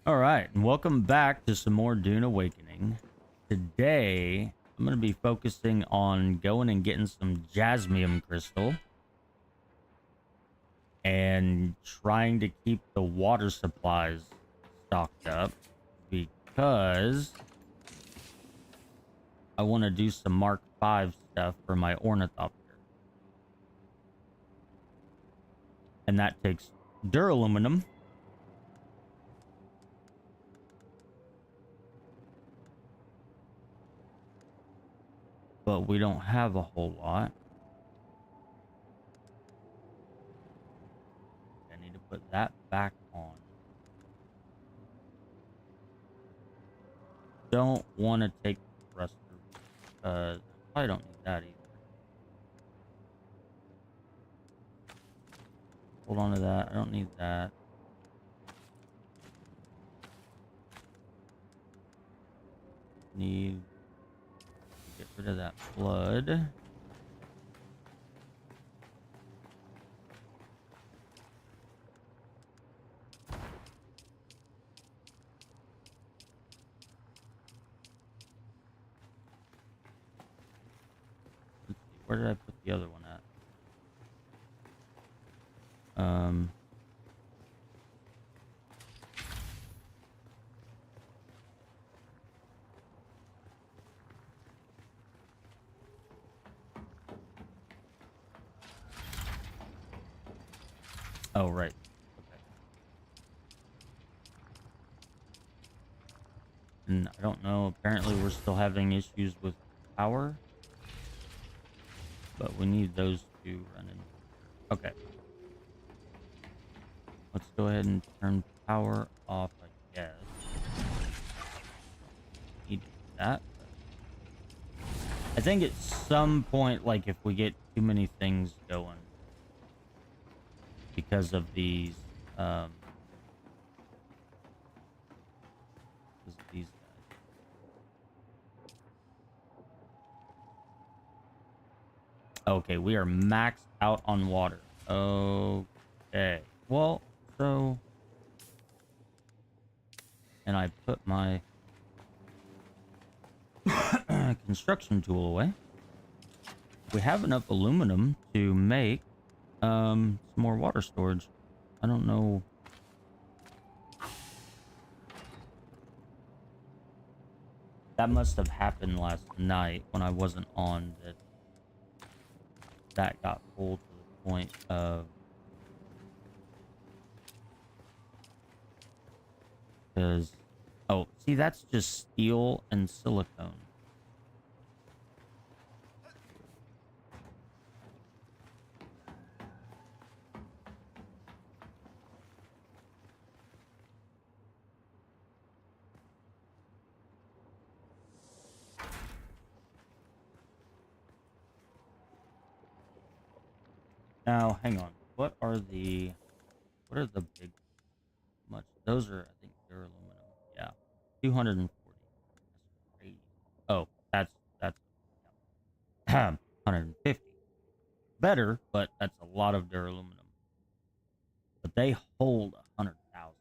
All right, and welcome back to some more Dune Awakening. Today, I'm going to be focusing on going and getting some jasmium crystal and trying to keep the water supplies stocked up because I want to do some Mark V stuff for my ornithopter. And that takes duraluminum. But we don't have a whole lot. I need to put that back on. Don't want to take the thruster because I don't need that either. Hold on to that. I don't need that. Need to get rid of that blood. Let's see, where did I put the other one at? Oh, right. Okay. And I don't know. Apparently, we're still having issues with power. But we need those two running. Okay. Let's go ahead and turn power off, I guess. Need to do that. I think at some point, like if we get too many things going because of these, because of these guys. Okay, we are maxed out on water. Okay. Well, so... And I put my construction tool away. We have enough aluminum to make some more water storage. I don't know. That must have happened last night when I wasn't on, that got full to the point of... Because... Oh, see, that's just steel and silicone. Now, hang on. What are the big much? Those are, I think, they're aluminum. Yeah. 240. That's crazy. Oh, that's yeah. 150. Better, but that's a lot of duraluminum. But they hold 100,000.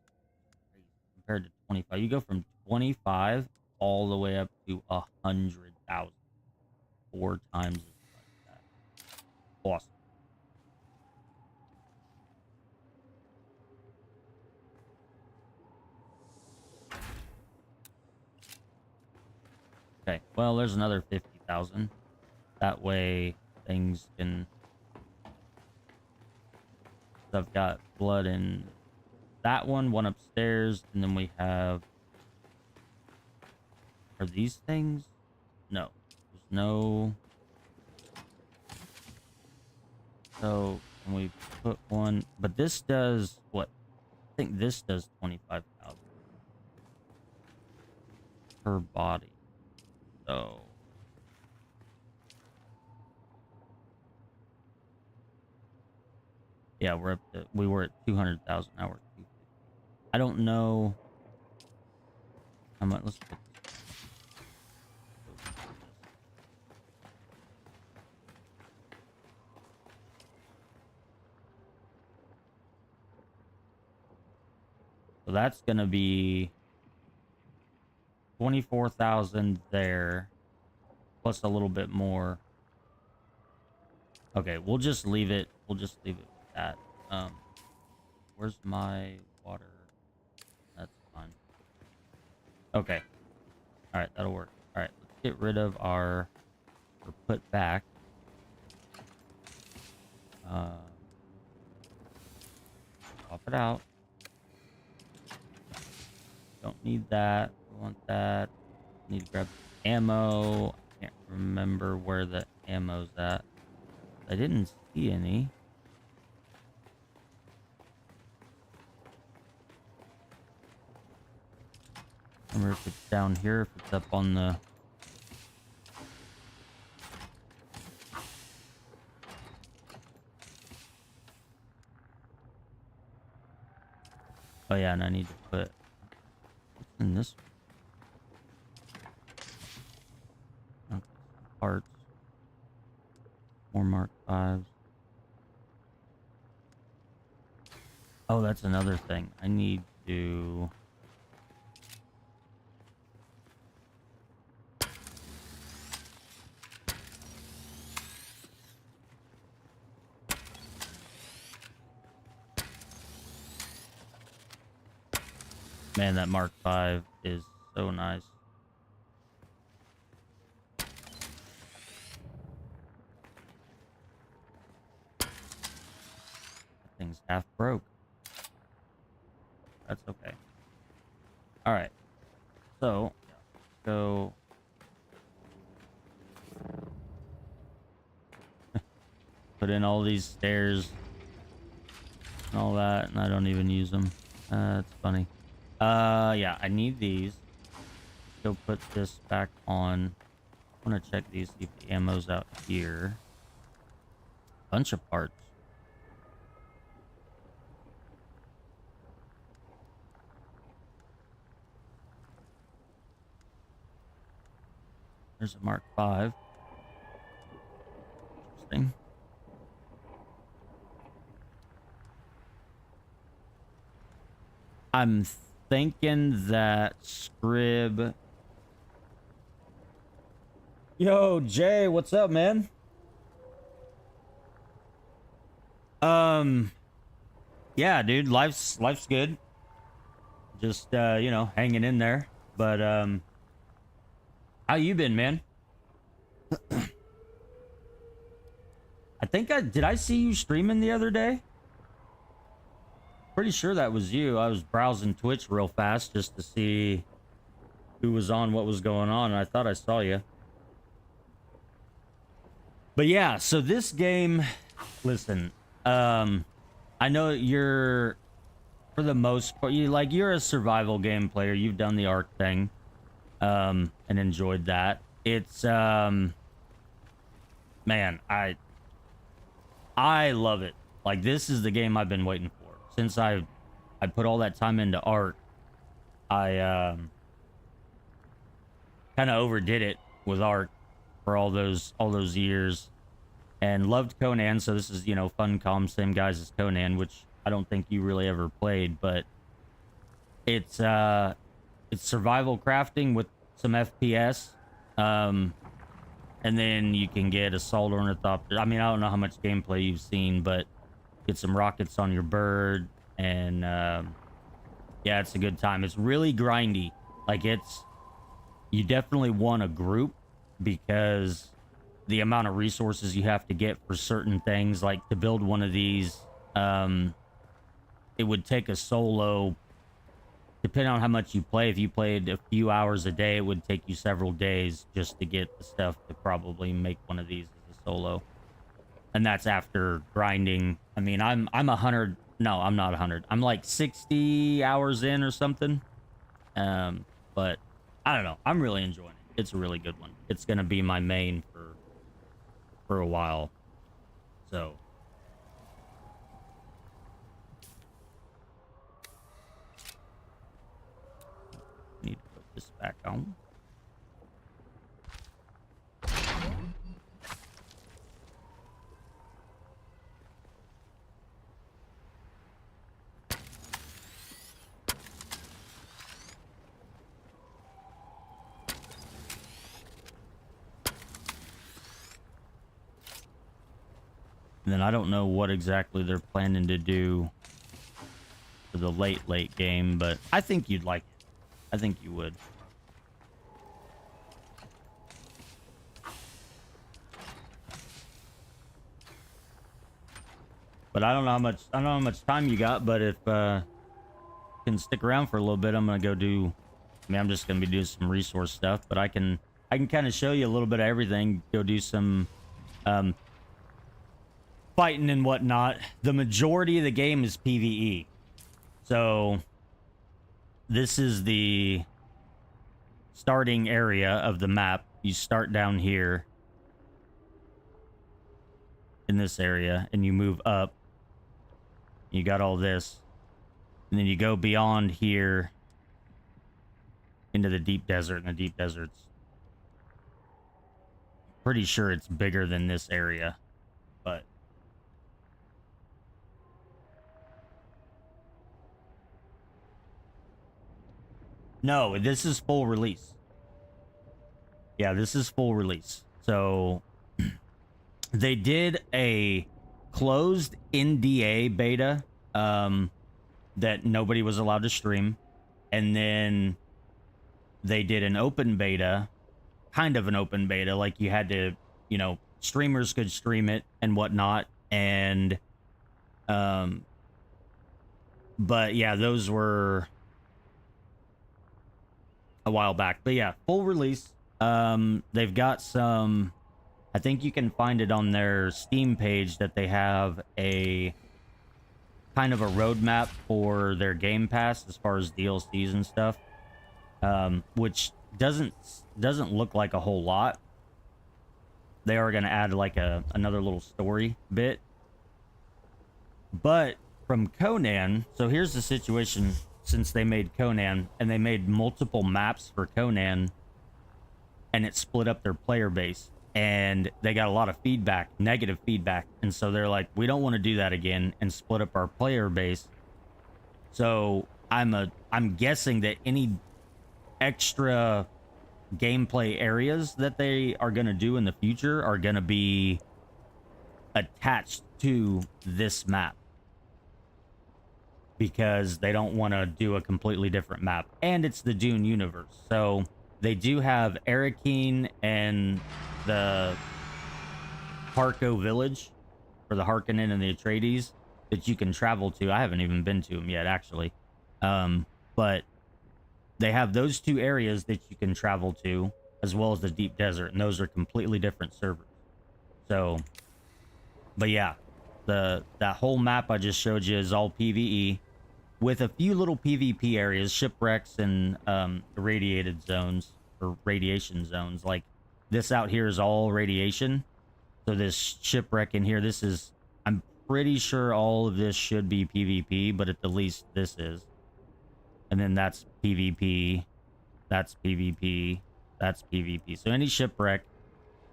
Crazy compared to 25. You go from 25 all the way up to 100,000. 4 times as much. That. Awesome. Okay, well, there's another 50,000. That way, things can... So I've got blood in that one upstairs, and then we have... Are these things? No. There's no... So, can we put one... But this does... What? I think this does 25,000 per body. So... Yeah, we were at 200,000. Now we're at 250. I don't know how much. Let's put this. So that's gonna be 24,000 there, plus a little bit more. Okay, we'll just leave it. We'll just leave it with that. Where's my water? That's fine. Okay. All right, that'll work. All right, let's get rid of our, or put back. Pop it out. Don't need that. We want that. Need to grab ammo. I can't remember where the ammo's at. I didn't see any. I remember if it's down here, if it's up on the... Oh yeah, and I need to put... What's in this one? Okay, some parts. More Mark 5s. Oh, that's another thing. I need to... Man, that Mark 5 is so nice. That thing's half broke. That's okay. All right. So, go. Put in all these stairs and all that, and I don't even use them. That's funny. Yeah, I need these. Go put this back on. I want to check these, see if the ammo's out here. Bunch of parts. There's a Mark 5. Interesting. I'm thinking that Scrib... Yo, Jay, what's up, man? Yeah, dude, life's good. Just, you know, hanging in there. But, how you been, man? I think did I see you streaming the other day? Pretty sure that was you. I was browsing Twitch real fast just to see who was on, what was going on, and I thought I saw you. But yeah, so this game, listen, I know you're, for the most part, you're a survival game player. You've done the Ark thing, and enjoyed that. It's, man, I love it. Like, this is the game I've been waiting for. Since I put all that time into Ark, I, kind of overdid it with Ark for all those years, and loved Conan. So this is, you know, Funcom, same guys as Conan, which I don't think you really ever played, but it's survival crafting with some FPS, and then you can get assault ornithopter. I mean, I don't know how much gameplay you've seen, but get some rockets on your bird, and yeah, it's a good time. It's really grindy. Like, you definitely want a group, because the amount of resources you have to get for certain things, like to build one of these, it would take a solo, depending on how much you play. If you played a few hours a day, it would take you several days just to get the stuff to probably make one of these as a solo. And that's after grinding. I mean, I'm 100. No, I'm not 100. I'm like 60 hours in or something. But I don't know. I'm really enjoying it. It's a really good one. It's gonna be my main for a while. So need to put this back on. And then I don't know what exactly they're planning to do for the late game, but I think you'd like it. I think you would. But I don't know how much time you got, but if you can stick around for a little bit, I'm gonna go do, I mean, I'm just gonna be doing some resource stuff, but I can kind of show you a little bit of everything. Go do some fighting and whatnot. The majority of the game is PvE. So this is the starting area of the map. You start down here in this area and you move up. You got all this. And then you go beyond here into the deep desert, and the deep desert's pretty sure it's bigger than this area, but no, this is full release. Yeah, this is full release. So they did a closed NDA beta that nobody was allowed to stream, and then they did an open beta, kind of an open beta, like you had to, you know, streamers could stream it and whatnot, and but yeah, those were a while back. But yeah, full release. They've got some, I think you can find it on their Steam page, that they have a kind of a roadmap for their Game Pass as far as DLCs and stuff, which doesn't look like a whole lot. They are going to add like another little story bit. But from Conan, so here's the situation. Since they made Conan, and they made multiple maps for Conan, and it split up their player base, and they got a lot of feedback, negative feedback, and so they're like, we don't want to do that again and split up our player base. So I'm guessing that any extra gameplay areas that they are going to do in the future are going to be attached to this map, because they don't want to do a completely different map, and it's the Dune universe. So they do have Arakeen and the Harko village for the Harkonnen and the Atreides that you can travel to. I haven't even been to them yet, actually. But they have those two areas that you can travel to, as well as the deep desert, and those are completely different servers. So, but yeah, that whole map I just showed you is all PvE, with a few little PvP areas, shipwrecks, and irradiated zones, or radiation zones. Like this out here is all radiation. So this shipwreck in here, this is, I'm pretty sure all of this should be PvP, but at the least this is. And then that's PvP, that's PvP, that's PvP. So any shipwreck.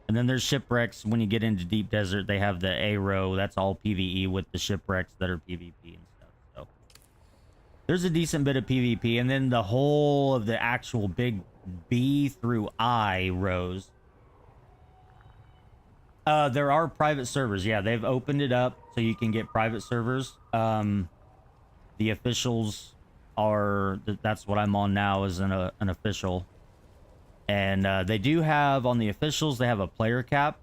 And then there's shipwrecks when you get into deep desert. They have the A-row, that's all PvE, with the shipwrecks that are PvP and stuff. So there's a decent bit of PvP. And then the whole of the actual big B through I rows, there are private servers. Yeah, they've opened it up so you can get private servers. The officials are, that's what I'm on now, is an official. And they do have, on the officials, they have a player cap,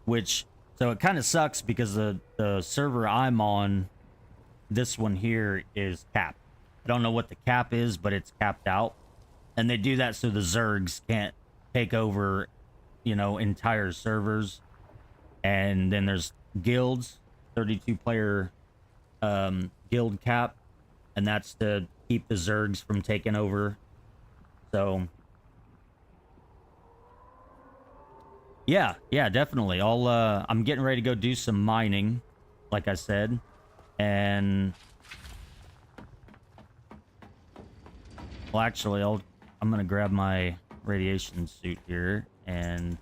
which, so it kind of sucks because the server I'm on, this one here, is capped. I don't know what the cap is, but it's capped out. And they do that so the Zergs can't take over, you know, entire servers. And then there's guilds, 32 player guild cap, and that's to keep the Zergs from taking over. So yeah, definitely. I'm getting ready to go do some mining, like I said, and well, actually, I'm gonna grab my radiation suit here and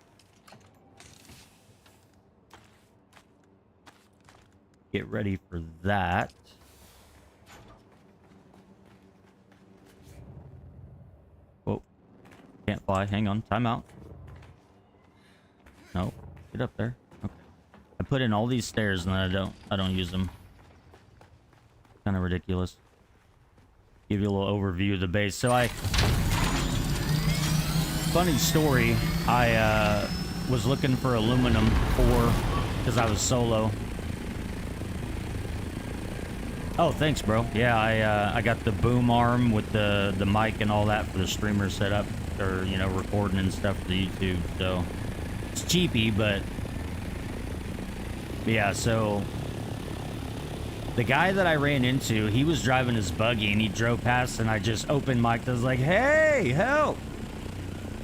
get ready for that. Whoa, can't fly. Hang on, time out. No, get up there. Okay. I put in all these stairs and then I don't use them. Kind of ridiculous. Give you a little overview of the base. So funny story, I was looking for aluminum because I was solo. Oh, thanks, bro. Yeah, I got the boom arm with the mic and all that for the streamer setup, or, you know, recording and stuff for the YouTube. So it's cheapy, but yeah. So the guy that I ran into, he was driving his buggy and he drove past, and I just opened mic. I was like, "Hey, help!"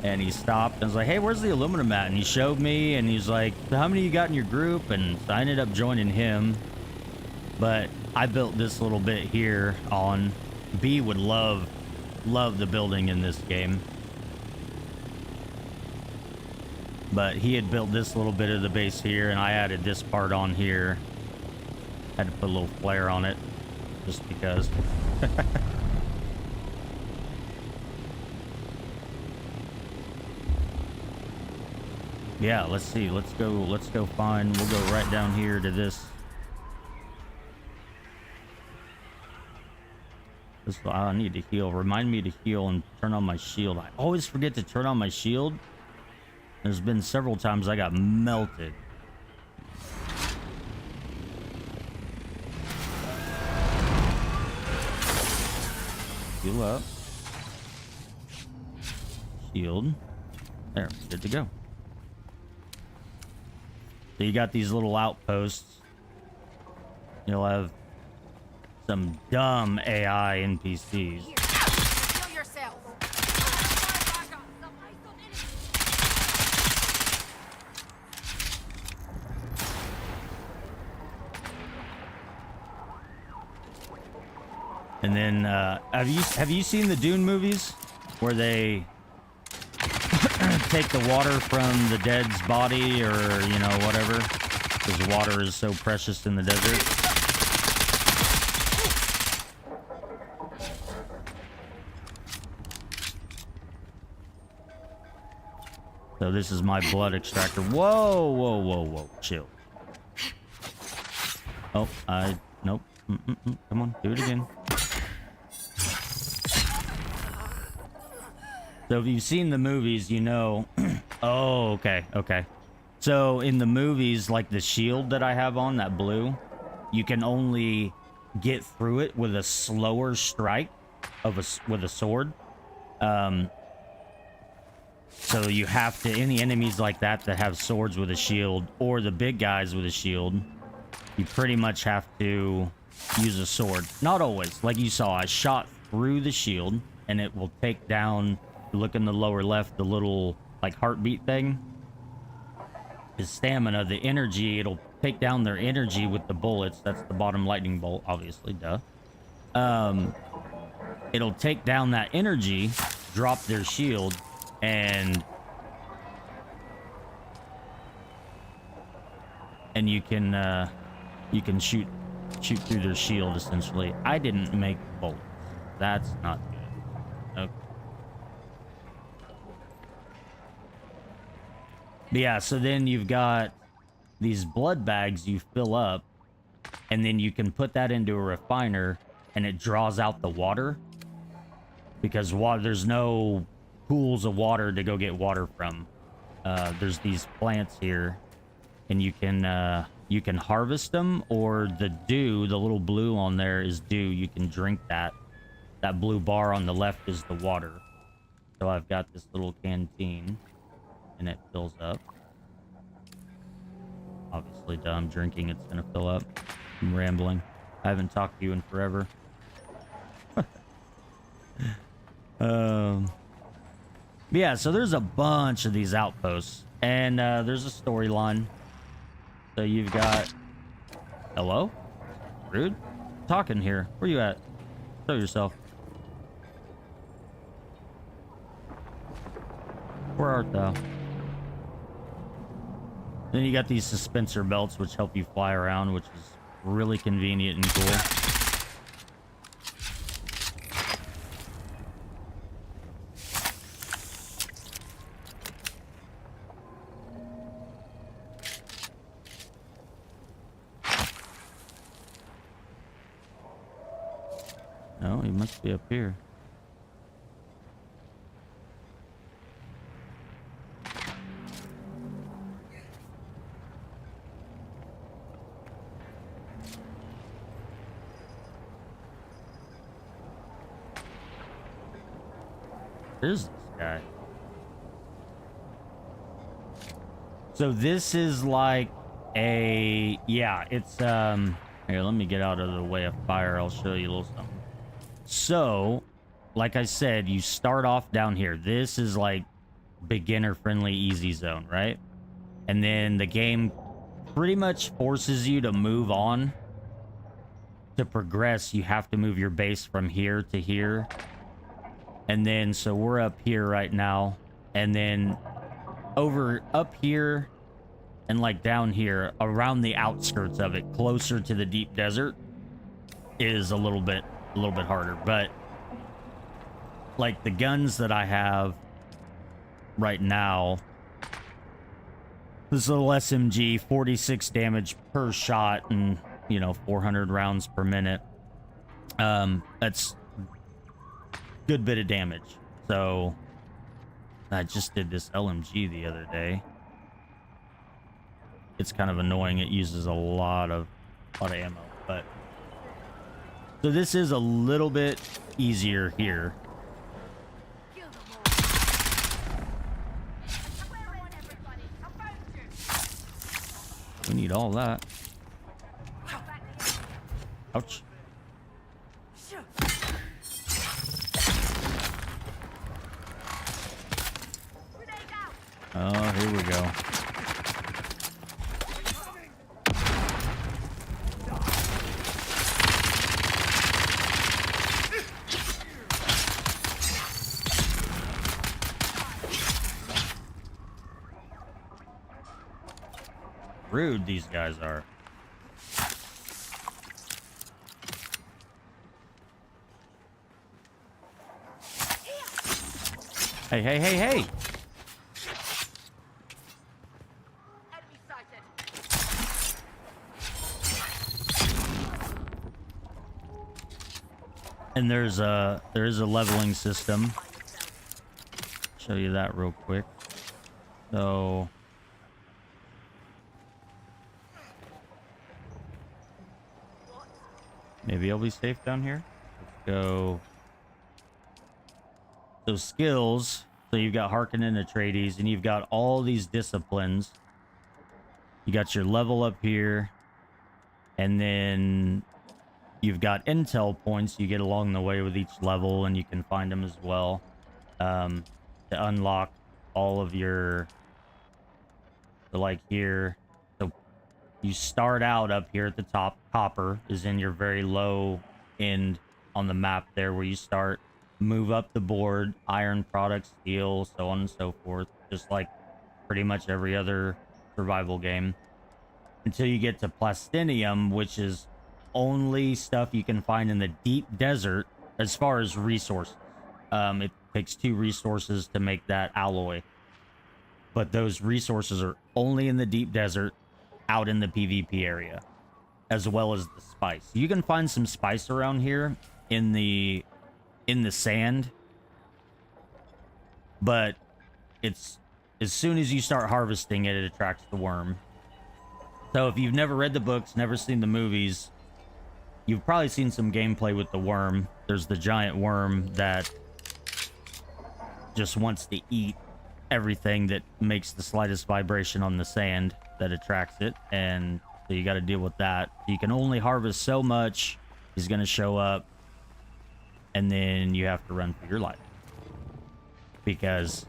And he stopped. I was like, "Hey, where's the aluminum at?" And he showed me, and he's like, "How many you got in your group?" And so I ended up joining him. But I built this little bit here on. B would love the building in this game. But he had built this little bit of the base here, and I added this part on here. Had to put a little flare on it, just because. Yeah, let's see. Let's go find. We'll go right down here to this. I need to heal. Remind me to heal and turn on my shield. I always forget to turn on my shield. There's been several times I got melted. Heal up. Shield. There, good to go. So you got these little outposts. You'll have some dumb AI NPCs. Kill yourself. And then have you seen the Dune movies where they take the water from the dead's body, or, you know, whatever, because water is so precious in the desert? So this is my blood extractor. Whoa, whoa, whoa, whoa. Chill. Oh, nope. Come on, do it again. So if you've seen the movies, you know... Oh, okay, okay. So in the movies, like the shield that I have on, that blue, you can only get through it with a slower strike with a sword. So you have to, any enemies like that have swords with a shield, or the big guys with a shield, you pretty much have to use a sword. Not always. Like you saw, I shot through the shield, and it will take down, look in the lower left, the little, like, heartbeat thing. His stamina, the energy, it'll take down their energy with the bullets. That's the bottom lightning bolt, obviously, duh. It'll take down that energy, drop their shield, and you can shoot through their shield, essentially. I didn't make bullets. That's not good. Okay. But yeah, so then you've got these blood bags you fill up, and then you can put that into a refiner, and it draws out the water, because there's no pools of water to go get water from. There's these plants here, and you can harvest them, or the dew, the little blue on there is dew. You can drink that. That blue bar on the left is the water. So I've got this little canteen, and it fills up. Obviously, I'm drinking, it's gonna fill up. I'm rambling. I haven't talked to you in forever. Yeah, so there's a bunch of these outposts, and there's a storyline. So you've got... Hello? Rude? Talking here. Where you at? Show yourself. Where art thou? Then you got these suspensor belts, which help you fly around, which is really convenient and cool. he must be up here. Where's this guy? So this is like a, yeah, it's, here, let me get out of the way of fire. I'll show you a little something. So, like I said, you start off down here. This is like beginner friendly easy zone, right? And then the game pretty much forces you to move on. To progress, you have to move your base from here to here. And then, so we're up here right now. And then over up here and like down here around the outskirts of it, closer to the deep desert, is a little bit harder. But like the guns that I have right now, this little SMG, 46 damage per shot and, you know, 400 rounds per minute. That's good bit of damage. So I just did this LMG the other day. It's kind of annoying. It uses a lot of ammo, but so this is a little bit easier here. We need all that. Ouch. Oh, here we go. Rude these guys are. Hey, hey, hey, hey! And there is a leveling system. Show you that real quick. So maybe I'll be safe down here. Let's go. So skills. So you've got Harkonnen Atreides, and you've got all these disciplines. You got your level up here, and then you've got intel points you get along the way with each level, and you can find them as well to unlock all of your. So like here, so you start out up here at the top. Copper is in your very low end on the map there where you start. Move up the board, iron products, steel, so on and so forth, just like pretty much every other survival game, until you get to plastinium, which is only stuff you can find in the deep desert as far as resources. It takes 2 resources to make that alloy, but those resources are only in the deep desert out in the PvP area, as well as the spice. You can find some spice around here in the sand, but it's as soon as you start harvesting it, it attracts the worm. So if you've never read the books, never seen the movies, you've probably seen some gameplay with the worm. There's the giant worm that just wants to eat everything that makes the slightest vibration on the sand that attracts it, and so you got to deal with that. You can only harvest so much. He's going to show up, and then you have to run for your life, because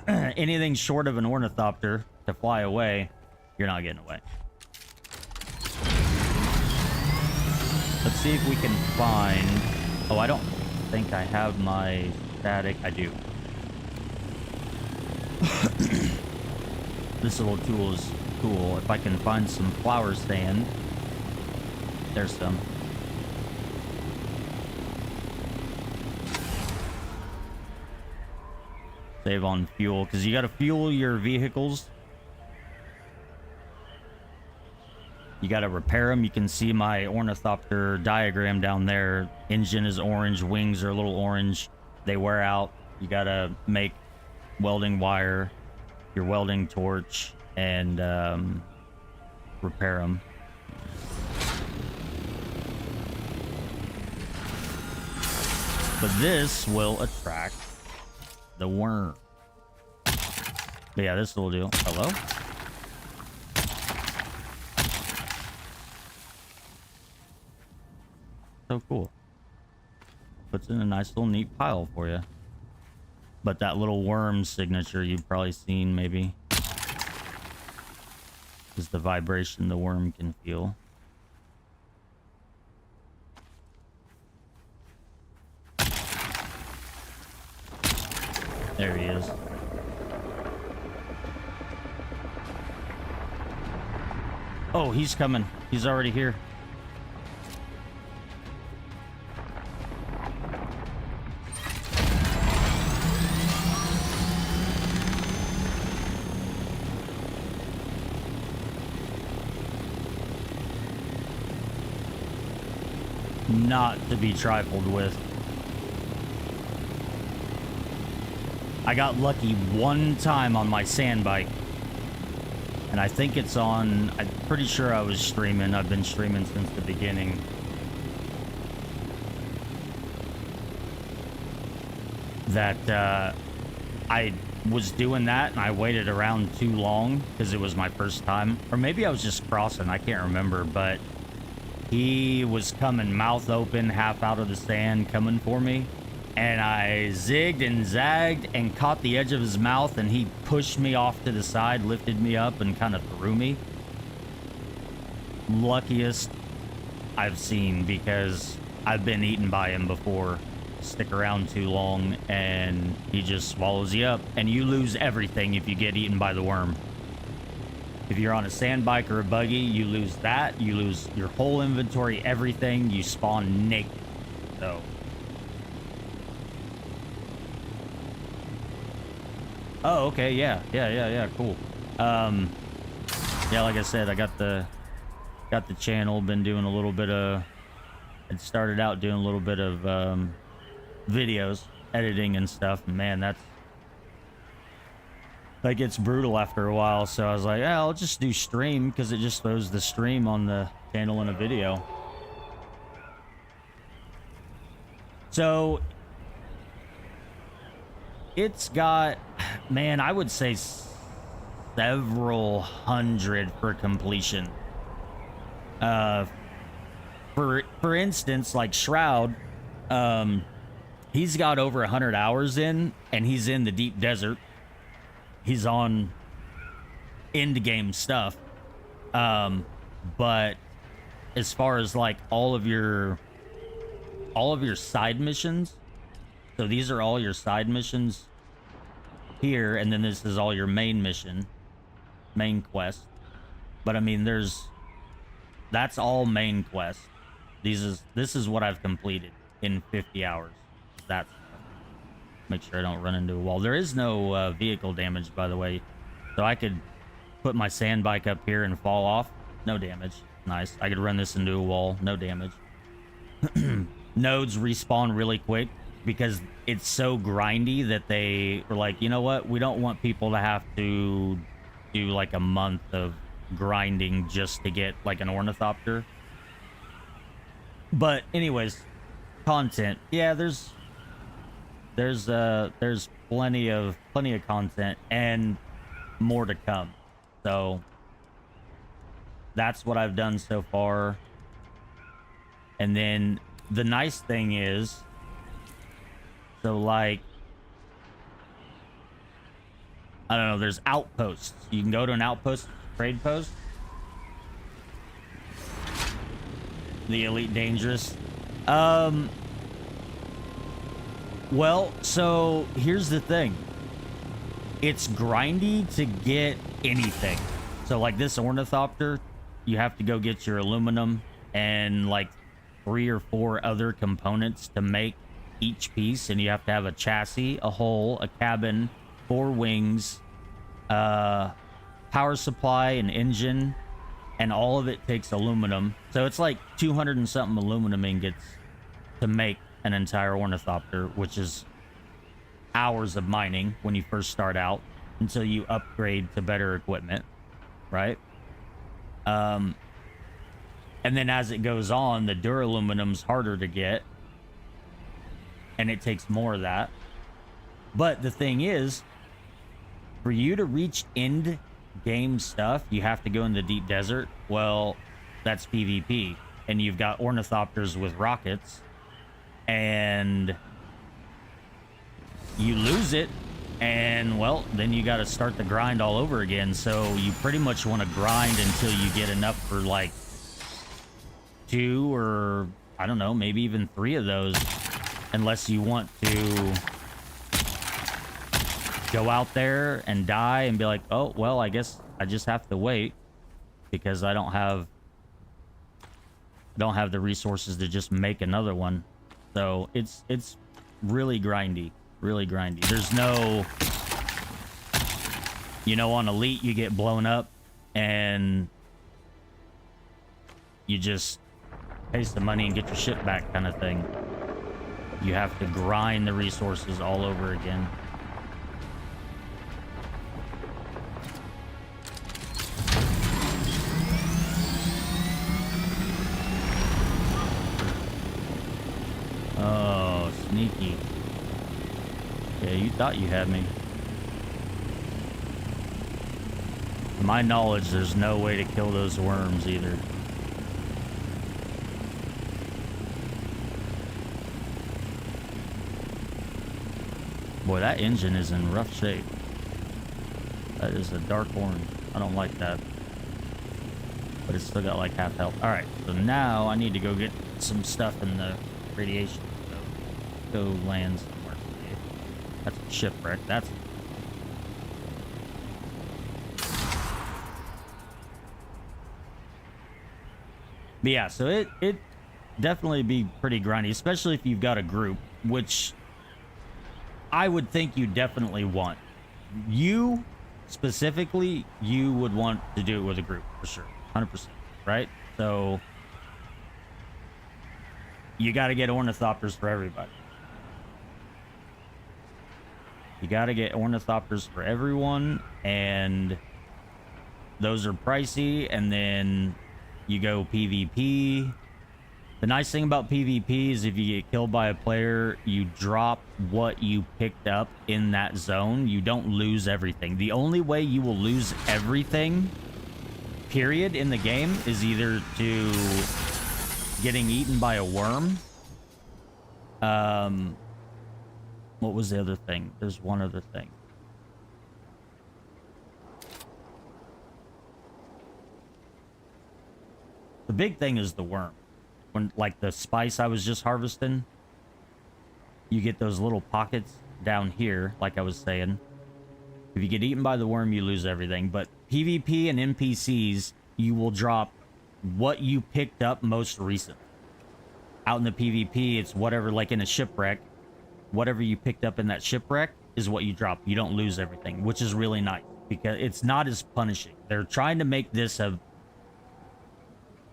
anything short of an ornithopter to fly away, you're not getting away. Let's see if we can find... Oh, I don't think I have my static. I do. This little tool is cool. If I can find some flower sand. There's some. Save on fuel, because you got to fuel your vehicles. You got to repair them. You can see my ornithopter diagram down there. Engine is orange, wings are a little orange. They wear out. You got to make welding wire, your welding torch, and repair them. But this will attract the worm. But yeah, this will do. Hello? So cool. Puts in a nice little neat pile for you. But that little worm signature you've probably seen maybe is the vibration the worm can feel. There he is. Oh, he's coming. He's already here. Not to be trifled with. I got lucky one time on my sand bike. And I think it's on... I'm pretty sure I was streaming. I've been streaming since the beginning. That I was doing that and I waited around too long because it was my first time. Or maybe I was just crossing. I can't remember. But he was coming mouth open, half out of the sand, coming for me. And I zigged and zagged and caught the edge of his mouth, and he pushed me off to the side, lifted me up, and kind of threw me. Luckiest I've seen, because I've been eaten by him before. Stick around too long, and he just swallows you up. And you lose everything if you get eaten by the worm. If you're on a sand bike or a buggy, you lose that. You lose your whole inventory, everything. You spawn naked. So... Oh, okay, yeah, cool. Yeah, like I said, I got the channel, been doing a little bit of... It started out doing a little bit of videos, editing and stuff, and man, that gets brutal after a while, so I was like, yeah, I'll just do stream, because it just throws the stream on the channel in a video. So... It's got, man, I would say several hundred for completion. For instance, like Shroud, he's got over 100 hours in, and he's in the deep desert. He's on end game stuff. But as far as like all of your side missions. So these are all your side missions here, and then this is all your main mission, main quest. But I mean, that's all main quest. This is what I've completed in 50 hours. That's make sure I don't run into a wall. There is no vehicle damage, by the way, so I could put my sand bike up here and fall off. No damage. Nice. I could run this into a wall. No damage. Nodes respawn really quick, because it's so grindy that they were like, you know what? We don't want people to have to do like a month of grinding just to get like an ornithopter. But anyways, content. Yeah, there's plenty of content and more to come. So that's what I've done so far. And then the nice thing is, so like, I don't know, there's outposts. You can go to an outpost, trade post. The Elite Dangerous. Well, so here's the thing. It's grindy to get anything. So like this ornithopter, you have to go get your aluminum and like 3 or 4 other components to make each piece, and you have to have a chassis, a hull, a cabin, 4 wings, power supply, an engine, and all of it takes aluminum. So it's like 200 and something aluminum ingots to make an entire ornithopter, which is hours of mining when you first start out until you upgrade to better equipment, right? And then as it goes on, the duraluminum's harder to get, and it takes more of that. But the thing is, for you to reach end game stuff, you have to go in the deep desert. Well, that's PvP, and you've got ornithopters with rockets, and you lose it, and well, then you got to start the grind all over again. So you pretty much want to grind until you get enough for like 2 or I don't know, maybe even 3 of those, unless you want to go out there and die and be like, oh well, I guess I just have to wait because I don't have the resources to just make another one. So it's really grindy. Really grindy. There's no, you know, on Elite you get blown up and you just pay some money and get your shit back kind of thing. You have to grind the resources all over again. Oh, sneaky. Yeah, you thought you had me. To my knowledge, there's no way to kill those worms either. Boy, that engine is in rough shape. That is a dark orange. I don't like that. But it's still got like half health. Alright, so now I need to go get some stuff in the radiation. So go land somewhere. That's a shipwreck. That's... But yeah, so it definitely be pretty grindy, especially if you've got a group, which I would think you definitely want. You, specifically, you would want to do it with a group, for sure. 100%, right? So you got to get ornithopters for everybody. You got to get ornithopters for everyone, and those are pricey, and then you go PvP. The nice thing about PvP is if you get killed by a player, you drop what you picked up in that zone. You don't lose everything. The only way you will lose everything, period, in the game is either to getting eaten by a worm. What was the other thing? There's one other thing. The big thing is the worm. When, like the spice I was just harvesting, you get those little pockets down here, like I was saying. If you get eaten by the worm, you lose everything. But PvP and NPCs, you will drop what you picked up most recent. Out in the PvP, it's whatever, like in a shipwreck, whatever you picked up in that shipwreck is what you drop. You don't lose everything, which is really nice because it's not as punishing. They're trying to make this a...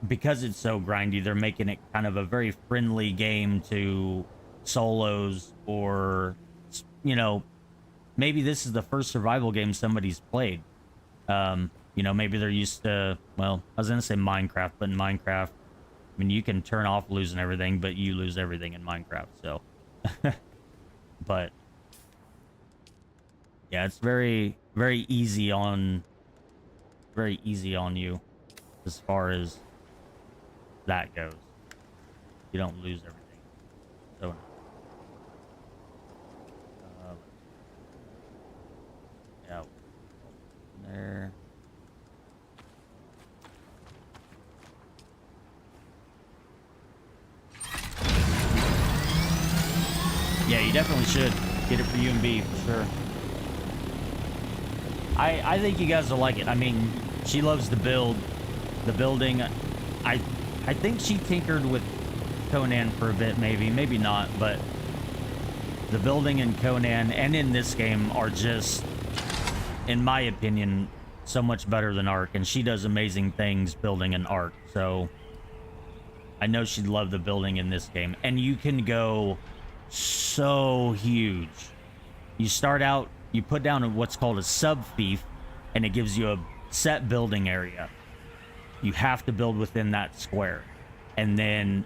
Because it's so grindy, they're making it kind of a very friendly game to solos, or, you know, maybe this is the first survival game somebody's played. You know, maybe they're used to, well, I was going to say Minecraft, but in Minecraft, I mean, you can turn off losing everything, but you lose everything in Minecraft, so. But, yeah, it's very, very easy on you as far as that goes. You don't lose everything. So yeah, there. Yeah, you definitely should get it for you and B for sure. I think you guys will like it. I mean, she loves the build, the building. I think she tinkered with Conan for a bit, maybe not, but the building in Conan and in this game are just, in my opinion, so much better than Ark, and she does amazing things building an Ark. So I know she'd love the building in this game. And you can go so huge. You start out, you put down what's called a sub-fief, and it gives you a set building area. You have to build within that square. And then,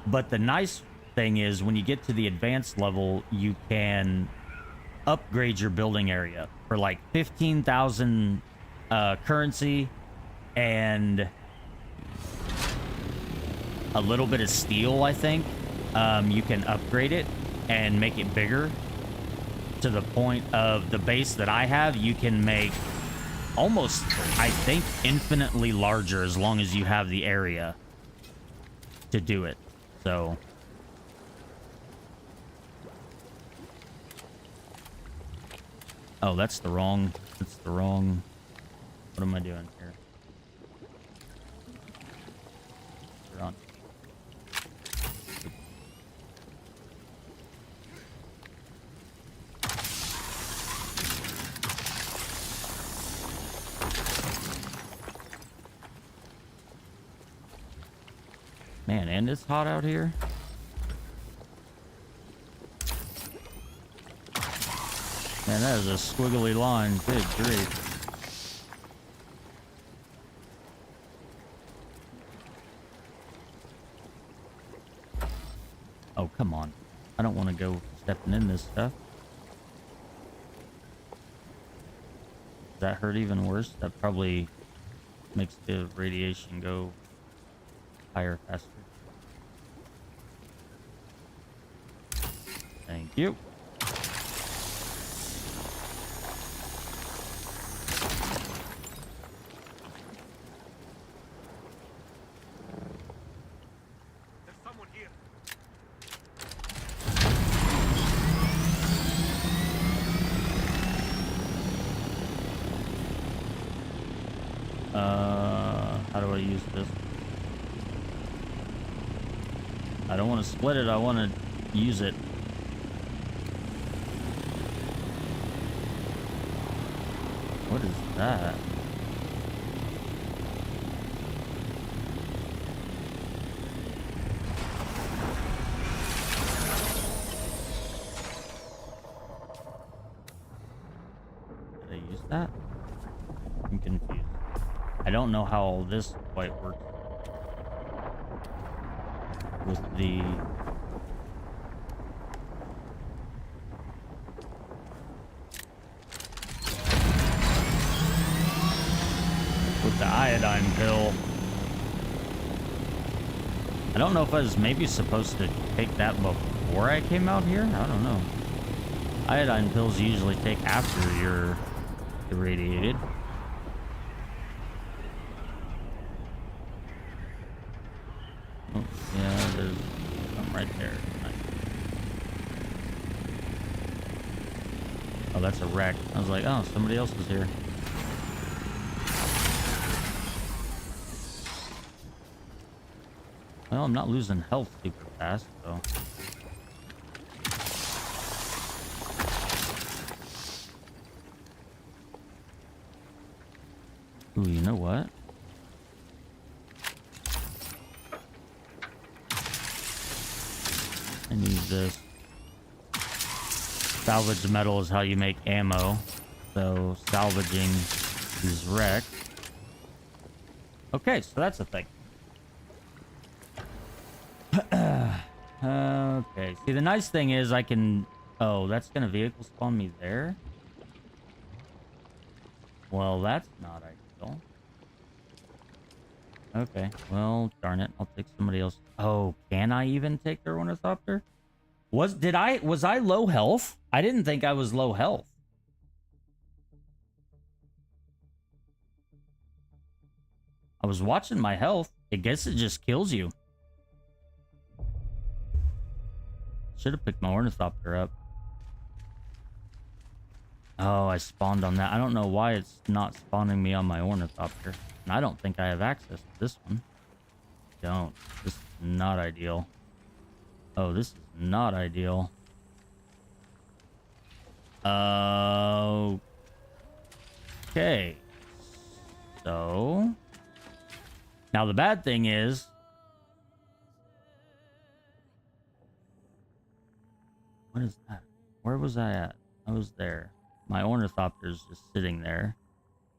but the nice thing is when you get to the advanced level, you can upgrade your building area for like 15,000 currency and a little bit of steel, I think. You can upgrade it and make it bigger to the point of the base that I have. You can make almost, I think, infinitely larger as long as you have the area to do it. So oh, that's the wrong, what am I doing here? We're on. Man, and it's hot out here. Man, that is a squiggly line. Good grief. Oh, come on. I don't want to go stepping in this stuff. Does that hurt even worse? That probably makes the radiation go higher faster. Thank you. There's someone here. How do I use this? I don't want to split it. I want to use it. What is that? Did I use that? I'm confused. I don't know how all this quite works with the iodine pill. I don't know if I was maybe supposed to take that before I came out here. I don't know. Iodine pills you usually take after you're irradiated. Oh, yeah, there's something right there. Nice. Oh, that's a wreck. I was like, oh, somebody else is here. Well, I'm not losing health super fast, so. Ooh, you know what? I need this. Salvage metal is how you make ammo. So salvaging is wrecked. Okay, so that's a thing. Okay, see, the nice thing is I can... Oh, that's gonna vehicle spawn me there? Well, that's not ideal. Okay, well, darn it. I'll take somebody else. Oh, can I even take their ornithopter? Was I low health? I didn't think I was low health. I was watching my health. I guess it just kills you. Should have picked my ornithopter up. Oh, I spawned on that. I don't know why it's not spawning me on my ornithopter. And I don't think I have access to this one. Don't. This is not ideal. Oh, this is not ideal. Oh. Okay. So now the bad thing is, what is that? Where was I at? I was there. My ornithopter's just sitting there.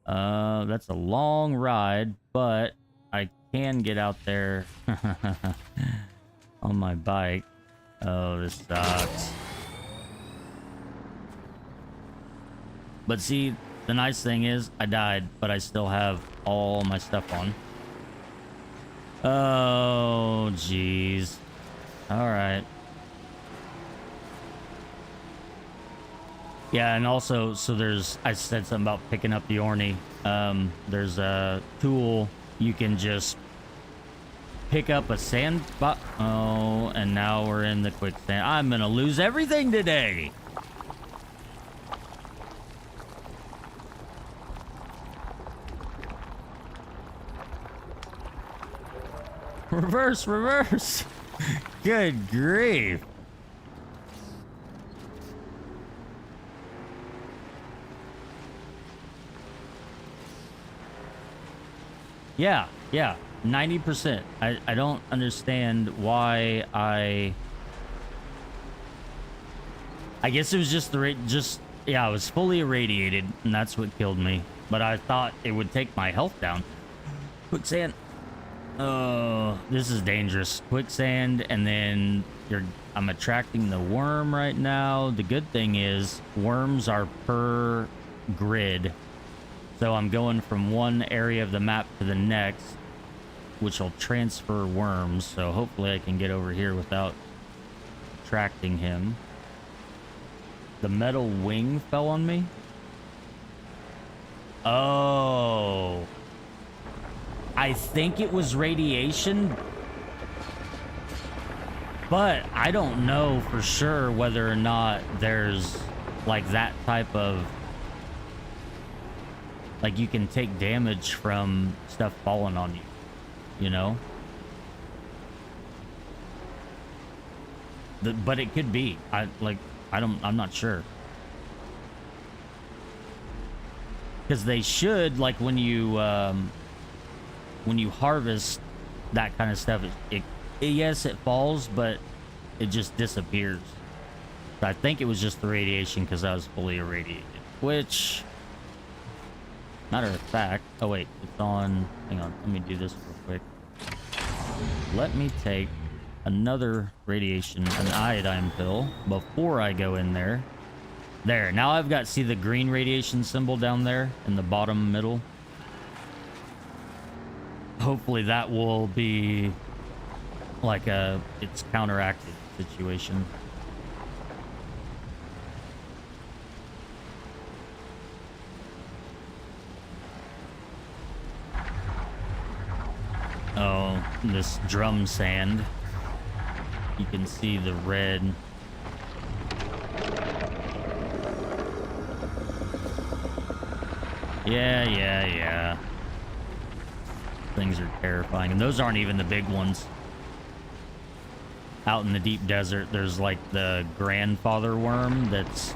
That's a long ride, but I can get out there on my bike. Oh, this sucks. But see, the nice thing is I died, but I still have all my stuff on. Oh, jeez. All right. Yeah, and also, so I said something about picking up the Orny. There's a tool you can just pick up a sand spot. Oh, and now we're in the quicksand. I'm gonna lose everything today. Reverse, reverse. Good grief. Yeah, 90%. I don't understand why I guess it was just yeah, I was fully irradiated and that's what killed me. But I thought it would take my health down. Quicksand. Oh, this is dangerous. Quicksand, and then I'm attracting the worm right now. The good thing is worms are per grid. So I'm going from one area of the map to the next, which will transfer worms. So hopefully I can get over here without attracting him. The metal wing fell on me. Oh. I think it was radiation, but I don't know for sure whether or not there's like that type of, like, you can take damage from stuff falling on you, you know? But it could be. I'm not sure. Because they should, like, when you harvest that kind of stuff, yes, it falls, but it just disappears. So I think it was just the radiation because I was fully irradiated, which, matter of fact, oh wait, it's on, hang on, let me do this real quick. Let me take another radiation, an iodine pill, before I go in there. There, now I've got, see the green radiation symbol down there in the bottom middle? Hopefully that will be like it's counteracted situation. Oh, this drum sand. You can see the red. Yeah. Things are terrifying, and those aren't even the big ones. Out in the deep desert, there's like the grandfather worm that's,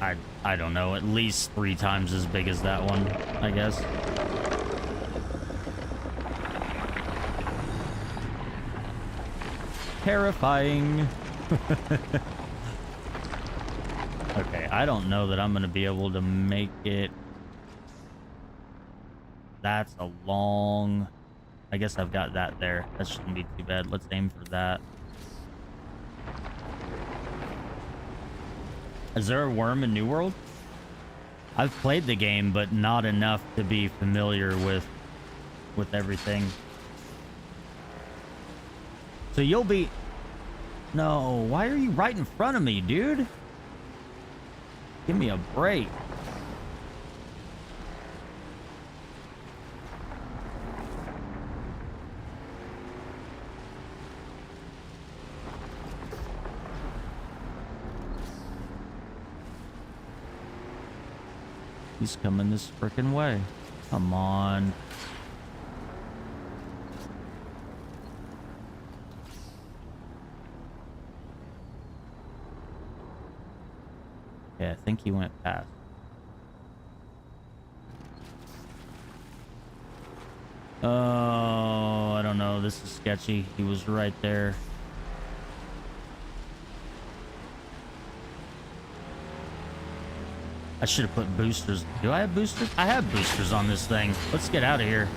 I don't know, at least 3 times as big as that one, I guess. Terrifying. Okay, I don't know that I'm gonna be able to make it. That's a long, I guess I've got that there. That shouldn't be too bad. Let's aim for that. Is there a worm in New World? I've played the game, but not enough to be familiar with everything. So you'll be... No, why are you right in front of me, dude? Give me a break. He's coming this frickin' way. Come on. Yeah, I think he went past. Oh, I don't know. This is sketchy. He was right there. I should have put boosters. Do I have boosters? I have boosters on this thing. Let's get out of here.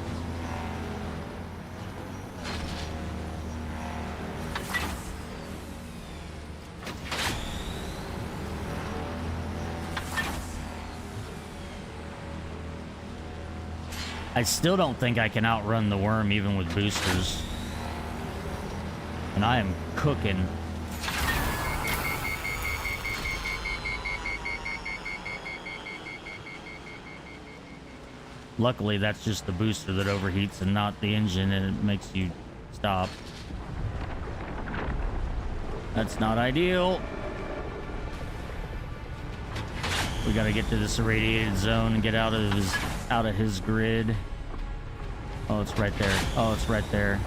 I still don't think I can outrun the worm even with boosters. And I am cooking. Luckily, that's just the booster that overheats and not the engine, and it makes you stop. That's not ideal. We gotta get to this irradiated zone and get out of his grid. Oh, it's right there. Oh, it's right there.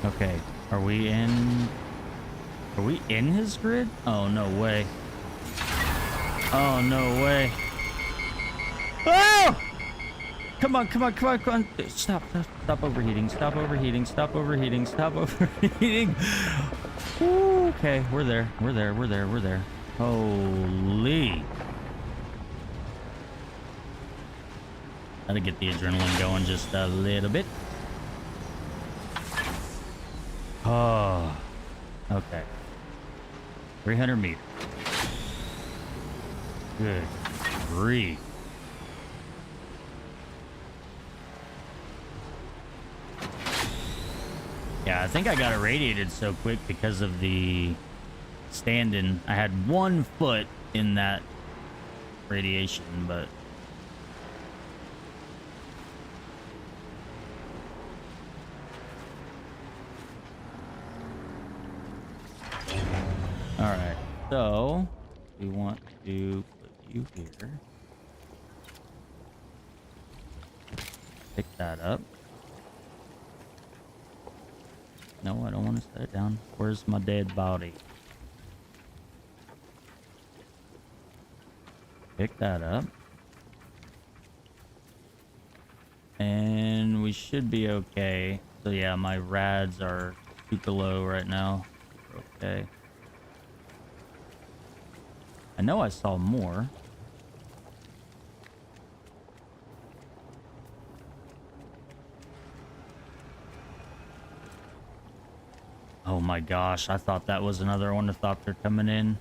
Okay, are we in his grid? Oh, no way. Oh, no way. Oh! Come on, come on, come on, come on. Stop overheating, stop overheating, stop overheating, stop overheating. Ooh, okay, we're there. Holy. Gotta get the adrenaline going just a little bit. Oh, okay. 300 meters. Good grief. Yeah, I think I got irradiated so quick because of the stand-in. I had 1 foot in that radiation, but... Alright, so we want to put you here. Pick that up. No, I don't want to set it down. Where's my dead body? Pick that up. And we should be okay. So yeah, my rads are super low right now. Okay. I know I saw more. Oh my gosh, I thought that was another ornithopter coming in.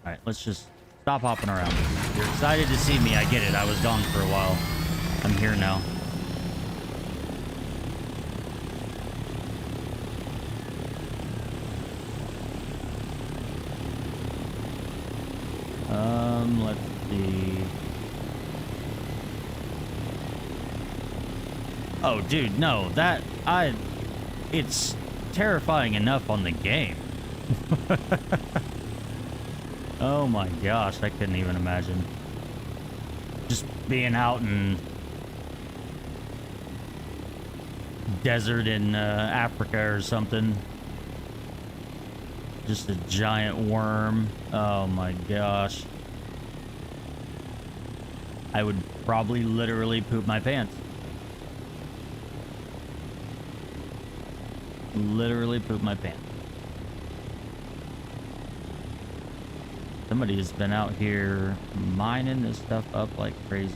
Alright, let's just stop hopping around. You're excited to see me, I get it. I was gone for a while. I'm here now. Let's see. Oh, dude, no, it's terrifying enough on the game. Oh my gosh, I couldn't even imagine. Just being out in desert in Africa or something. Just a giant worm. Oh my gosh. I would probably literally poop my pants. Literally poop my pants. Somebody has been out here mining this stuff up like crazy.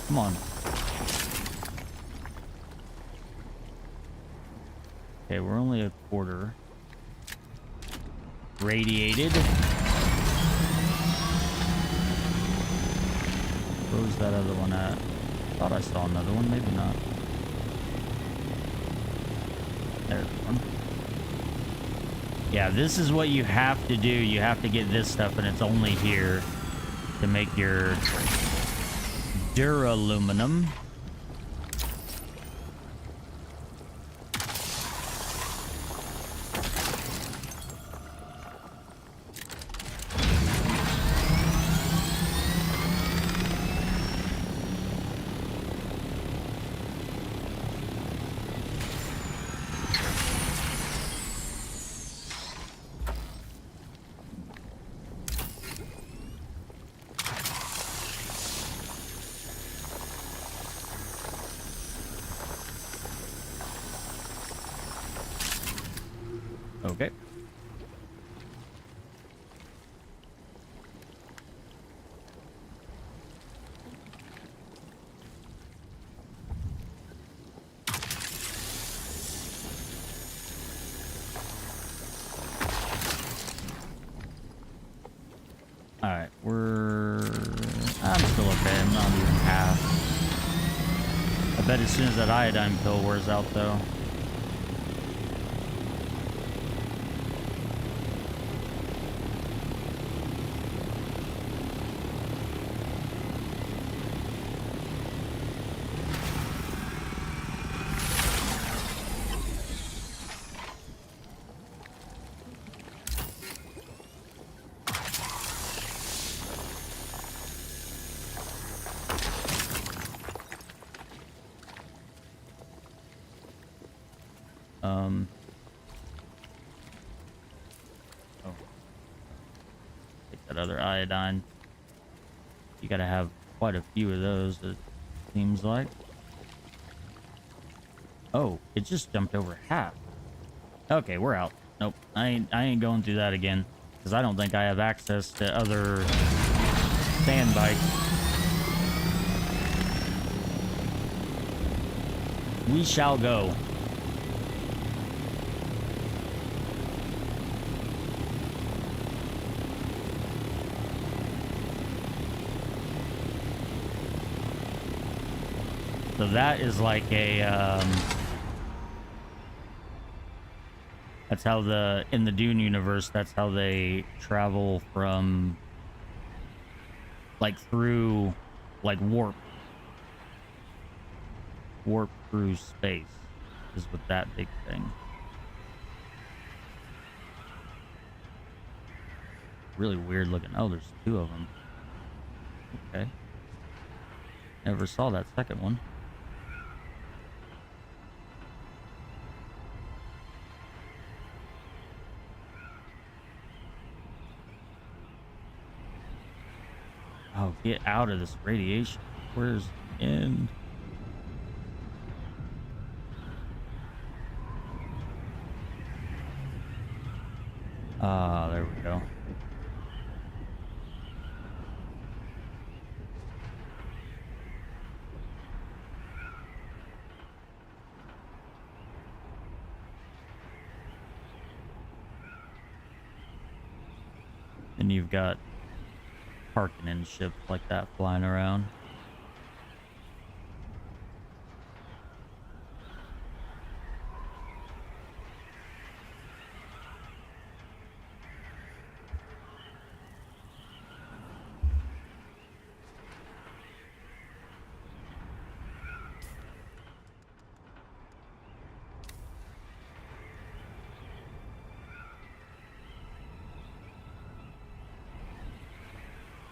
Come on. Okay, we're only a quarter radiated. Where was that other one at? Thought I saw another one, maybe not. There's one. Yeah, this is what you have to do. You have to get this stuff, and it's only here to make your duraluminum. Okay. Alright, I'm still okay. I'm not even half. I bet as soon as that iodine pill wears out, though. Oh. Take that other iodine. You gotta have quite a few of those, it seems like. Oh, it just jumped over half. Okay, we're out. Nope, I ain't going through that again. Because I don't think I have access to other sand bikes. We shall go. So that is like a, that's how in the Dune universe, that's how they travel from, like, through, like, warp through space, is with that big thing. Really weird looking. Oh, there's two of them. Okay. Never saw that second one. Oh, get out of this radiation. Where's the end? Ah, there we go. And you've got parking in ships like that flying around.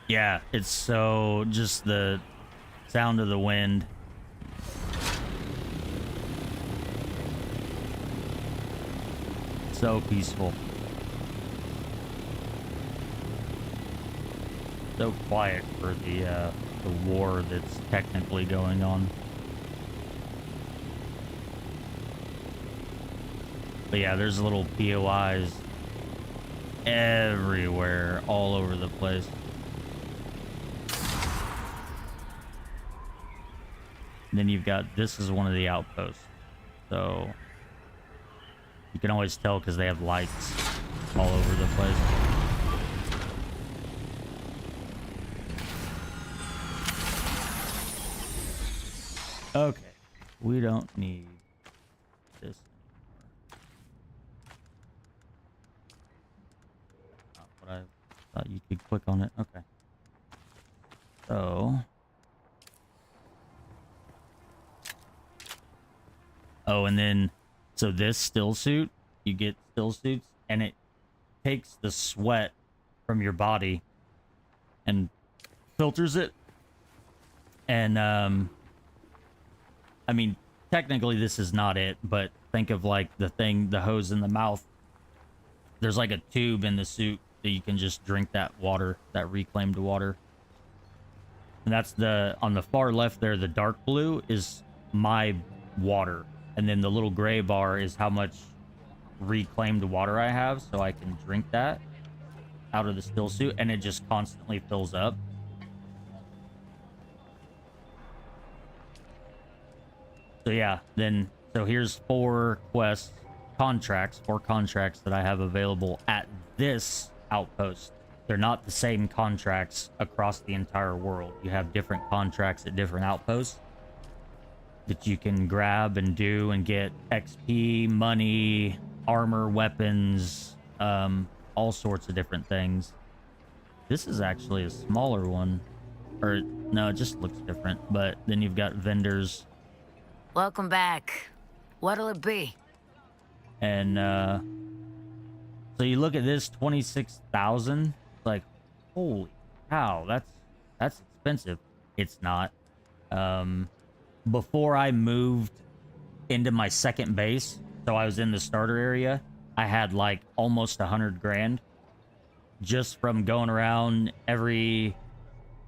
Yeah, it's so just the sound of the wind. So peaceful. So quiet for the war that's technically going on. But yeah, there's little POIs everywhere, all over the place. And then you've got, this is one of the outposts. So you can always tell because they have lights all over the place. Okay, we don't need this anymore. Not what I thought you could click on it. Okay. So. Oh, and then, so this still suit, you get still suits, and it takes the sweat from your body and filters it. And, I mean, technically this is not it, but think of like the hose in the mouth. There's like a tube in the suit that you can just drink that water, that reclaimed water. And that's on the far left there, the dark blue is my water. And then the little gray bar is how much reclaimed water I have, so I can drink that out of the still suit, and it just constantly fills up. So yeah, so here's four contracts that I have available at this outpost. They're not the same contracts across the entire world. You have different contracts at different outposts that you can grab and do and get XP, money, armor, weapons, all sorts of different things. This is actually a smaller one. Or, no, it just looks different. But then you've got vendors. Welcome back. What'll it be? And, so you look at this, 26,000. It's like, holy cow, that's expensive. It's not. Before I moved into my second base, so I was in the starter area, I had like almost 100 grand just from going around.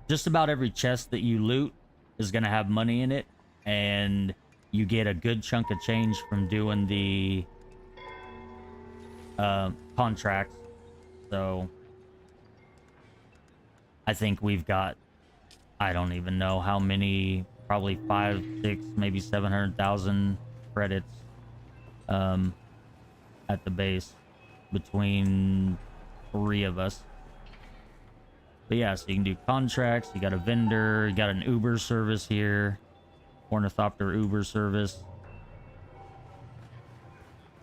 Just about every chest that you loot is going to have money in it, and you get a good chunk of change from doing the contracts. So I think we've got, I don't even know how many, probably 5, 6, maybe 700,000 credits at the base between 3 of us. But yeah, so you can do contracts, you got a vendor, you got an Uber service here, Ornithopter Uber service.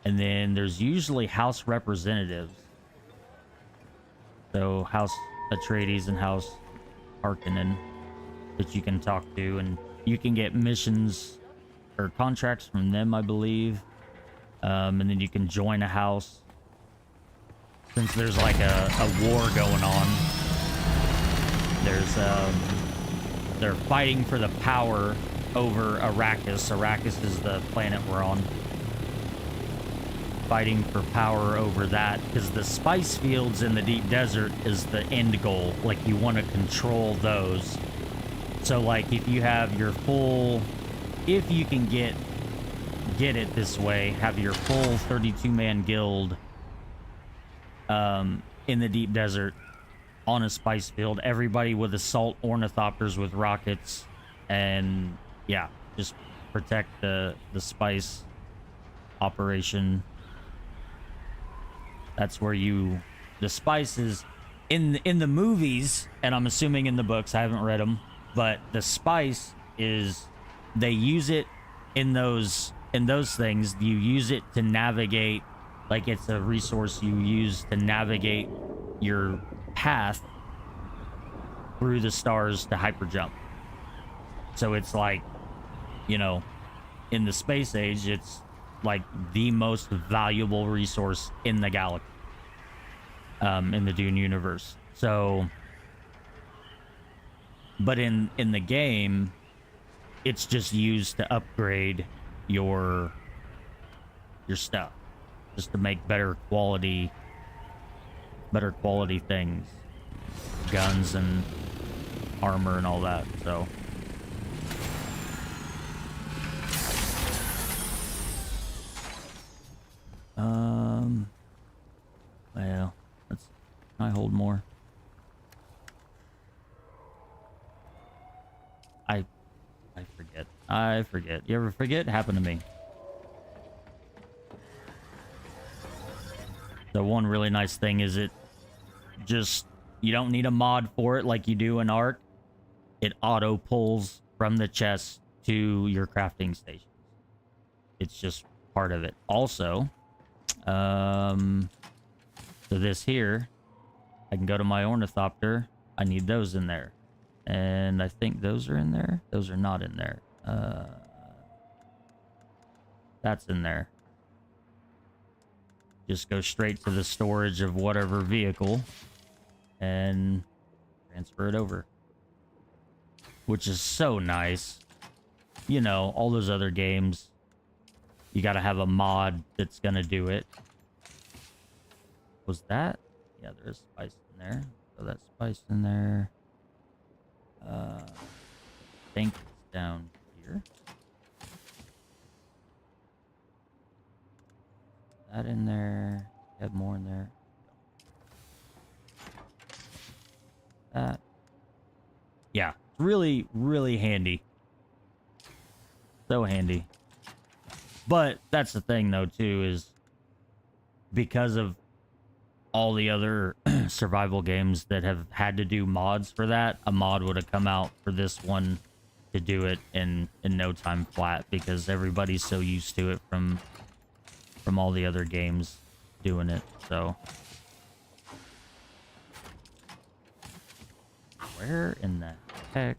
And then there's usually house representatives. So House Atreides and House Harkonnen that you can talk to, and you can get missions or contracts from them, I believe. And then you can join a house. Since there's like a war going on, they're fighting for the power over Arrakis. Arrakis is the planet we're on. Fighting for power over that, because the spice fields in the deep desert is the end goal. Like, you want to control those. So like, if you have your full, if you can get it this way, have your full 32-man guild in the deep desert on a spice field, everybody with assault ornithopters with rockets, and yeah, just protect the spice operation. That's where the spices in the movies, and I'm assuming in the books, I haven't read them, but the spice is, they use it in those things. You use it to navigate, like it's a resource you use to navigate your path through the stars to hyper jump. So it's like, you know, in the space age, it's like the most valuable resource in the galaxy, in the Dune universe. So, but in the game, it's just used to upgrade your stuff, just to make better quality things, guns and armor and all that. So well, I hold more. I forget. You ever forget? Happened to me. The one really nice thing is you don't need a mod for it like you do in Ark. It auto pulls from the chest to your crafting stations. It's just part of it. Also, so this here, I can go to my ornithopter. I need those in there. And I think those are in there. Those are not in there. That's in there. Just go straight to the storage of whatever vehicle and transfer it over. Which is so nice. You know, all those other games, you gotta have a mod that's gonna do it. Was that? Yeah, there's spice in there. So that's spice in there. I think it's down here. that in there. Have more in there. That. Yeah, it's really, really handy. So handy. But that's the thing, though, too, is because of all the other survival games that have had to do mods for that, a mod would have come out for this one to do it in no time flat, because everybody's so used to it from all the other games doing it. So where in the heck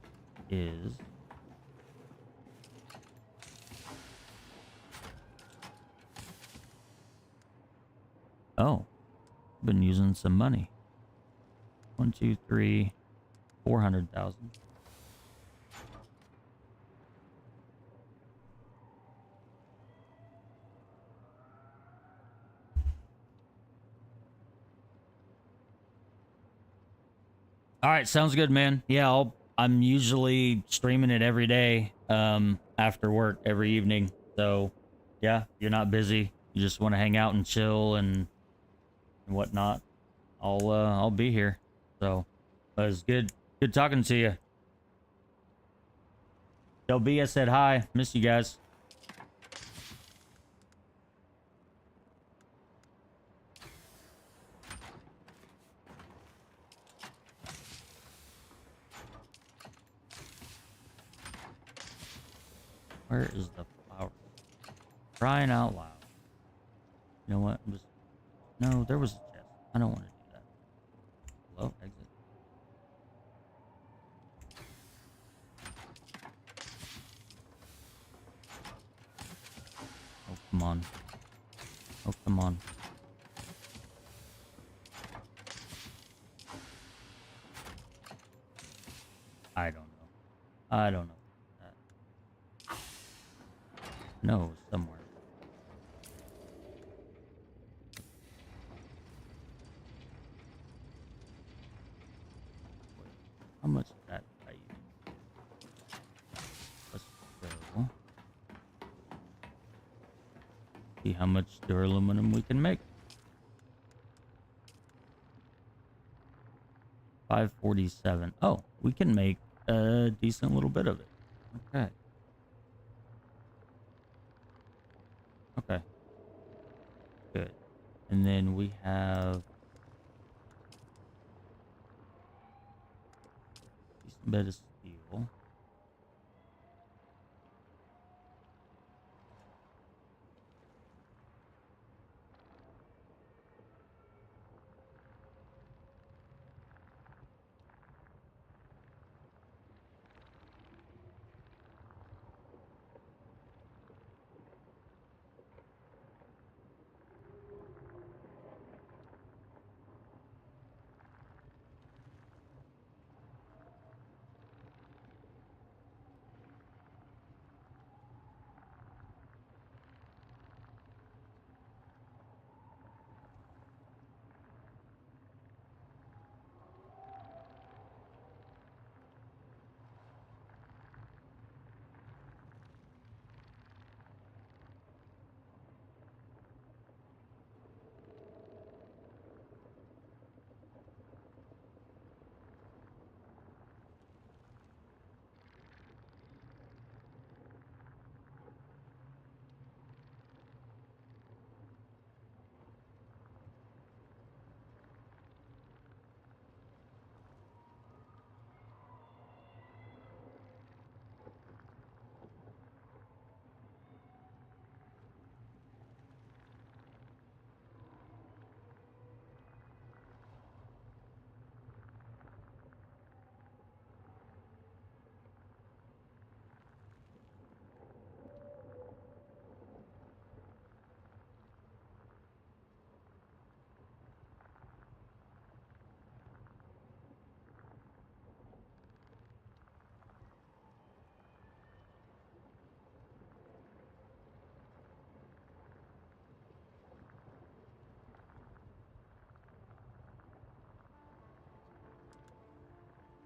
is... Oh, been using some money. 1, 2, 3, 400,000. All right, sounds good, man. Yeah, I'm usually streaming it every day after work every evening. So, yeah, you're not busy. You just want to hang out and chill and whatnot. I'll be here. So, it was good talking to you. Del B, I said hi. Miss you guys. Where is the flower? Crying out loud. You know what? I'm just... No, there was a chest. I don't want to do that. Hello? Exit. Oh, come on. Oh, come on. I don't know. I don't know. No, somewhere. Wait, how much is that value? Let's go. See how much duraluminum we can make. 547. Oh, we can make a decent little bit of it. Okay. Okay. Good. And then we have a decent bit of steel.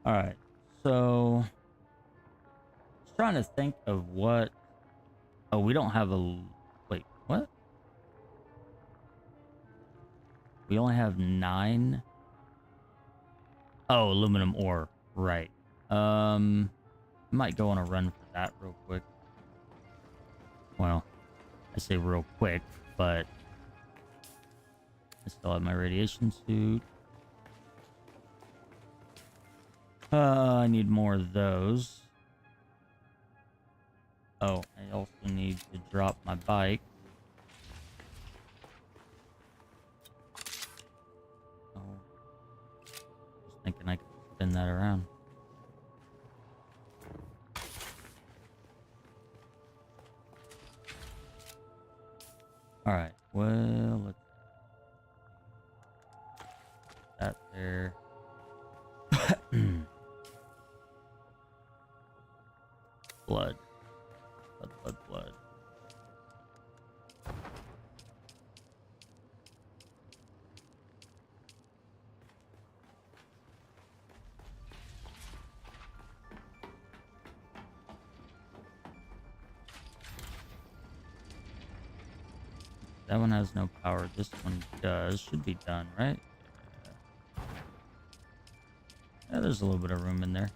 All right. So, just trying to think of what... Oh, we don't have a... Wait, what? We only have 9. Oh, aluminum ore. Right. Might go on a run for that real quick. Well, I say real quick, but I still have my radiation suit. I need more of those. Oh, I also need to drop my bike. Oh, just thinking I could spin that around. All right. Well, let's put that there. Blood. Blood, blood, blood. That one has no power. This one does. Should be done, right? Yeah, there's a little bit of room in there.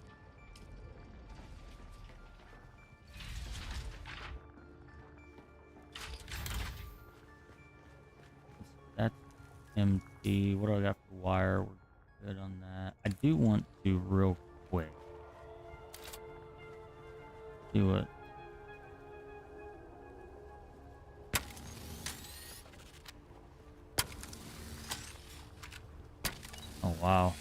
That's empty. What do I got for wire? We're good on that. I do want to real quick see what. Oh wow.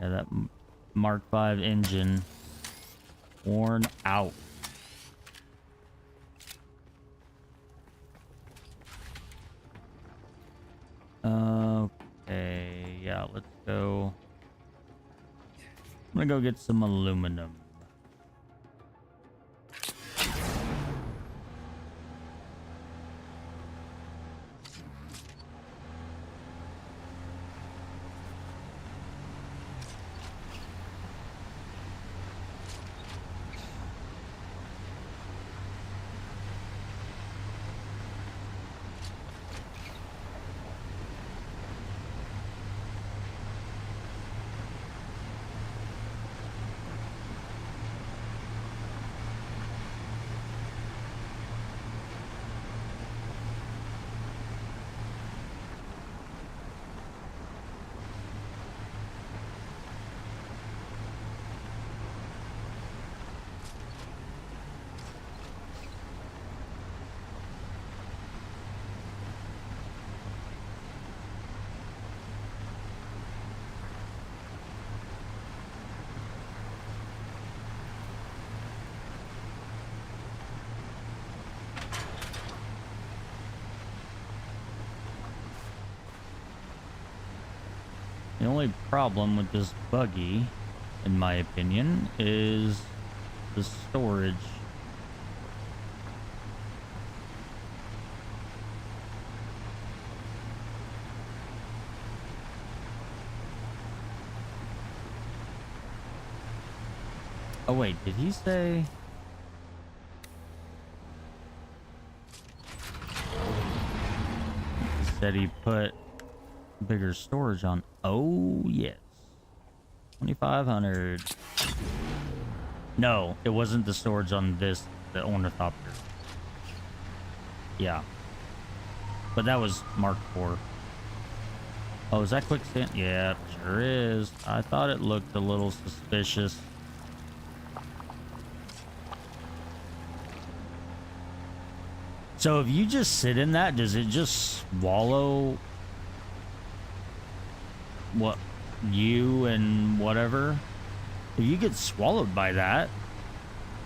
Yeah, that Mark V engine worn out. Okay, yeah, let's go. I'm gonna go get some aluminum. The only problem with this buggy, in my opinion, is the storage. Oh wait, did he say? He said he put bigger storage on. Oh yes, 2,500. No, it wasn't the storage on this, the ornithopter. Yeah, but that was Mark IV. Oh, is that quicksand? Yeah, sure is. I thought it looked a little suspicious. So if you just sit in that, does it just swallow what you and whatever? If you get swallowed by that,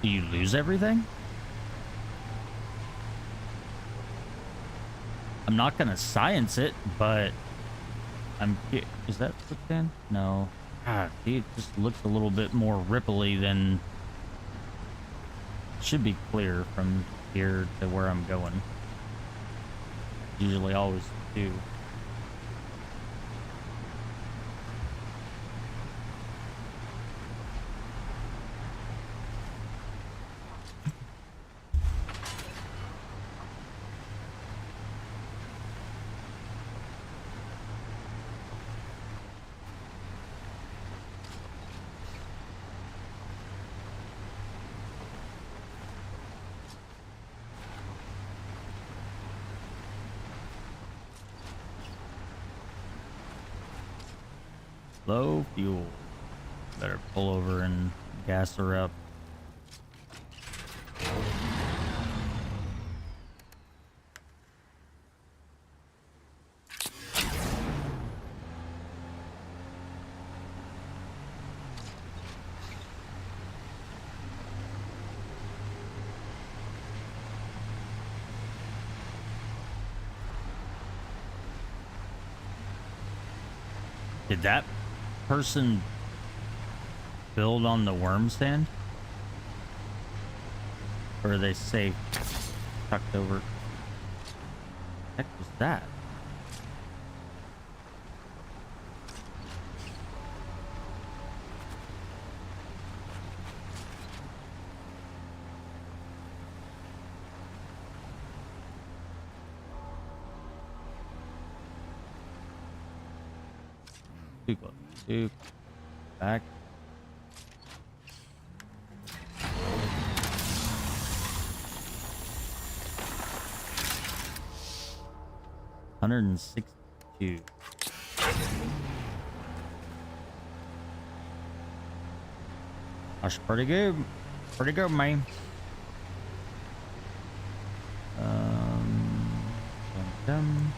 do you lose everything? I'm not gonna science it, but is that quicksand? No. Ah, see, it just looks a little bit more ripply than. Should be clear from here to where I'm going. Usually always do. Low fuel. Better pull over and gas her up. Did that person build on the worm stand? Or are they safe? Tucked over. Heck was that? Too close. Too back. $162. That's pretty good. Pretty good, man. Dum.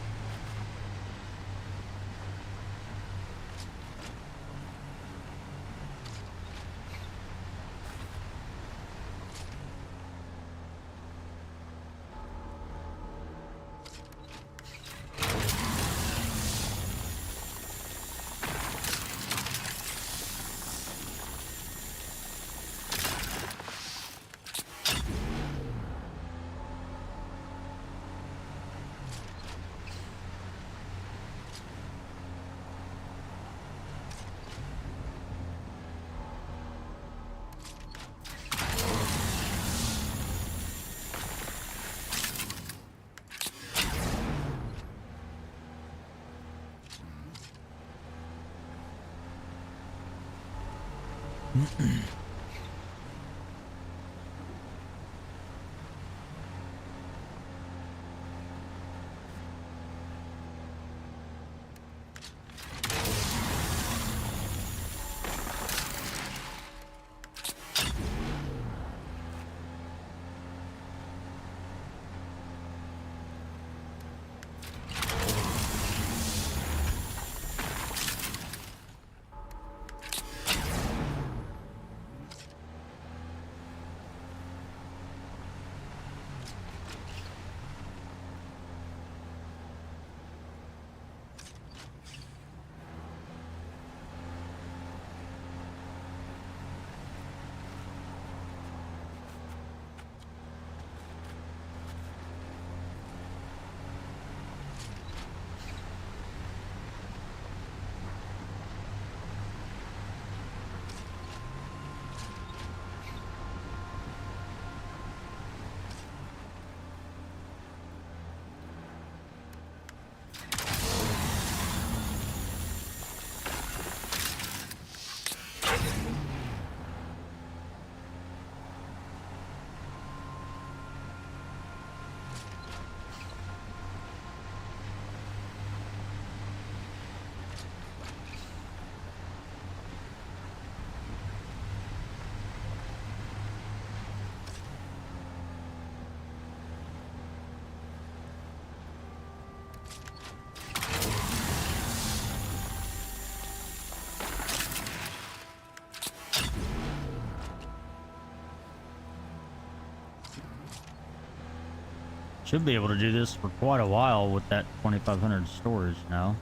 Should be able to do this for quite a while with that 2500 storage now.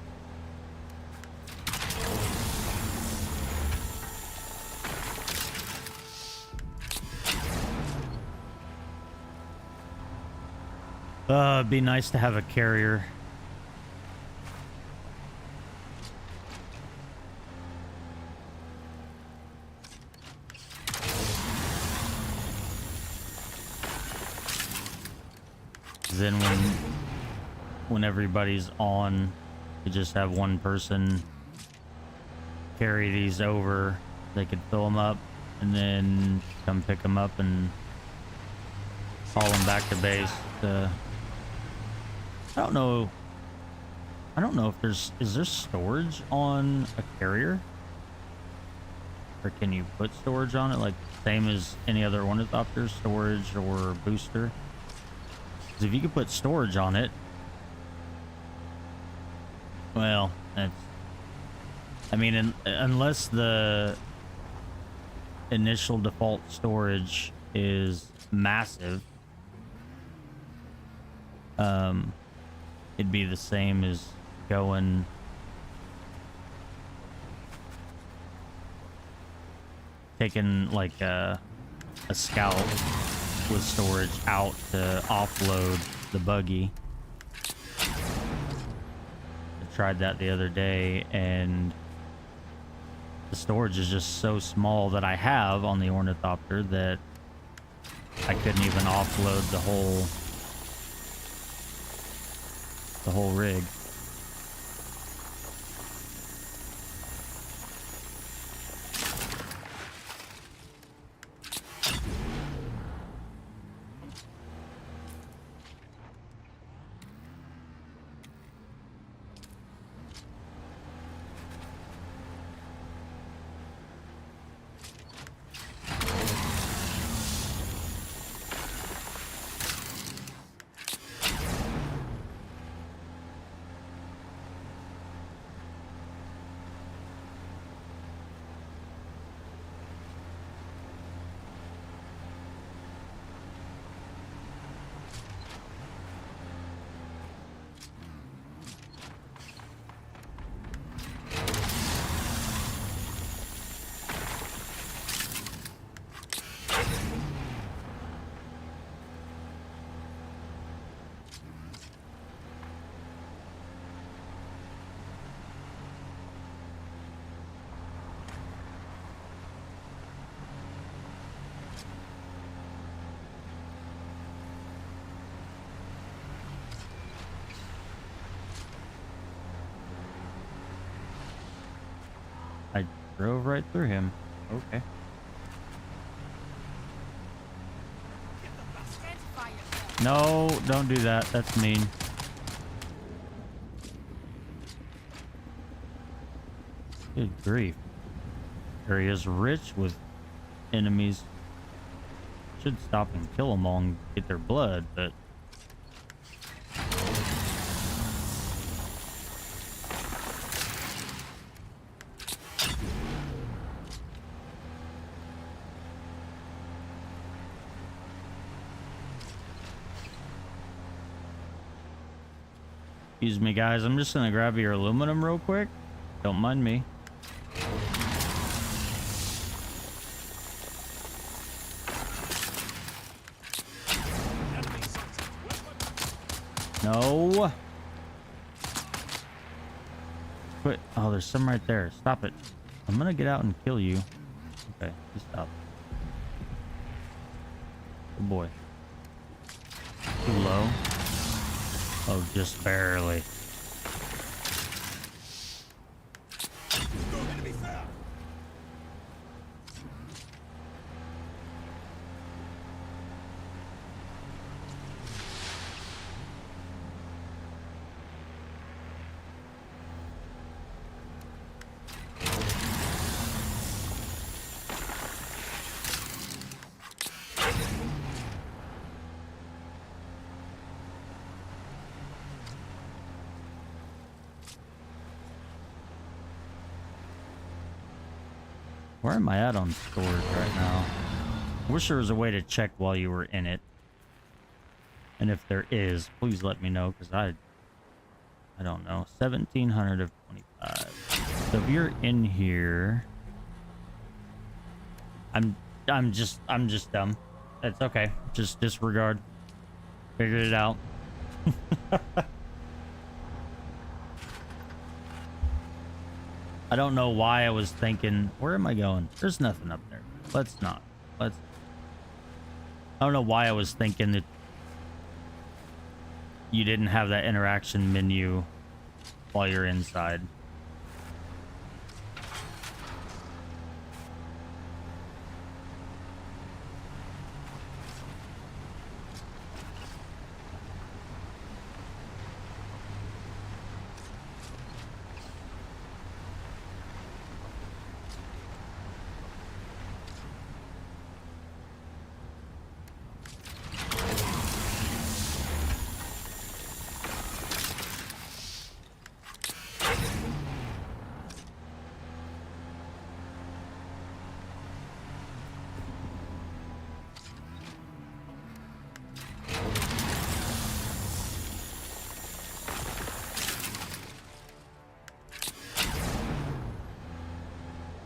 It'd be nice to have a carrier. Then when everybody's on, you just have one person carry these over. They could fill them up and then come pick them up and haul them back to base. I don't know if is there storage on a carrier? Or can you put storage on it, like same as any other ornithopter, storage or booster? Because if you could put storage on it, well, that's... I mean, unless the initial default storage is massive, it'd be the same as going... taking like a scout with storage out to offload the buggy. I tried that the other day, and the storage is just so small that I have on the ornithopter that I couldn't even offload the whole rig. I drove right through him. Okay. Identify yourself. No, don't do that. That's mean. Good grief. Area is rich with enemies. Should stop and kill them all and get their blood, but... Excuse me, guys. I'm just gonna grab your aluminum real quick. Don't mind me. No. Quit. Oh, there's some right there. Stop it. I'm gonna get out and kill you. Okay, just stop. Good boy. Too low. Oh, just barely. Where am I at on storage right now? I wish there was a way to check while you were in it. And if there is, please let me know, because I don't know. 1,700 of 25. So if you're in here, I'm just dumb. That's okay. Just disregard. Figured it out. I don't know why I was thinking, where am I going? There's nothing up there. Let's not. I don't know why I was thinking that you didn't have that interaction menu while you're inside.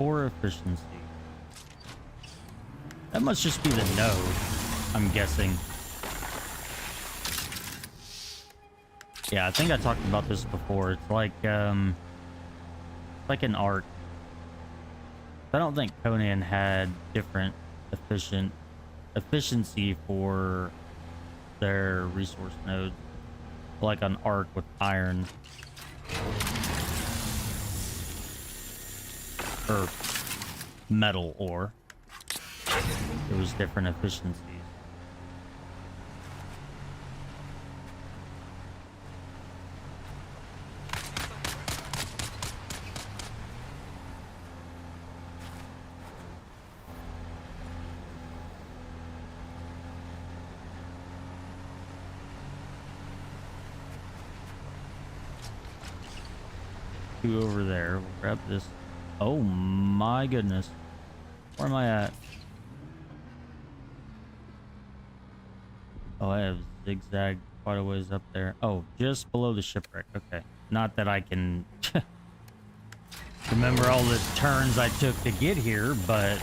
Poor efficiency. That must just be the node, I'm guessing. Yeah, I think I talked about this before. It's like an arc. I don't think Conan had different efficiency for their resource nodes, like an arc with iron or metal ore. It was different efficiencies. Two over there. We'll grab this. Oh my goodness. Where am I at? Oh, I have zigzag quite a ways up there. Oh, just below the shipwreck. Okay. Not that I can remember all the turns I took to get here, but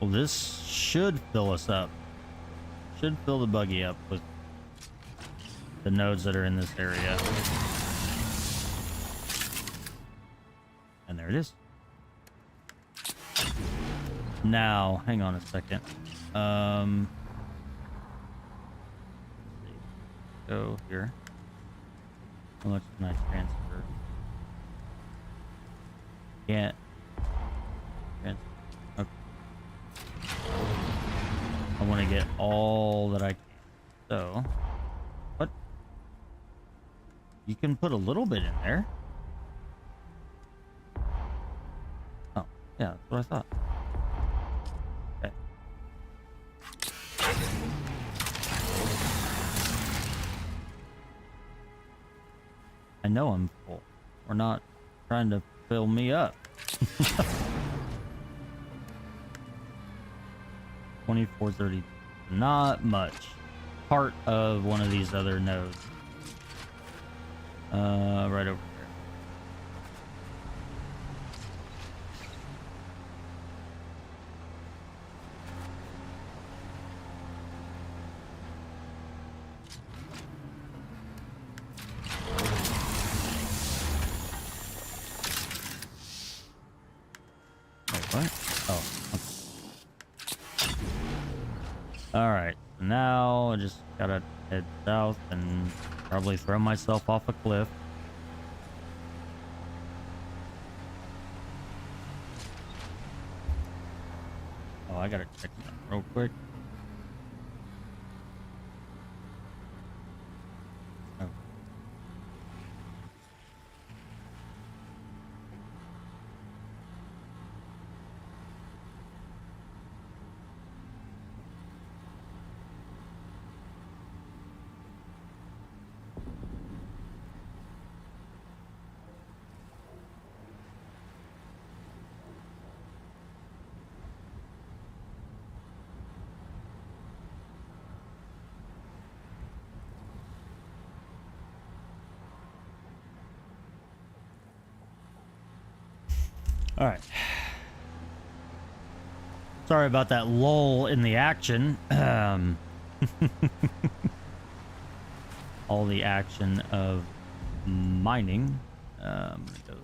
well, this should fill us up. Should fill the buggy up with the nodes that are in this area. And there it is. Now, hang on a second. Let's see. Go here. How much can I transfer? Can't transfer. Okay. I want to get all that I can. So, what? You can put a little bit in there. Oh, yeah, that's what I thought. Okay. I know I'm full. We're not trying to fill me up. 2430. Not much. Part of one of these other nodes. Right over here. Wait, what? Oh, okay. Alright, so now I just gotta head south and probably throw myself off a cliff. Oh, I gotta check something real quick. Oh. All right. Sorry about that lull in the action. All the action of mining. I'm gonna go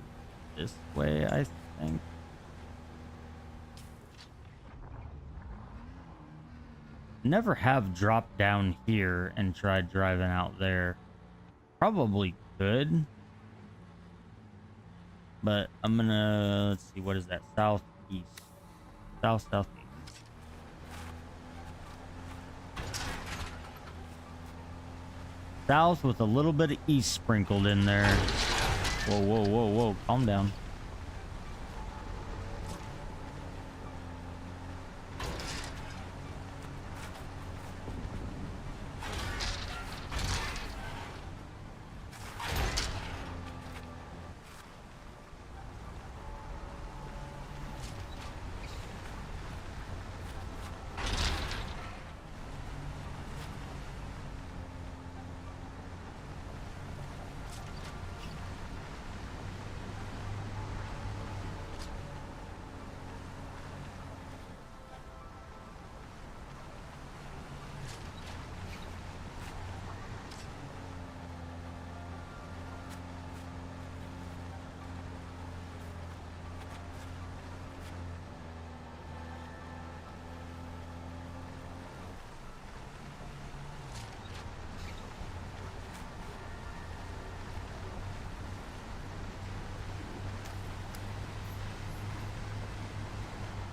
this way, I think. Never have dropped down here and tried driving out there. Probably could. But I'm gonna, let's see, what is that? Southeast. Southeast. South with a little bit of east sprinkled in there. Whoa, whoa, whoa, whoa. Calm down.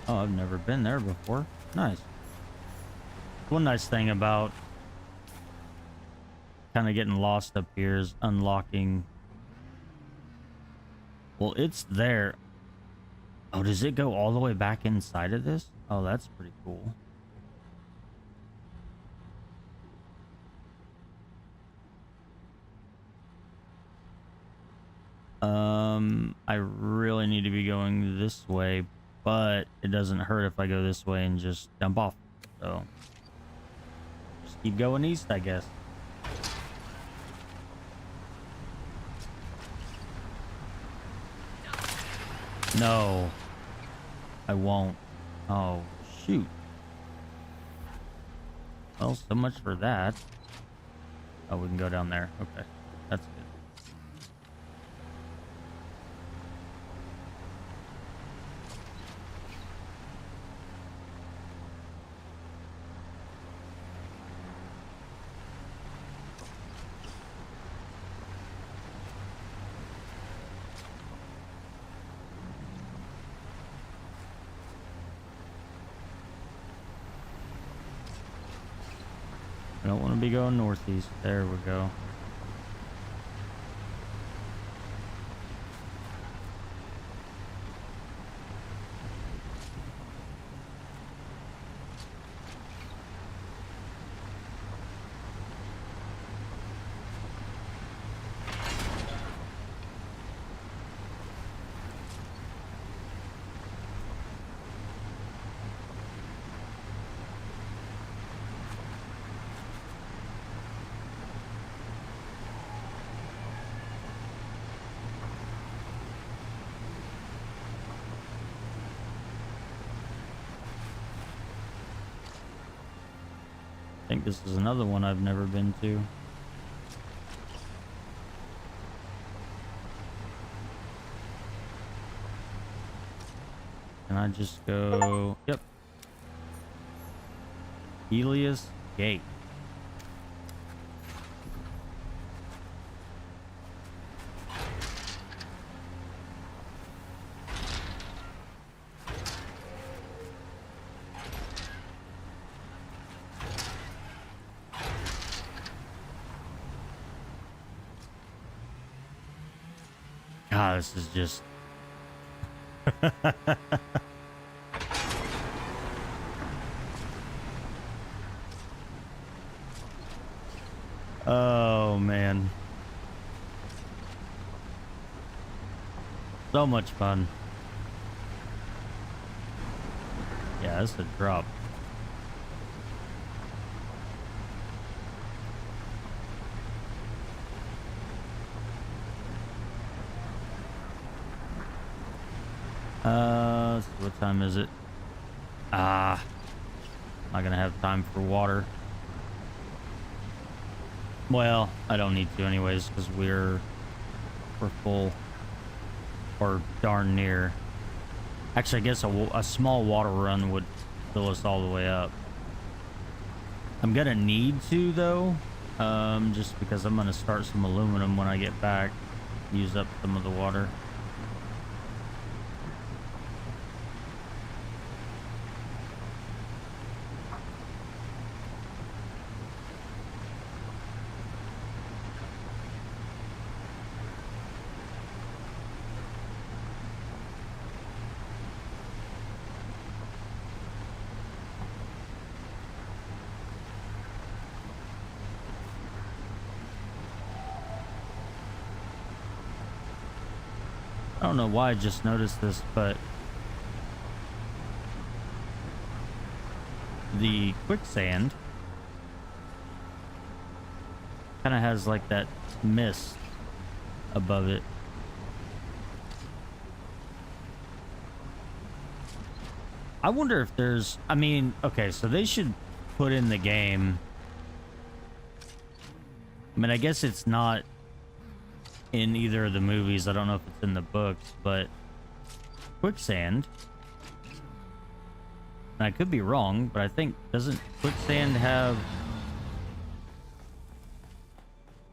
Oh, I've never been there before. Nice. One nice thing about kind of getting lost up here is unlocking. Well, it's there. Oh, does it go all the way back inside of this? Oh, that's pretty cool. I really need to be going this way, but it doesn't hurt if I go this way and just jump off. So just keep going east, I guess. No, I won't. Oh, shoot. Well, so much for that. Oh, we can go down there. Okay, that's good. I don't want to be going northeast. There we go. I think this is another one I've never been to. Can I just go? Yep. Helios Gate. God, this is just... Oh, man. So much fun. Yeah, this is a drop. Let's see, what time is it? Not gonna have time for water. Well, I don't need to anyways, because we're full. Or darn near. Actually, I guess a small water run would fill us all the way up. I'm gonna need to, though. Just because I'm gonna start some aluminum when I get back. Use up some of the water. I don't know why I just noticed this, but the quicksand kind of has like that mist above it. I wonder if there's, I mean, okay, so they should put in the game. I mean, I guess it's not in either of the movies. I don't know if it's in the books, but quicksand, and I could be wrong, but I think, doesn't quicksand have,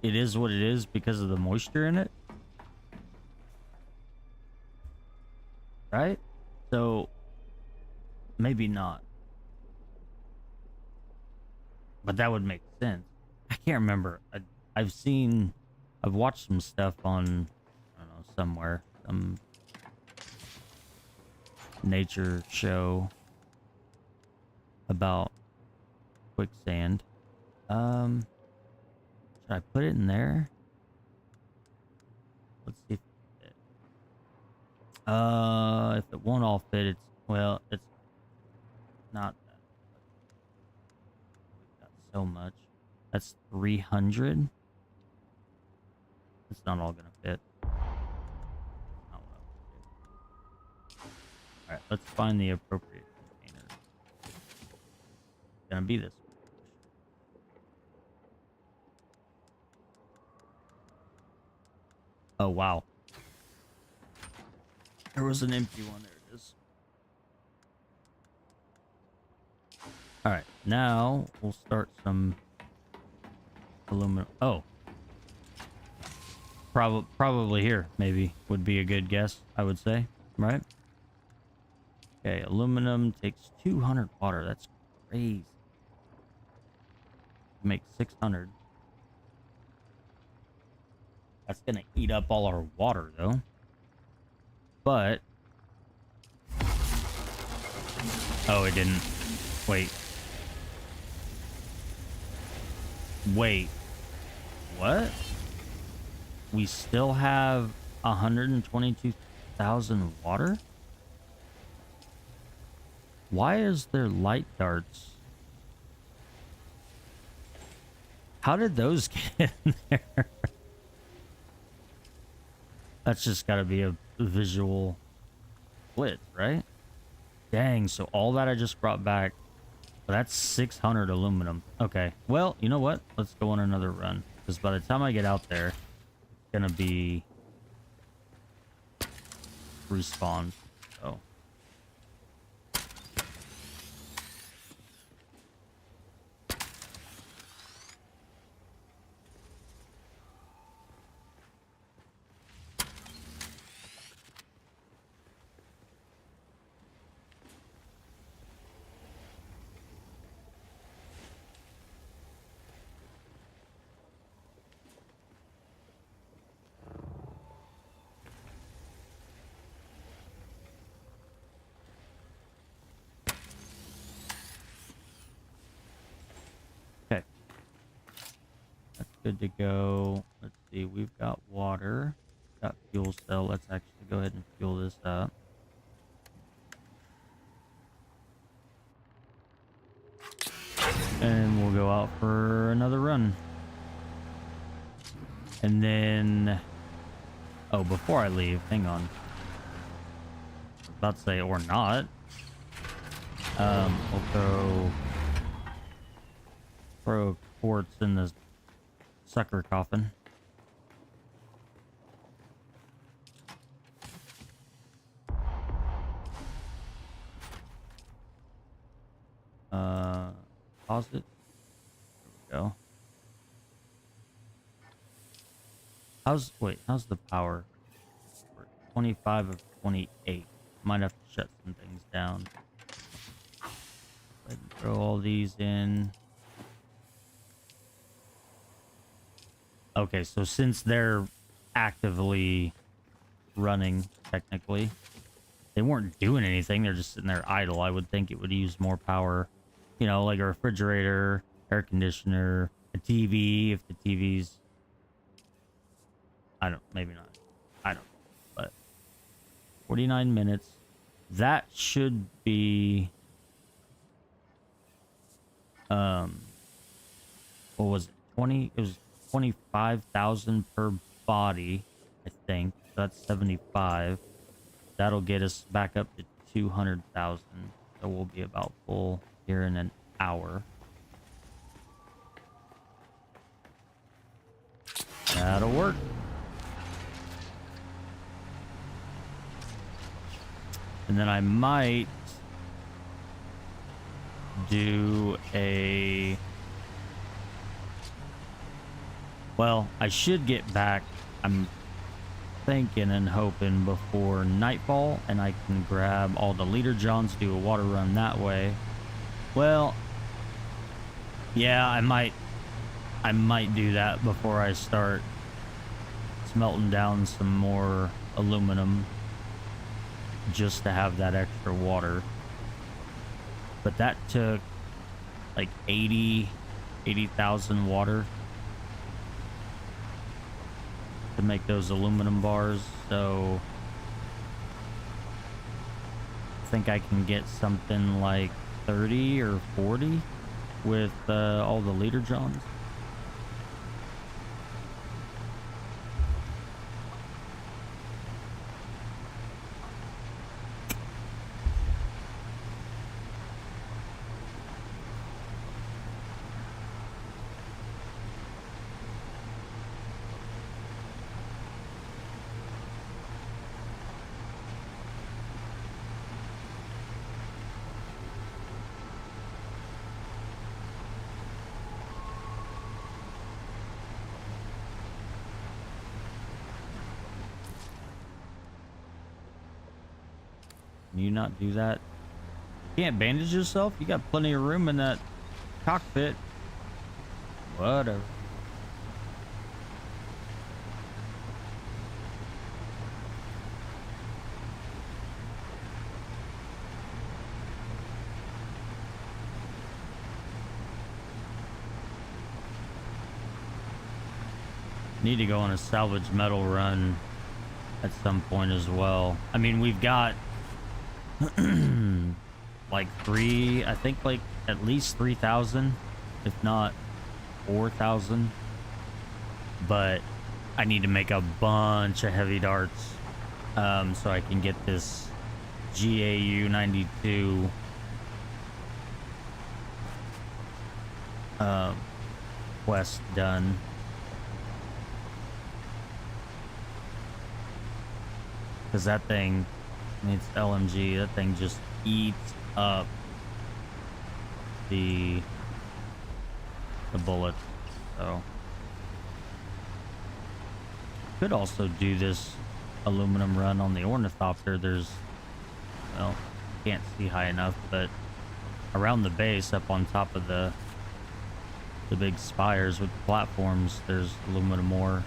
it is what it is because of the moisture in it, right? So Maybe not. But that would make sense. I can't remember. I've watched some stuff on, I don't know, somewhere. Some nature show about quicksand. Should I put it in there? Let's see if it fit. If it won't all fit, it's, well, it's not that. We've got so much. That's 300. It's not all gonna fit. That's not what I want to do. All right, let's find the appropriate container. It's gonna be this one. Oh, wow. There was an empty one. There it is. All right, now we'll start some aluminum. Oh. Probably here, maybe, would be a good guess, I would say, right? Okay, aluminum takes 200 water. That's crazy. Make 600. That's gonna eat up all our water, though. But... oh, it didn't. Wait. Wait. What? We still have 122,000 water? Why is there light darts? How did those get in there? That's just gotta be a visual glitch, right? Dang, so all that I just brought back, that's 600 aluminum. Okay, well, you know what? Let's go on another run. Because by the time I get out there, it's gonna be respawned. So. Okay. That's good to go. Let's see, we've got water. Got fuel cell. Let's actually go ahead and fuel this up. And we'll go out for another run. And then... oh, before I leave, hang on. I was about to say, or not. We'll throw quartz in the sucker coffin. Pause it. There we go. How's the power? 25 of 28. Might have to shut some things down. Go ahead and throw all these in. Okay, so since they're actively running, technically, they weren't doing anything. They're just sitting there idle. I would think it would use more power. You know, like a refrigerator, air conditioner, a TV, if the TV's... maybe not. I don't know. But 49 minutes. That should be... what was it? 20? It was 25,000 per body, I think. So that's 75. That'll get us back up to 200,000. So we'll be about full here in an hour. That'll work. And then I might do a... well, I should get back. thinking and hoping before nightfall, and I can grab all the leader johns, do a water run that way. Well, yeah, I might do that before I start smelting down some more aluminum, just to have that extra water. But that took like 80,000 water to make those aluminum bars, so I think I can get something like 30 or 40 with all the leader johns. Can you not do that? You can't bandage yourself? You got plenty of room in that cockpit. Whatever. Need to go on a salvage metal run at some point as well. I mean, we've got like I think like at least 3,000, if not 4,000. But I need to make a bunch of heavy darts so I can get this GAU 92 quest done. Because that thing, I mean, it's LMG, that thing just eats up the bullets. So could also do this aluminum run on the ornithopter. There's, well, can't see high enough, but around the base, up on top of the big spires with the platforms, there's aluminum ore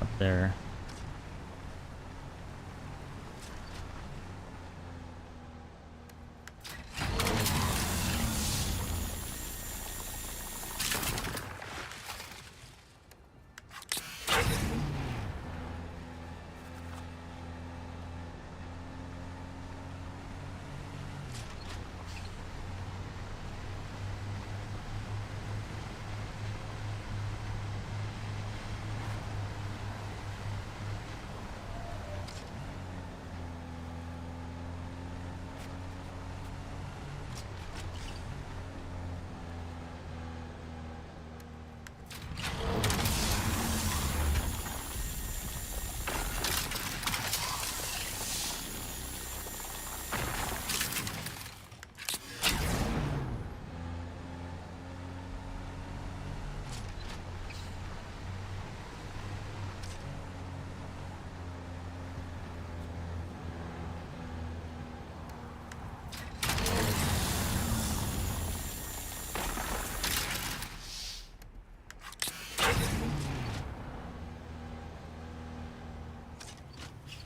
up there.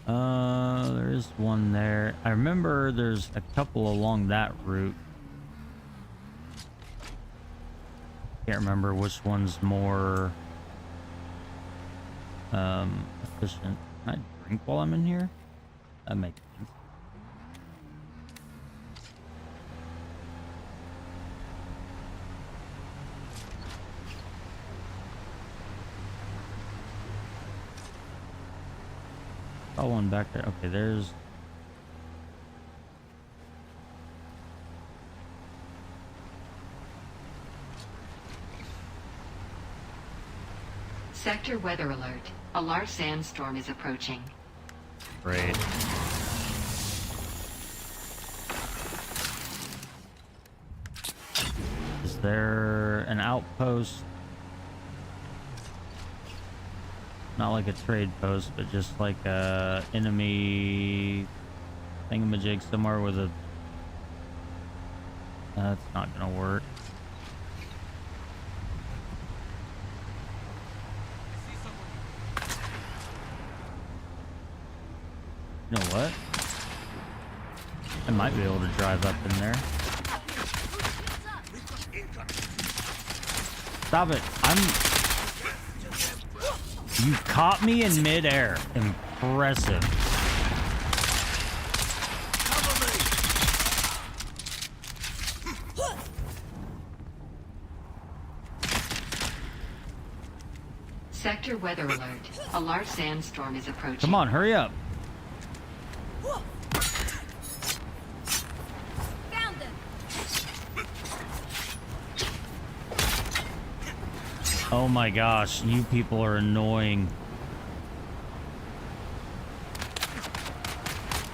There is one there. I remember there's a couple along that route. Can't remember which one's more efficient. Can I drink while I'm in here? That makes sense. Saw one back there. Okay, there's... Sector weather alert. A large sandstorm is approaching. Great. Is there an outpost Not like a trade post, but just like a enemy thingamajig somewhere with a... That's not gonna work. You know what? I might be able to drive up in there. Stop it. You caught me in midair. Impressive. Sector weather alert. A large sandstorm is approaching. Come on, hurry up. Found them. Oh my gosh, you people are annoying.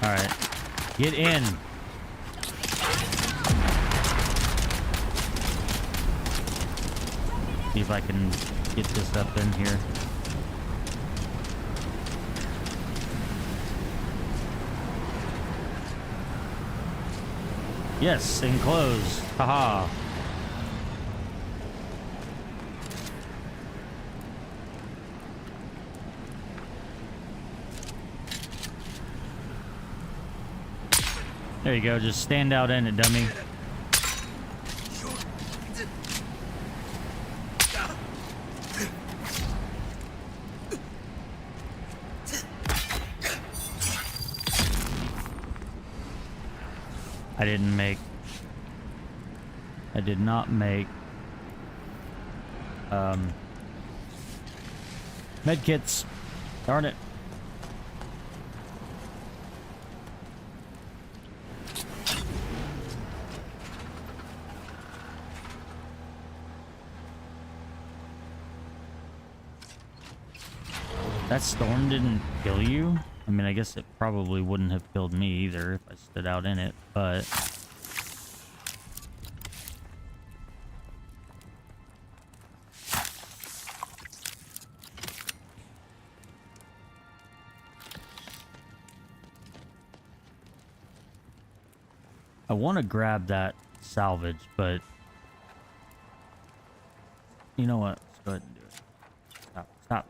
Alright. Get in. See if I can get this up in here. Yes, enclosed. Haha. There you go, just stand out in it, dummy. I did not make medkits. Darn it. That storm didn't kill you? I mean, I guess it probably wouldn't have killed me either if I stood out in it, but... I want to grab that salvage, but... You know what? Let's go ahead and do it. Stop. Stop.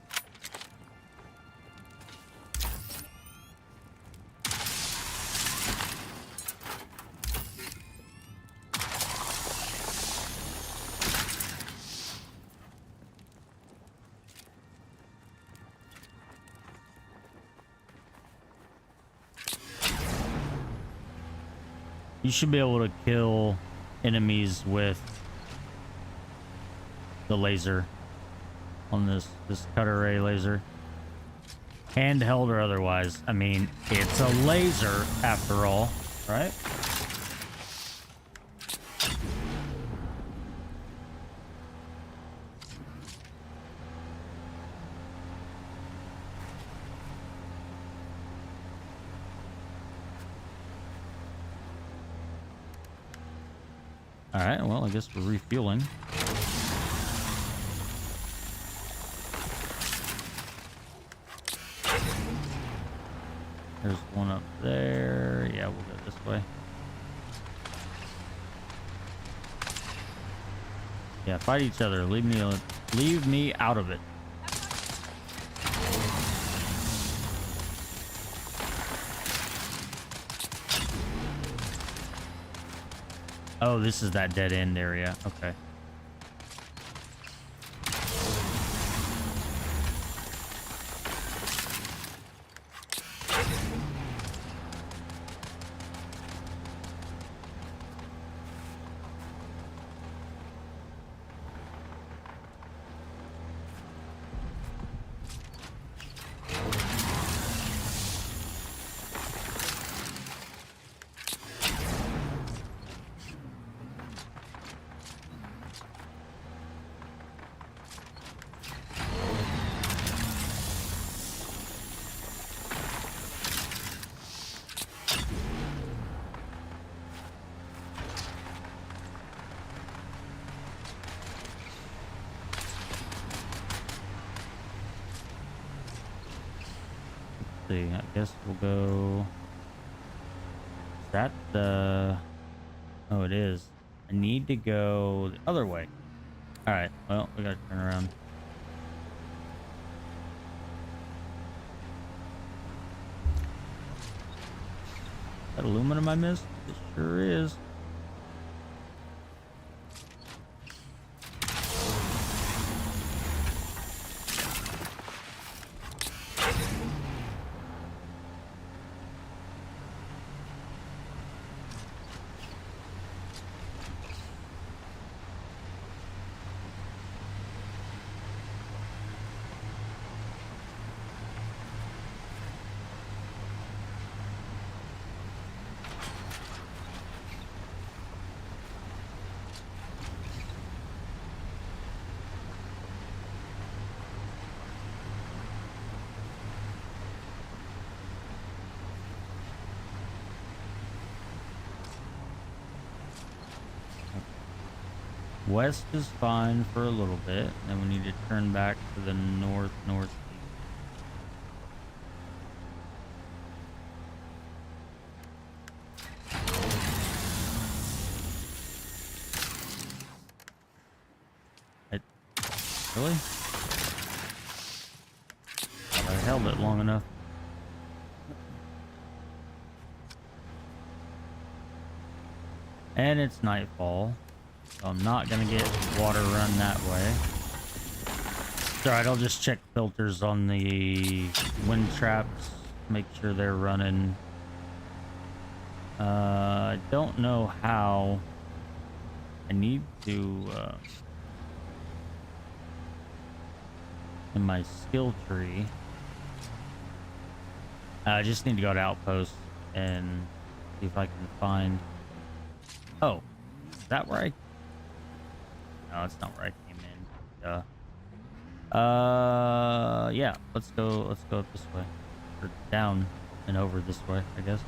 You should be able to kill enemies with the laser on this cutter ray laser. Handheld or otherwise. I mean, it's a laser after all, right? Alright, well, I guess we're refueling. There's one up there. Yeah, we'll go this way. Yeah, fight each other. Leave me out of it. Oh, this is that dead end area. Okay. see. I guess we'll go. Is that the? Oh, it is. I need to go the other way. All right. Well, we gotta turn around. That aluminum I missed? It sure is. West is fine for a little bit, then we need to turn back to the northeast. Really? Thought I held it long enough. And it's nightfall, so I'm not gonna get water run that way. It's alright, I'll just check filters on the wind traps, make sure they're running. I don't know how. I need to in my skill tree. I just need to go to Outpost and see if I can find. Oh, is that where I? No, it's not where I came in. Yeah. Let's go up this way, or down and over this way, I guess.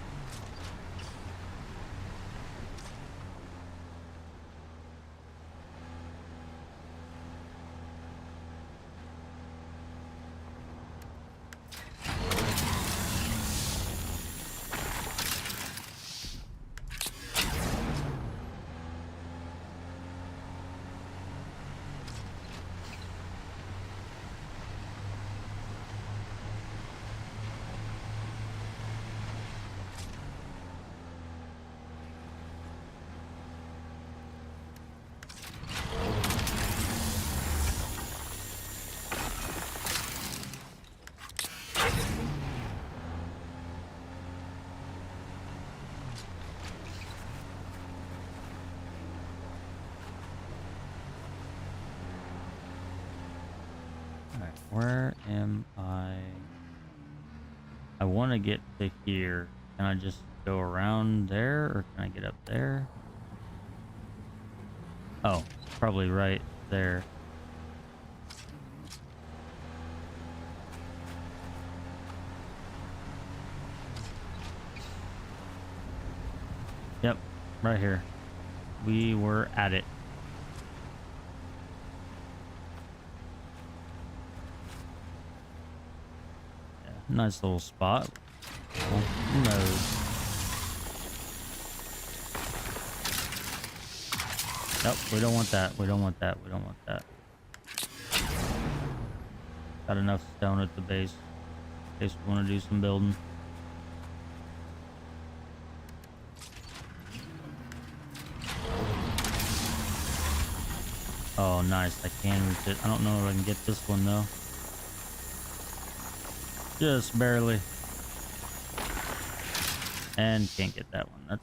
Where am I? I want to get to here. Can I just go around there, or can I get up there? Oh, probably right there. Yep, right here. We were at it. Nice little spot. Well, who knows? Nope, we don't want that. We don't want that. We don't want that. Got enough stone at the base in case we want to do some building. Oh, nice. I can reach it. I don't know if I can get this one, though. Just barely. And can't get that one. That's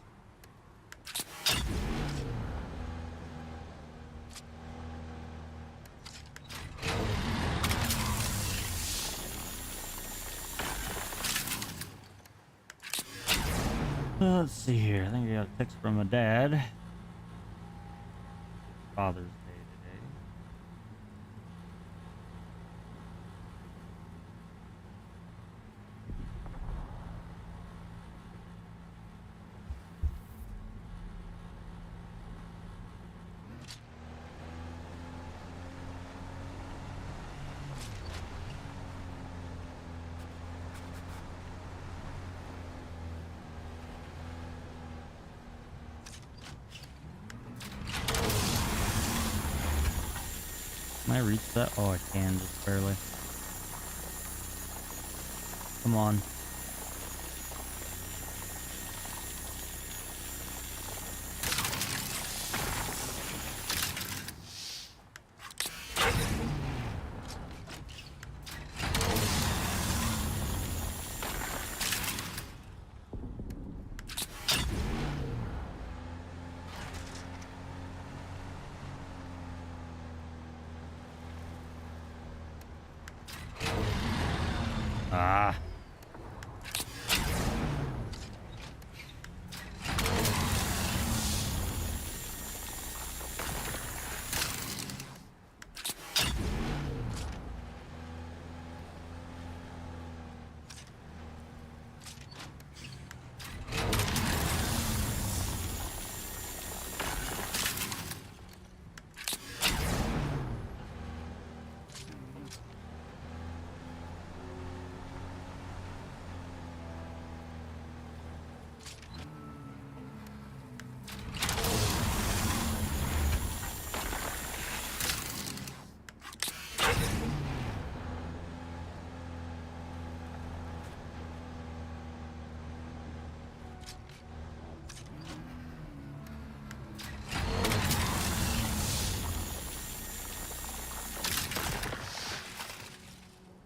let's see here. I think I got a text from my dad. Father's Day today. Can I reach that? Oh, I can, just barely. Come on. Ah.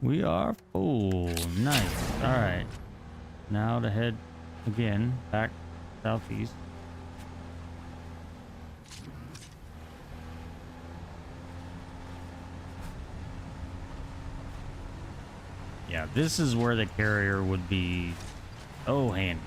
We are full. Nice. Alright. Now to head again back southeast. Yeah, this is where the carrier would be so handy.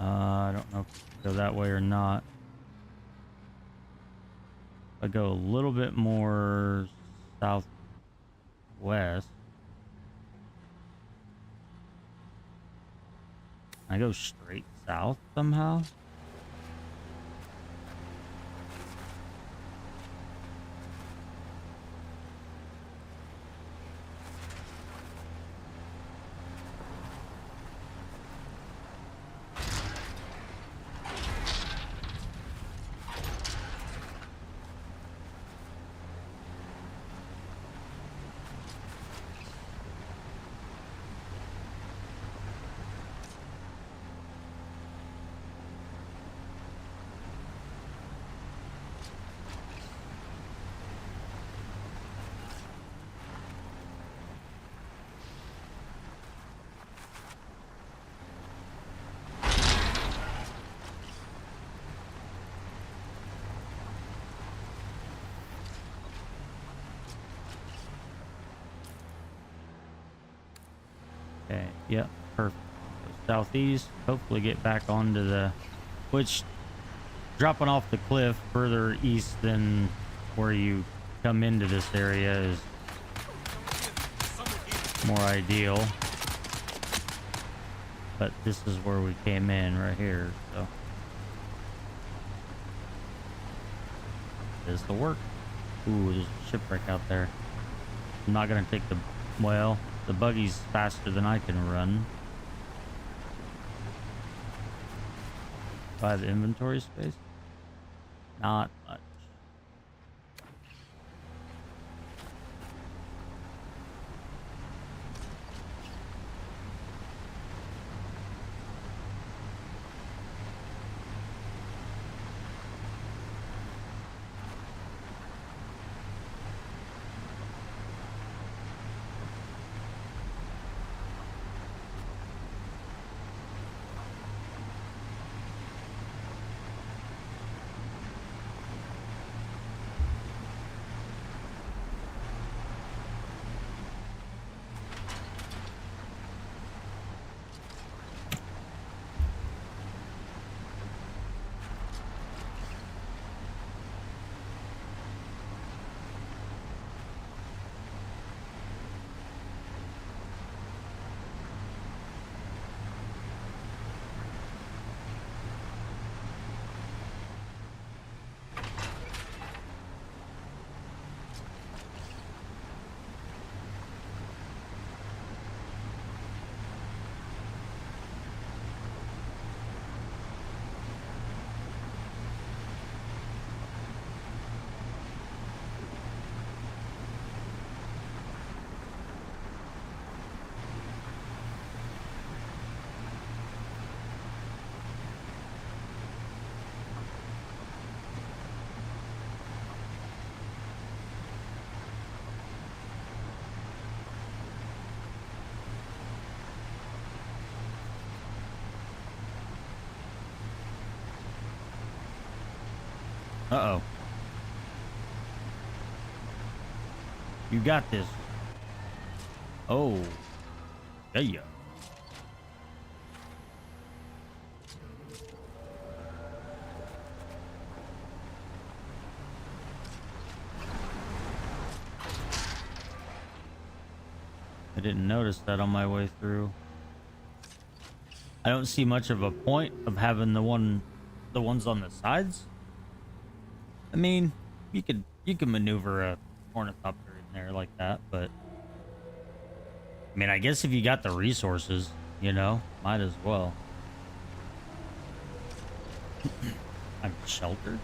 I don't know if I go that way or not. If I go a little bit more southwest. I go straight south somehow. Okay, yep, perfect. So southeast, hopefully get back onto the, which dropping off the cliff further east than where you come into this area is more ideal. But this is where we came in right here, so this will work. Ooh, there's a shipwreck out there. I'm not gonna take the, well, the buggy's faster than I can run. By the inventory space? Not much. Uh-oh. You got this. Oh. Yeah. I didn't notice that on my way through. I don't see much of a point of having the ones on the sides. I mean, you can maneuver a ornithopter in there like that, but I mean, I guess if you got the resources, you know, might as well. I'm sheltered.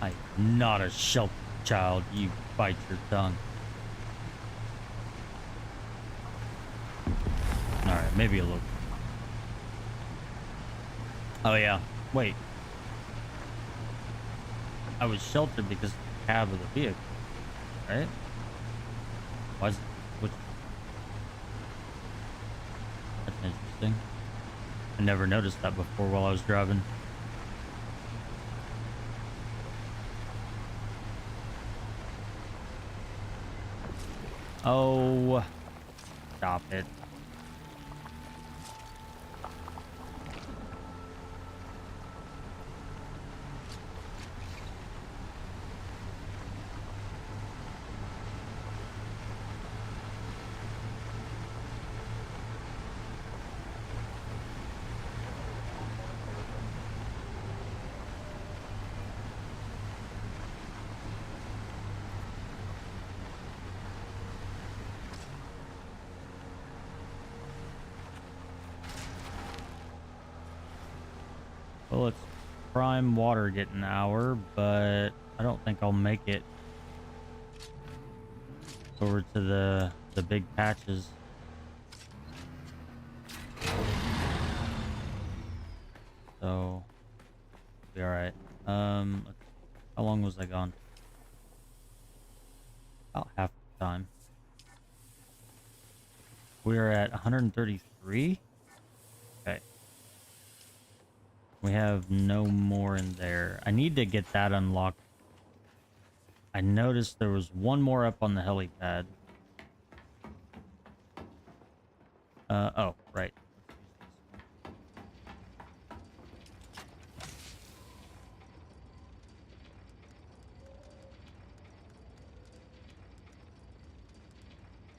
I'm not a sheltered child. You bite your tongue. All right, maybe a little. Oh yeah. Wait. I was sheltered because of the cab of the vehicle, right? Why is it? Which? That's interesting. I never noticed that before while I was driving. Oh, stop it. Well, it's prime water getting an hour, but I don't think I'll make it over to the big patches. So be all right. Let's see. How long was I gone? About half the time. We're at 133. Okay. We have no more in there. I need to get that unlocked. I noticed there was one more up on the helipad. Oh, right. Let's use this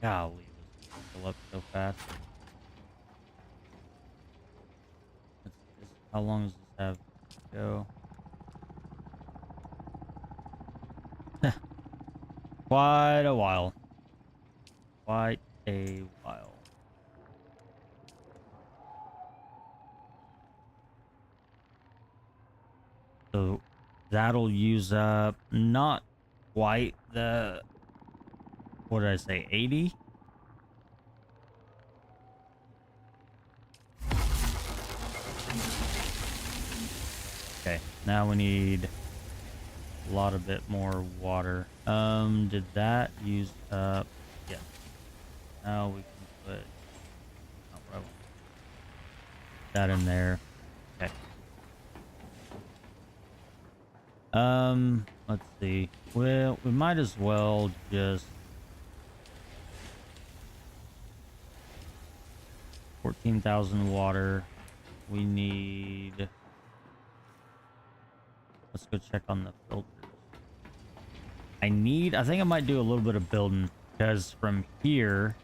one. Golly, this is fill up so fast. Let's see this. How long does this have to go? Quite a while. Quite a while. So that'll use up not quite the, what did I say, 80? Okay, now we need a lot of bit more water. Did that use up? Yeah. Now we can put not what I want. That in there. Okay. Let's see. Well, we might as well just 14,000 water. We need. Let's go check on the filters. I think I might do a little bit of building because from here,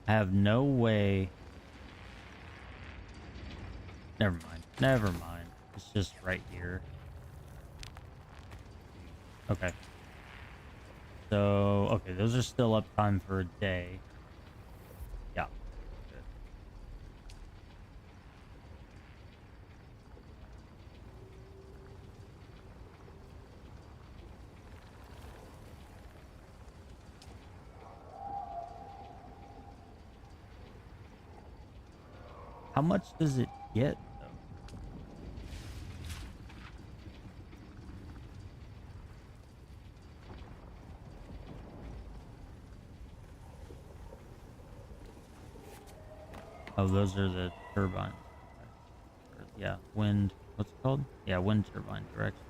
I have no way. Never mind. Never mind. It's just right here. Okay. So, okay, those are still up time for a day. Yeah. Good. How much does it get, though? Oh, those are the turbines. Okay. Yeah, wind. What's it called? Yeah, wind turbine direction.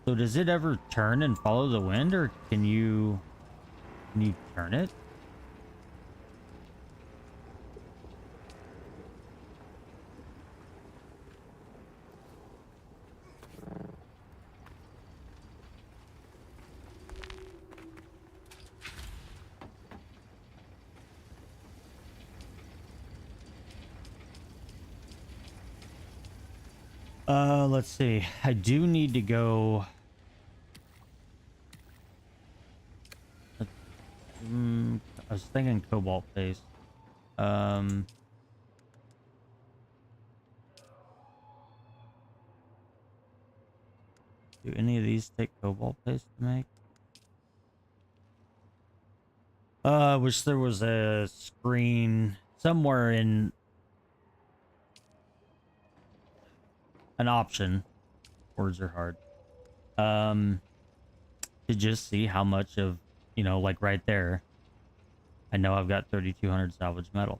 So does it ever turn and follow the wind, or can you turn it? Let's see. I do need to go. I was thinking cobalt paste. Um, do any of these take cobalt paste to make? I wish there was a screen somewhere in an option. Words are hard. To just see how much of, like right there, I know I've got 3,200 salvage metal.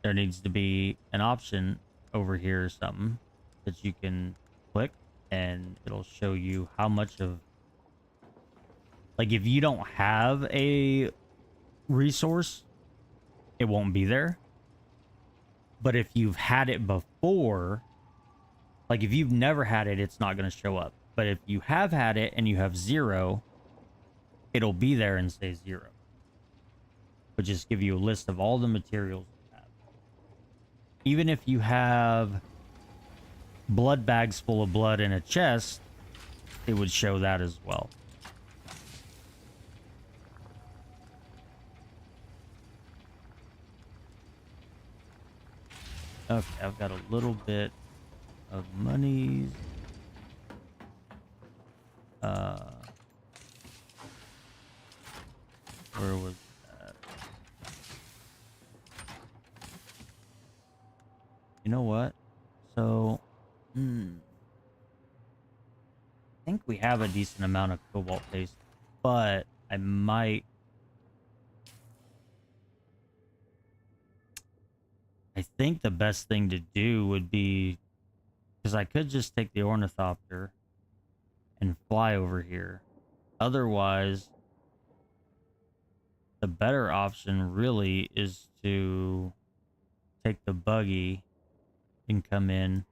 There needs to be an option over here or something that you can click and it'll show you how much of, like, if you don't have a resource, it won't be there. But if you've had it before, like if you've never had it, it's not going to show up. But if you have had it and you have 0, it'll be there and say 0. But just give you a list of all the materials you have. Even if you have blood bags full of blood in a chest, it would show that as well. Okay, I've got a little bit of monies. Where was that? You know what? So, I think we have a decent amount of cobalt paste, but I think the best thing to do would be, because I could just take the ornithopter and fly over here. Otherwise, the better option really is to take the buggy and come in.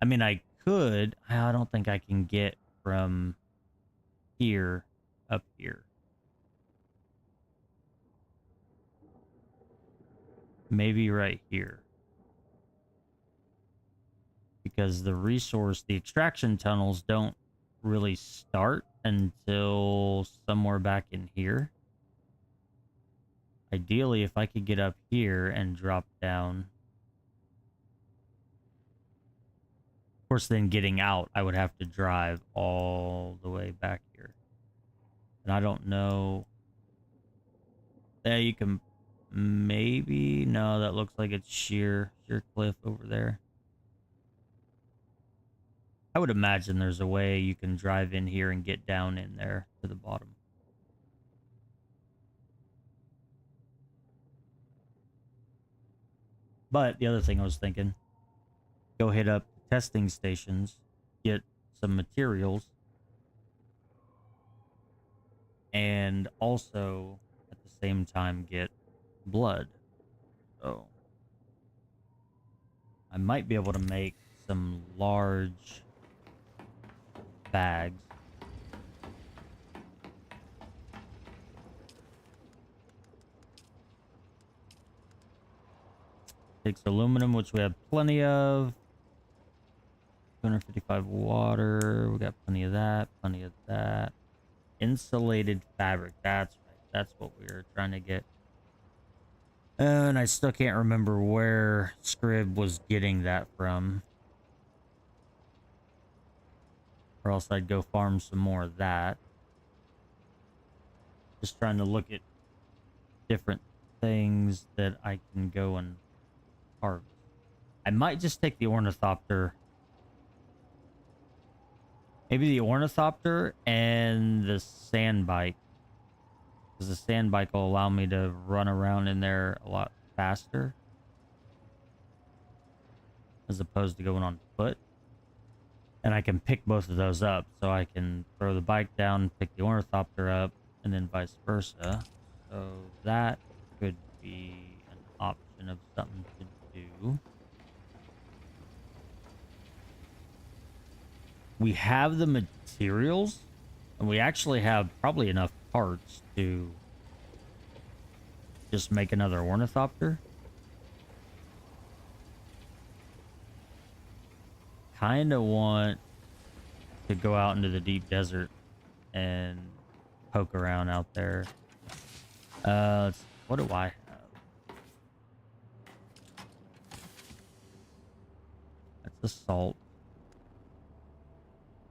I mean, I don't think I can get from here up here. Maybe right here. Because the extraction tunnels don't really start until somewhere back in here. Ideally, if I could get up here and drop down. Of course, then getting out, I would have to drive all the way back here. And I don't know. There you can maybe. No, that looks like it's sheer cliff over there. I would imagine there's a way you can drive in here and get down in there to the bottom. But the other thing I was thinking, go hit up the testing stations, get some materials, and also at the same time get blood. So I might be able to make some large bags. Takes aluminum, which we have plenty of. 255 water. We got plenty of that. Plenty of that. Insulated fabric. That's right. That's what we were trying to get. And I still can't remember where Scrib was getting that from. Or else I'd go farm some more of that. Just trying to look at different things that I can go and harvest. I might just take the ornithopter. Maybe the ornithopter and the sand bike. Because the sand bike will allow me to run around in there a lot faster. as opposed to going on foot. And I can pick both of those up, so I can throw the bike down, pick the ornithopter up, and then vice versa. So that could be an option of something to do. We have the materials, and we actually have probably enough parts to just make another ornithopter. Kind of want to go out into the deep desert and poke around out there. What do I have? That's assault.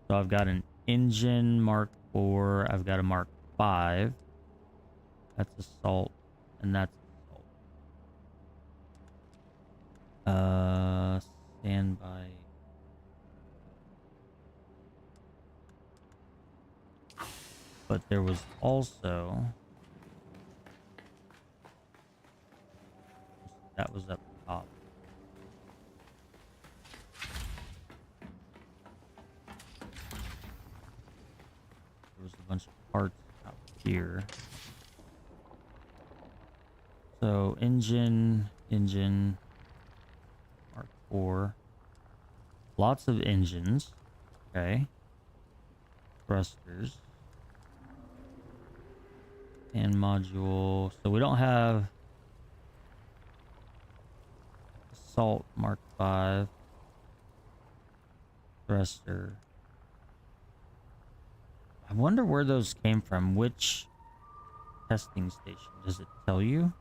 So I've got an engine Mark 4. I've got a Mark 5. That's assault, and that's assault. Standby. But there was also... That was up top. There was a bunch of parts out here. So engine, Mark 4. Lots of engines. Okay. Thrusters. And module. So we don't have assault Mark 5. Thruster. I wonder where those came from. Which testing station? Does it tell you?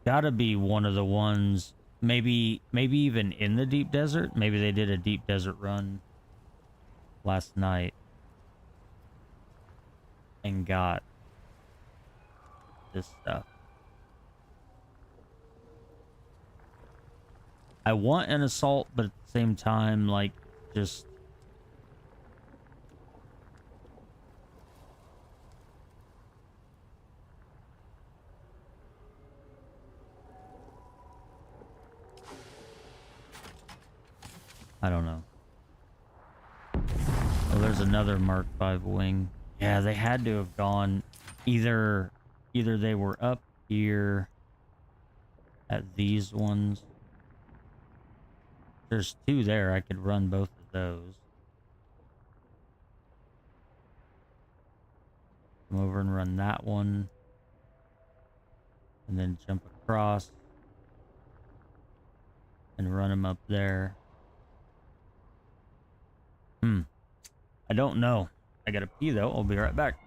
Gotta be one of the ones, maybe even in the deep desert. Maybe they did a deep desert run last night and got this stuff. I want an assault, but at the same time, like, just... I don't know. Oh, there's another Mark 5 wing. Yeah, they had to have gone either they were up here at these ones. There's two there. I could run both of those. Come over and run that one. And then jump across. And run them up there. I don't know. I gotta pee though. I'll be right back.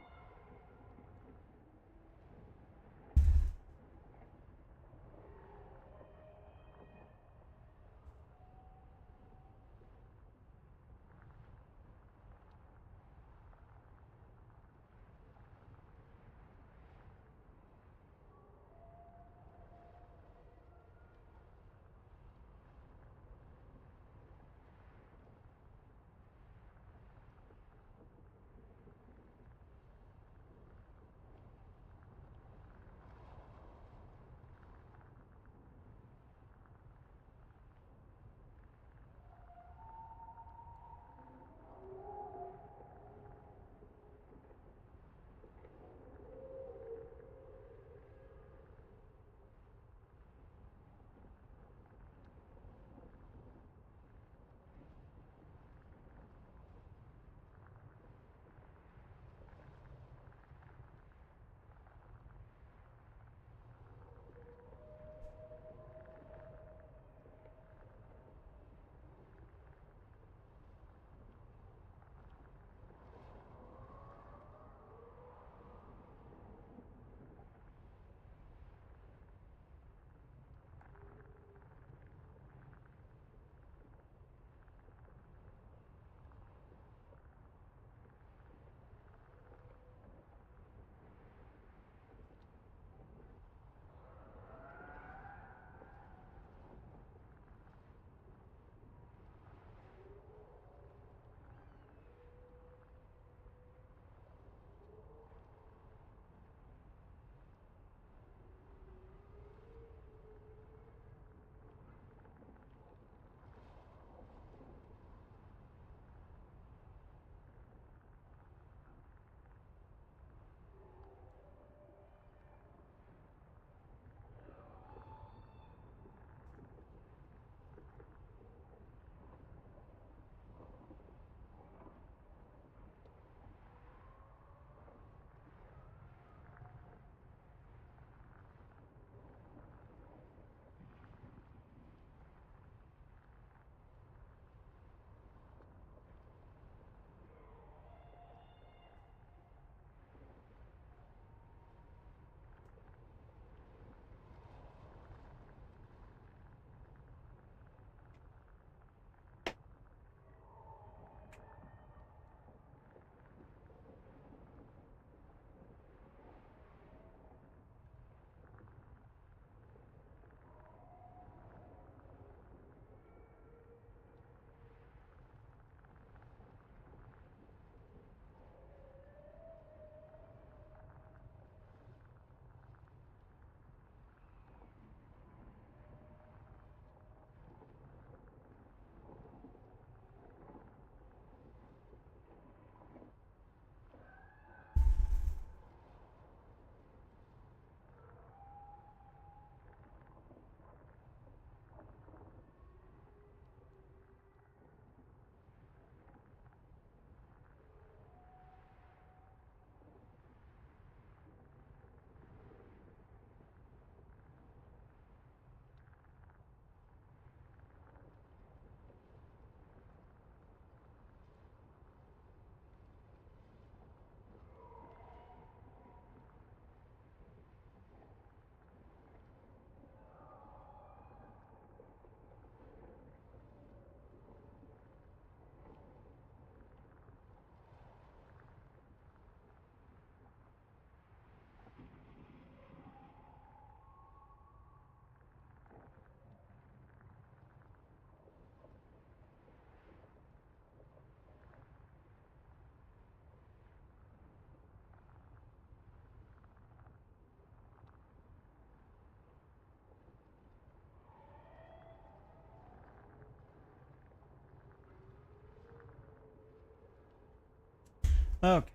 Okay.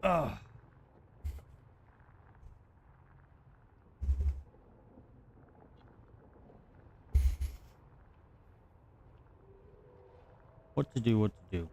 Ugh. What to do, what to do.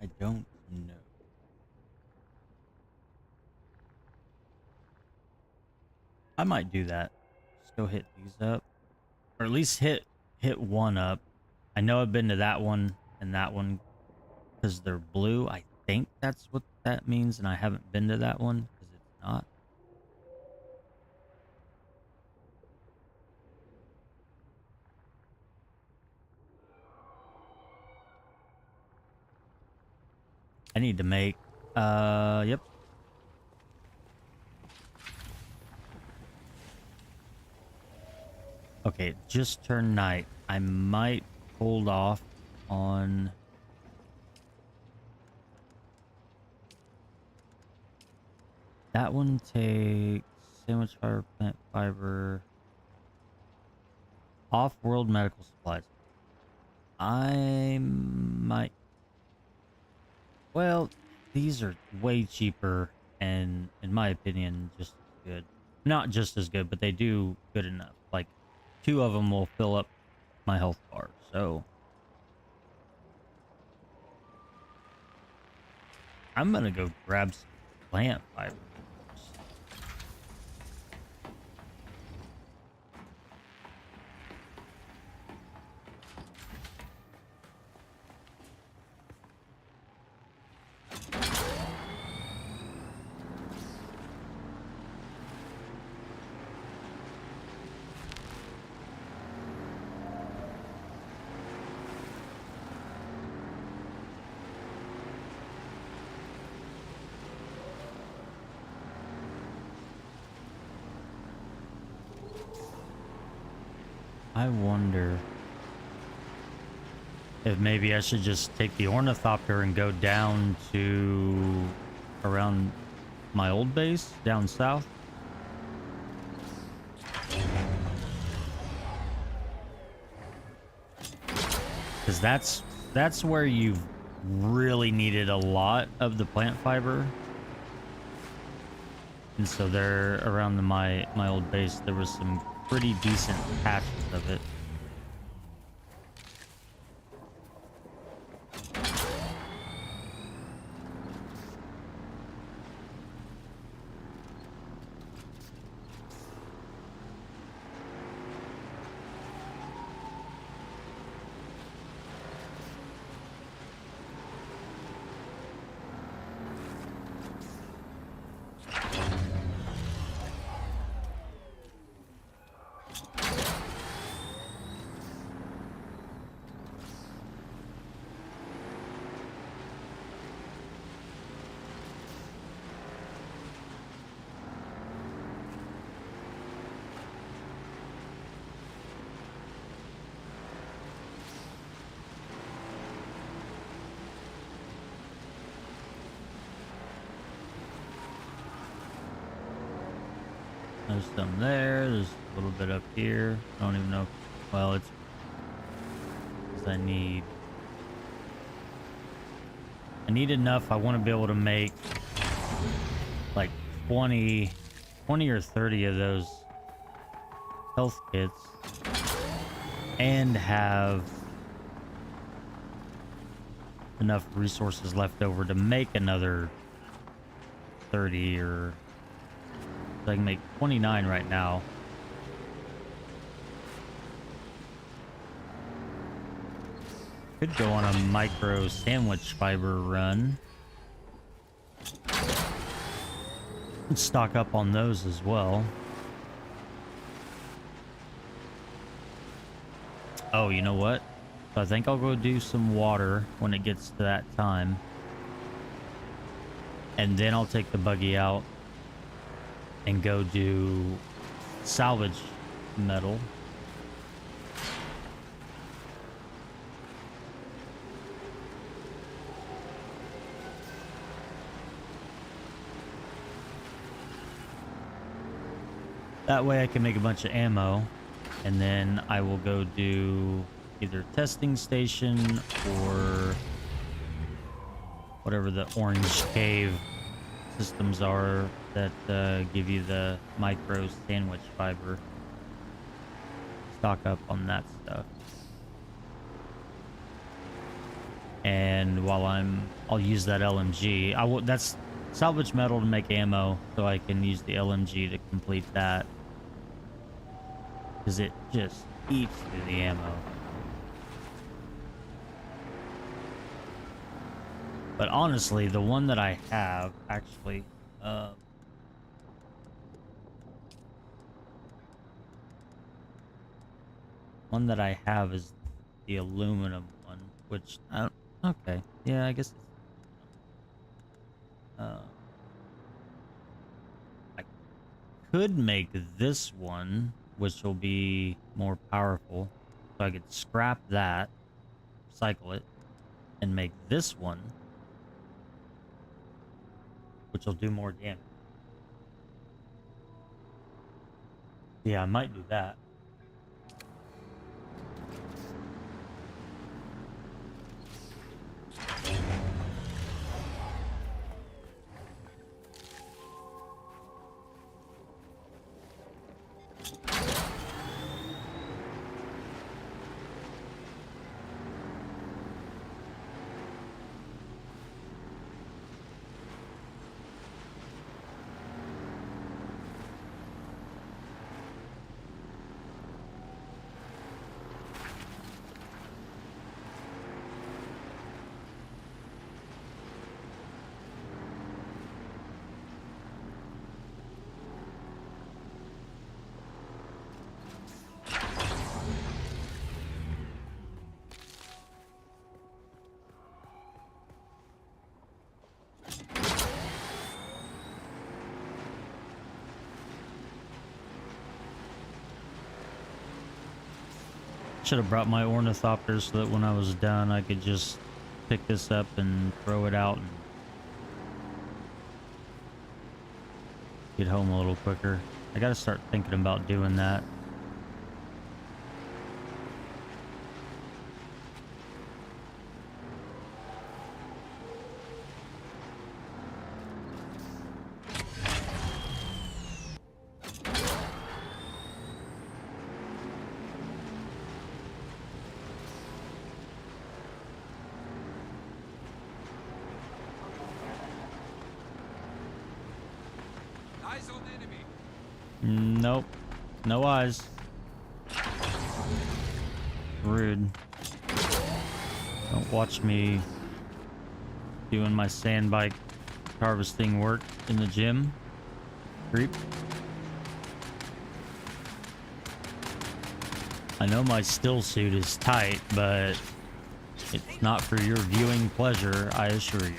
I don't know. I might do that. Just go hit these up. Or at least hit one up. I know I've been to that one and that one because they're blue. I think that's what that means, and I haven't been to that one because it's not. I need to make yep. Okay, it just turned night. I might hold off on that one. Takes sandwich fiber, plant fiber, off-world medical supplies. I might. Well, these are way cheaper and, in my opinion, just as good. Not just as good, but they do good enough. Like, 2 of them will fill up my health bar. So, I'm gonna go grab some plant fiber. I wonder if maybe I should just take the ornithopter and go down to around my old base down south. Because that's where you've really needed a lot of the plant fiber. And so there around my old base there was some pretty decent patches of it. There's some there. There's a little bit up here. I don't even know. Well, it's because I need enough. I want to be able to make like 20 or 30 of those health kits and have enough resources left over to make another 30 or so I can make 29 right now. Could go on a micro sandwich fiber run. And stock up on those as well. Oh, you know what? So I think I'll go do some water when it gets to that time. And then I'll take the buggy out and go do salvage metal. That way I can make a bunch of ammo, and then I will go do either testing station or whatever the orange cave systems are that give you the micro sandwich fiber. Stock up on that stuff. And while I'll use that LMG. That's salvage metal to make ammo, so I can use the LMG to complete that. Because it just eats through the ammo. But honestly, the one that I have, actually, one that I have is the aluminum one, which, okay, yeah, I guess it's aluminum. I could make this one, which will be more powerful, so I could scrap that, cycle it, and make this one, which will do more damage. Yeah, I might do that. Should have brought my ornithopter so that when I was done, I could just pick this up and throw it out and get home a little quicker. I gotta start thinking about doing that. Eyes on enemy. Nope. No eyes. Rude. Don't watch me doing my sand bike harvesting work in the gym. Creep. I know my still suit is tight, but it's not for your viewing pleasure, I assure you.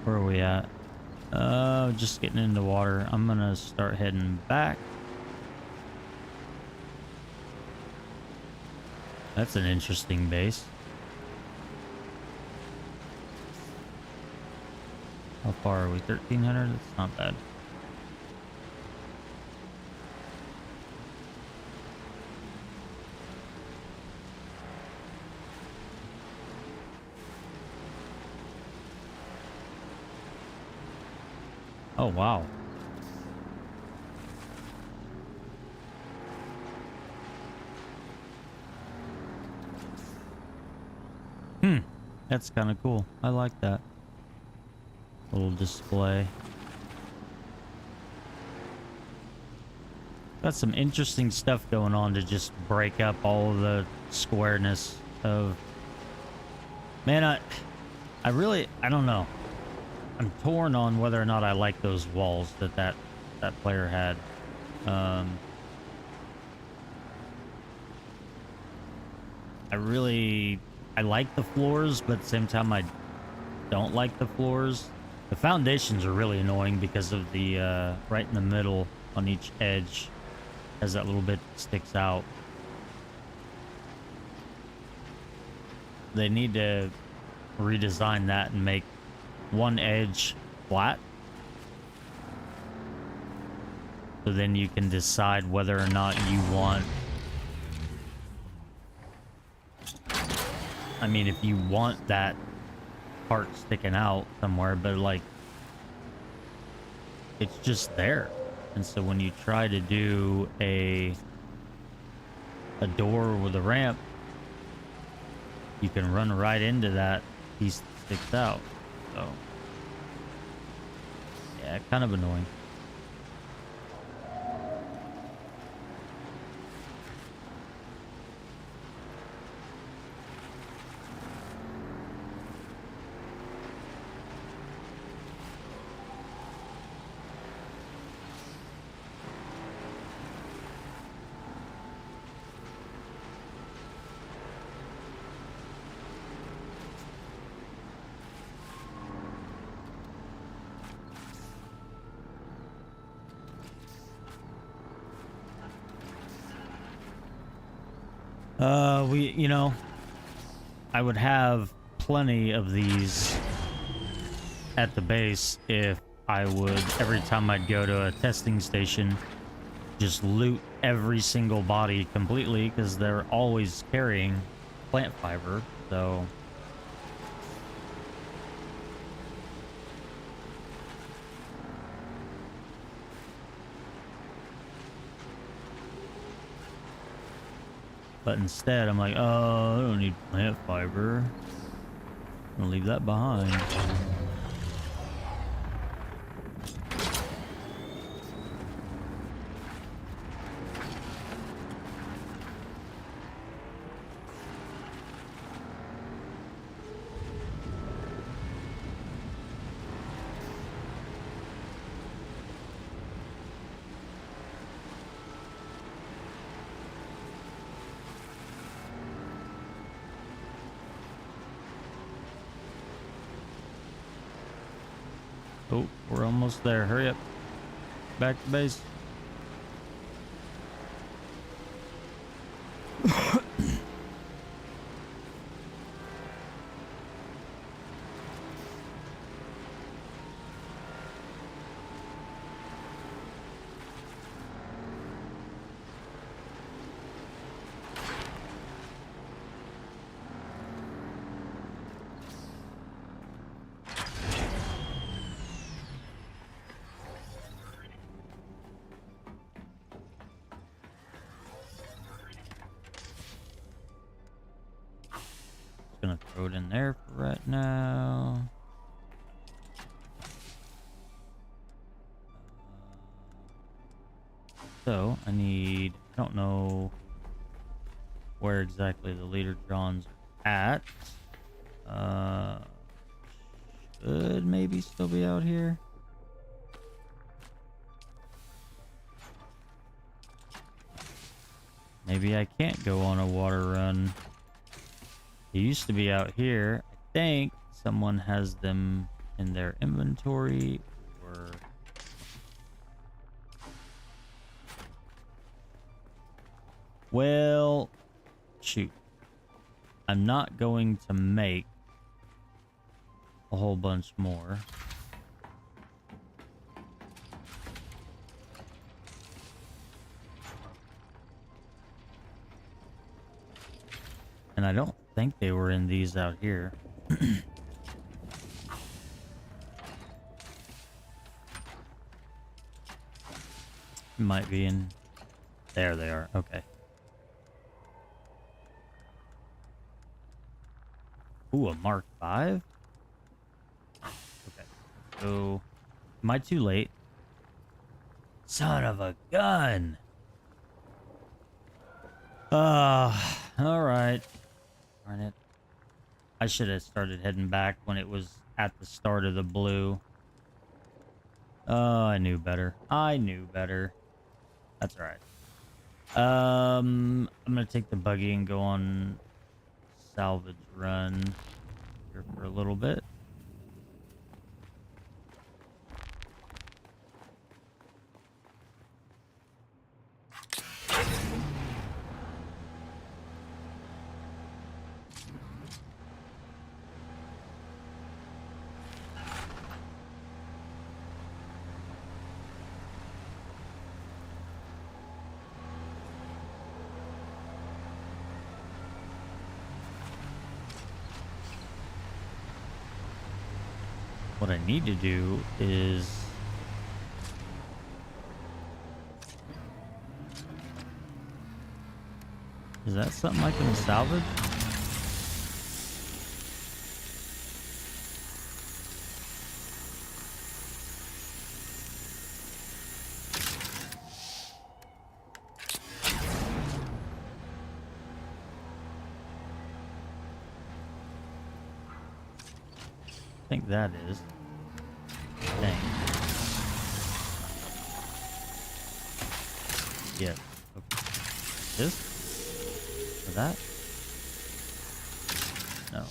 Where are we at? Just getting into water. I'm gonna start heading back. That's an interesting base. How far are we? 1,300? That's not bad. Oh, wow. That's kind of cool. I like that little display. Got some interesting stuff going on to just break up all of the squareness of... Man, I don't know. I'm torn on whether or not I like those walls that that player had. Um, I like the floors, but at the same time, I don't like the floors. The foundations are really annoying because of the right in the middle on each edge has that little bit that sticks out. They need to redesign that and make one edge flat. So then you can decide whether or not you want... I mean, if you want that part sticking out somewhere, but like it's just there. And so when you try to do a door with a ramp, you can run right into that piece that sticks out. So yeah, kind of annoying. You know, I would have plenty of these at the base if I would, every time I'd go to a testing station, just loot every single body completely, because they're always carrying plant fiber, so... But instead, I'm like, oh, I don't need plant fiber. I'm gonna leave that behind. Oh, we're almost there. Hurry up. Back to base. Gonna throw it in there for right now. So I don't know where exactly the leader Johns are at. Should maybe still be out here. Maybe I can't go on a water run. They used to be out here. I think someone has them in their inventory, or... Well, shoot. I'm not going to make a whole bunch more. And I don't think they were in these out here. Might be in... There they are. Okay. Ooh, a Mark 5? Okay. So, am I too late? Son of a gun! Alright. Darn it. I should have started heading back when it was at the start of the blue. Oh, I knew better. I knew better. That's all right. I'm gonna take the buggy and go on salvage run here for a little bit. What I need to do is that something I can salvage? I think that is. Dang. Yes. Okay. This? Or that? No.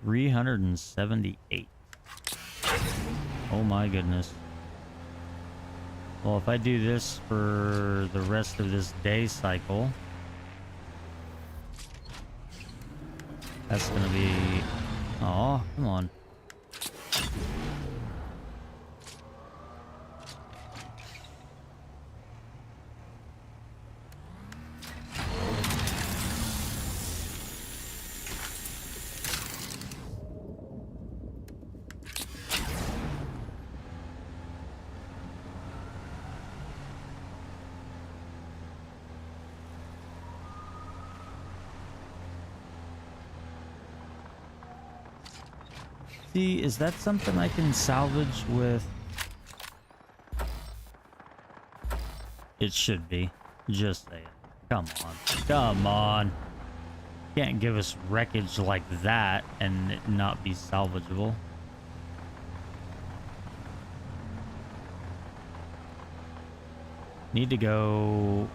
$378. Oh my goodness. Well, if I do this for the rest of this day cycle, that's gonna be... Oh, come on. See, is that something I can salvage with? It should be. Just saying. Come on. Come on. Can't give us wreckage like that and it not be salvageable. Need to go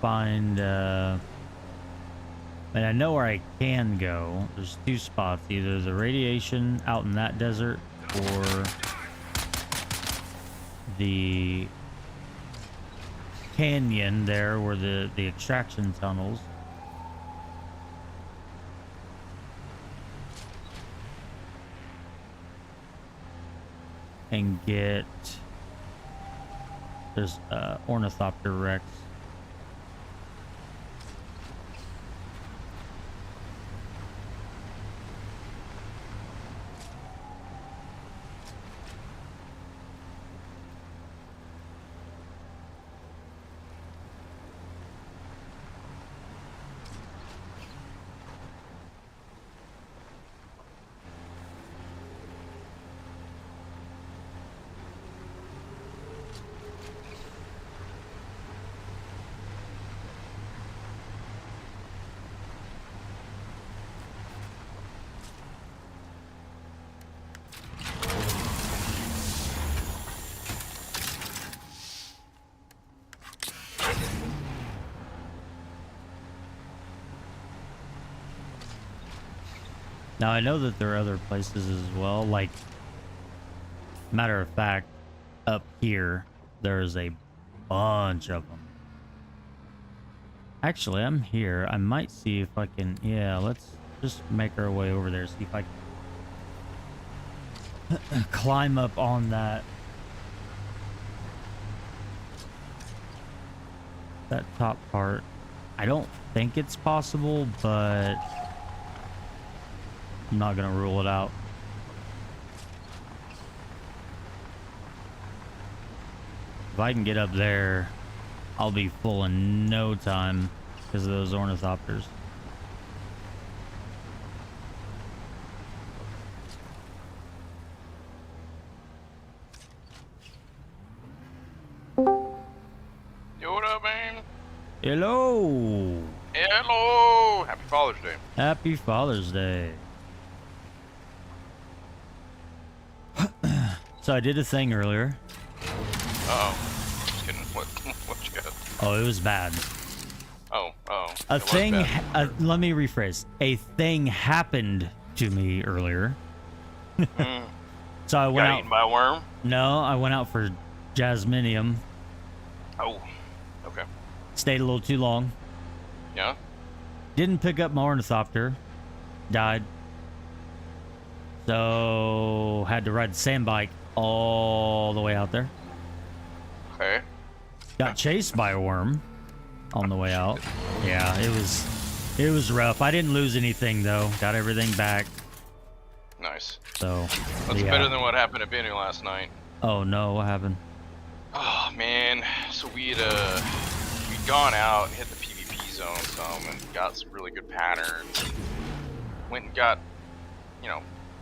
find... And I know where I can go. There's two spots. Either the radiation out in that desert or the canyon there where the extraction tunnels. And get... There's Ornithopter Rex. Now, I know that there are other places as well, like, matter of fact, up here, there's a bunch of them. Actually, I'm here. I might see if I can, yeah, let's just make our way over there, see if I can climb up on that top part. I don't think it's possible, but I'm not gonna rule it out. If I can get up there, I'll be full in no time because of those ornithopters. Yo, what up, man? Hello. Hello! Happy Father's Day. Happy Father's Day. So I did a thing earlier. Uh-oh. Just kidding. What you got? Oh, it was bad. Oh. A It was thing, bad. let me rephrase. A thing happened to me earlier. So I went Got out. eaten by a worm? No, I went out for Jasminium. Oh. Okay. Stayed a little too long. Yeah? Didn't pick up my ornithopter. Died. So had to ride the sand bike all the way out there. Okay. Got chased by a worm on the way out. Yeah, it was rough. I didn't lose anything though. Got everything back. Nice. So That's yeah. better than what happened at Benny last night. Oh no, what happened? Oh, man. So we'd gone out and hit the PvP zone some and got some really good patterns. Went and got,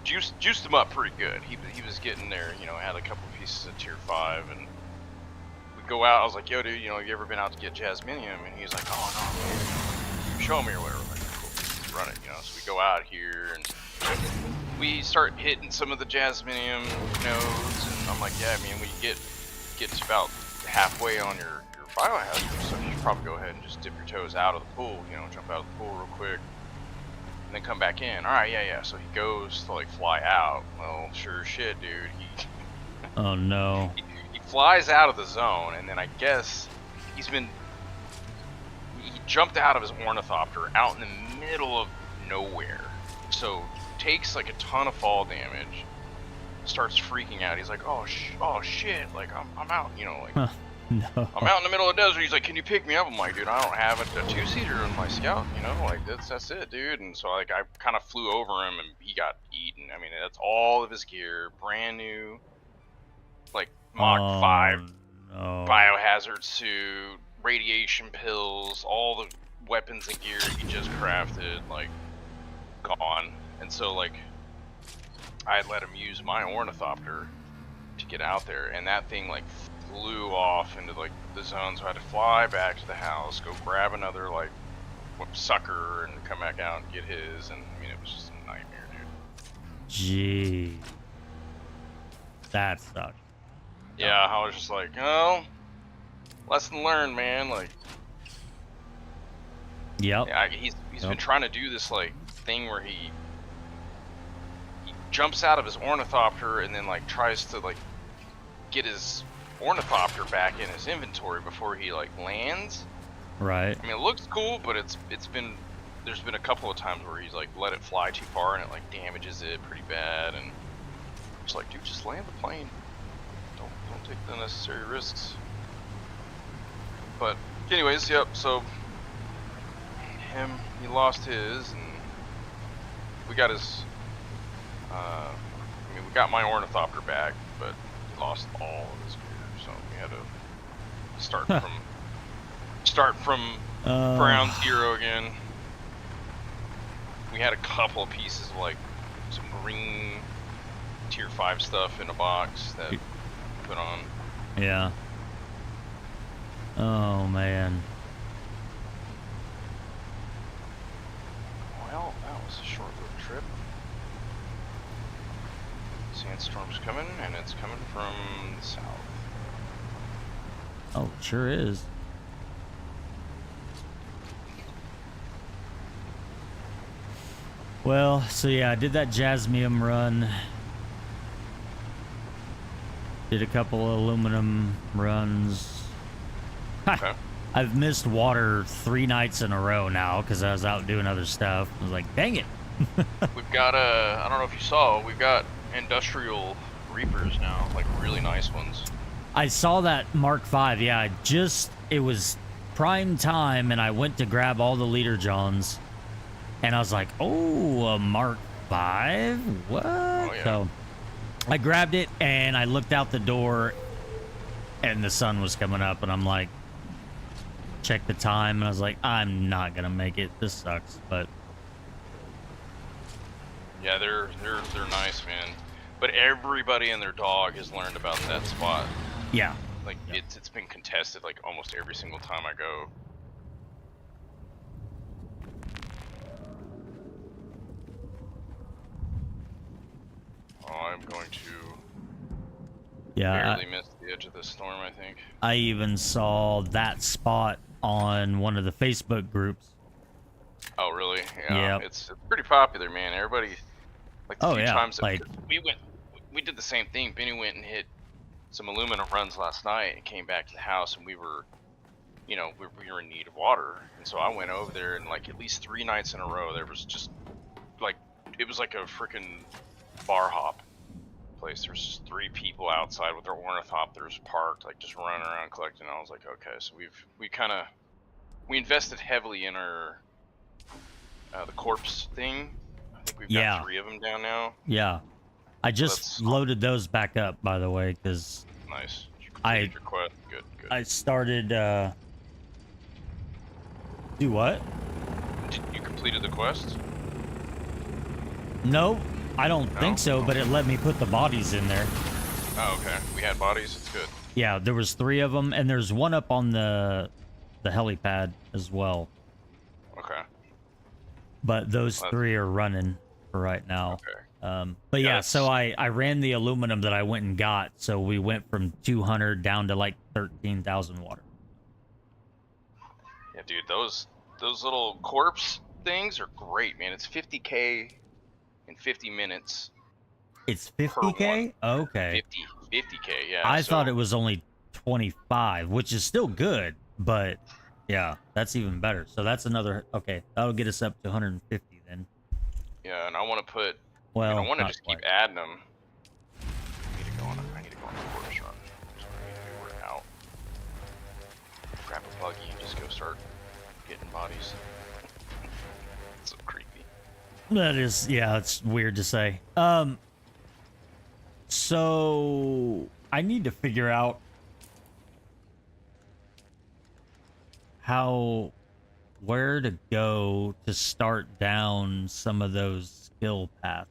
juiced him up pretty good. He was getting there, had a couple pieces of tier 5 and we go out. I was like, yo, dude, have you ever been out to get Jasminium? And he's like, oh, no, man. Show me or whatever. I'm like, cool, let's run it, So we go out here and we start hitting some of the Jasminium nodes. And I'm like, yeah, man, when you get to about halfway on your biohazard stuff, you should probably go ahead and just dip your toes out of the pool, jump out of the pool real quick. And then come back in. Alright, yeah. So he goes to fly out. Well, sure as shit, dude. Oh no. He flies out of the zone, and then I guess he jumped out of his ornithopter out in the middle of nowhere. So takes a ton of fall damage. Starts freaking out. He's like, oh shit, I'm out, Huh, no. I'm out in the middle of the desert. He's like, can you pick me up? I'm like, dude, I don't have a 2-seater in my scout, that's it, dude. And so I kind of flew over him and he got eaten. I mean, that's all of his gear, brand new, Mach 5 no. biohazard suit, radiation pills, all the weapons and gear he just crafted, gone. And so I had let him use my ornithopter to get out there, and that thing flew off into the zone, so I had to fly back to the house, go grab another sucker and come back out and get his, and I mean it was just a nightmare, dude. Gee. That sucks. Yeah, I was just like, oh, lesson learned, man. Yep. Yeah, he's been trying to do this thing where he jumps out of his ornithopter and then tries to get his ornithopter back in his inventory before he lands. Right. I mean, it looks cool, but there's been a couple of times where he's let it fly too far and it damages it pretty bad, and it's dude, just land the plane. Don't take the unnecessary risks. But anyways, yep. So he lost his, and we got his. We got my ornithopter back, but he lost all of his gear, so we had to start from ground zero again. We had a couple of pieces of some green tier 5 stuff in a box that we put on. Yeah. Oh man. Well, that was a short-lived trip. Sandstorm's coming, and it's coming from the south. Oh, it sure is. Well, so yeah, I did that Jasmium run. Did a couple of aluminum runs. Okay. I've missed water 3 nights in a row now because I was out doing other stuff. I was like, dang it. We've got I don't know if you saw, we've got industrial reapers now, really nice ones. I saw that Mark V. Yeah, it was prime time and I went to grab all the leader Johns and I was like, oh, a Mark 5? What? Oh, yeah. So I grabbed it and I looked out the door and the sun was coming up and I'm like, check the time and I was like, I'm not gonna make it. This sucks, but Yeah, they're nice, man. But everybody and their dog has learned about that spot. yeah. Like Yeah. it's been contested like almost every single time I go. Oh, I'm going to Yeah. barely miss the edge of this storm, I think. I even saw that spot on one of the Facebook groups. Oh, really? Yeah. Yep. It's pretty popular, man. Everybody, like the Oh, few yeah, times that like- we did the same thing. Benny went and hit some aluminum runs last night and came back to the house, and we were, you know, we were in need of water, and so I went over there, and like at least 3 nights in a row, there was just like it was like a freaking bar hop place. There's just 3 people outside with their ornithopters parked, like just running around collecting. I was like, okay, so we invested heavily in our the corpse thing. I think we've Yeah. got 3 of them down now. Yeah. I just That's- loaded those back up, by the way, because Nice. You I- completed your quest. Good. I started, do what? You completed the quest? No, I don't No? think so, but it let me put the bodies in there. Oh, okay. We had bodies. It's good. Yeah, there was 3 of them, and there's one up on the helipad as well. Okay. But those Well, 3 are running for right now. Okay. But Yeah, yeah, so I ran the aluminum that I went and got, so we went from 200 down to like 13,000 water. Yeah, dude, those little corpse things are great, man. It's 50K in 50 minutes. It's Per 50K? Okay. 50K, yeah. I so- thought it was only 25, which is still good, but yeah, that's even better. So that's another, okay, that'll get us up to 150 then. Yeah, and I want to put. Well, I want to not just keep quite. adding them. I need to go on a corpse run. So I need to figure it out. Grab a buggy and just go start getting bodies. It's so creepy. That is, yeah, it's weird to say. So I need to figure out where to go to start down some of those skill paths.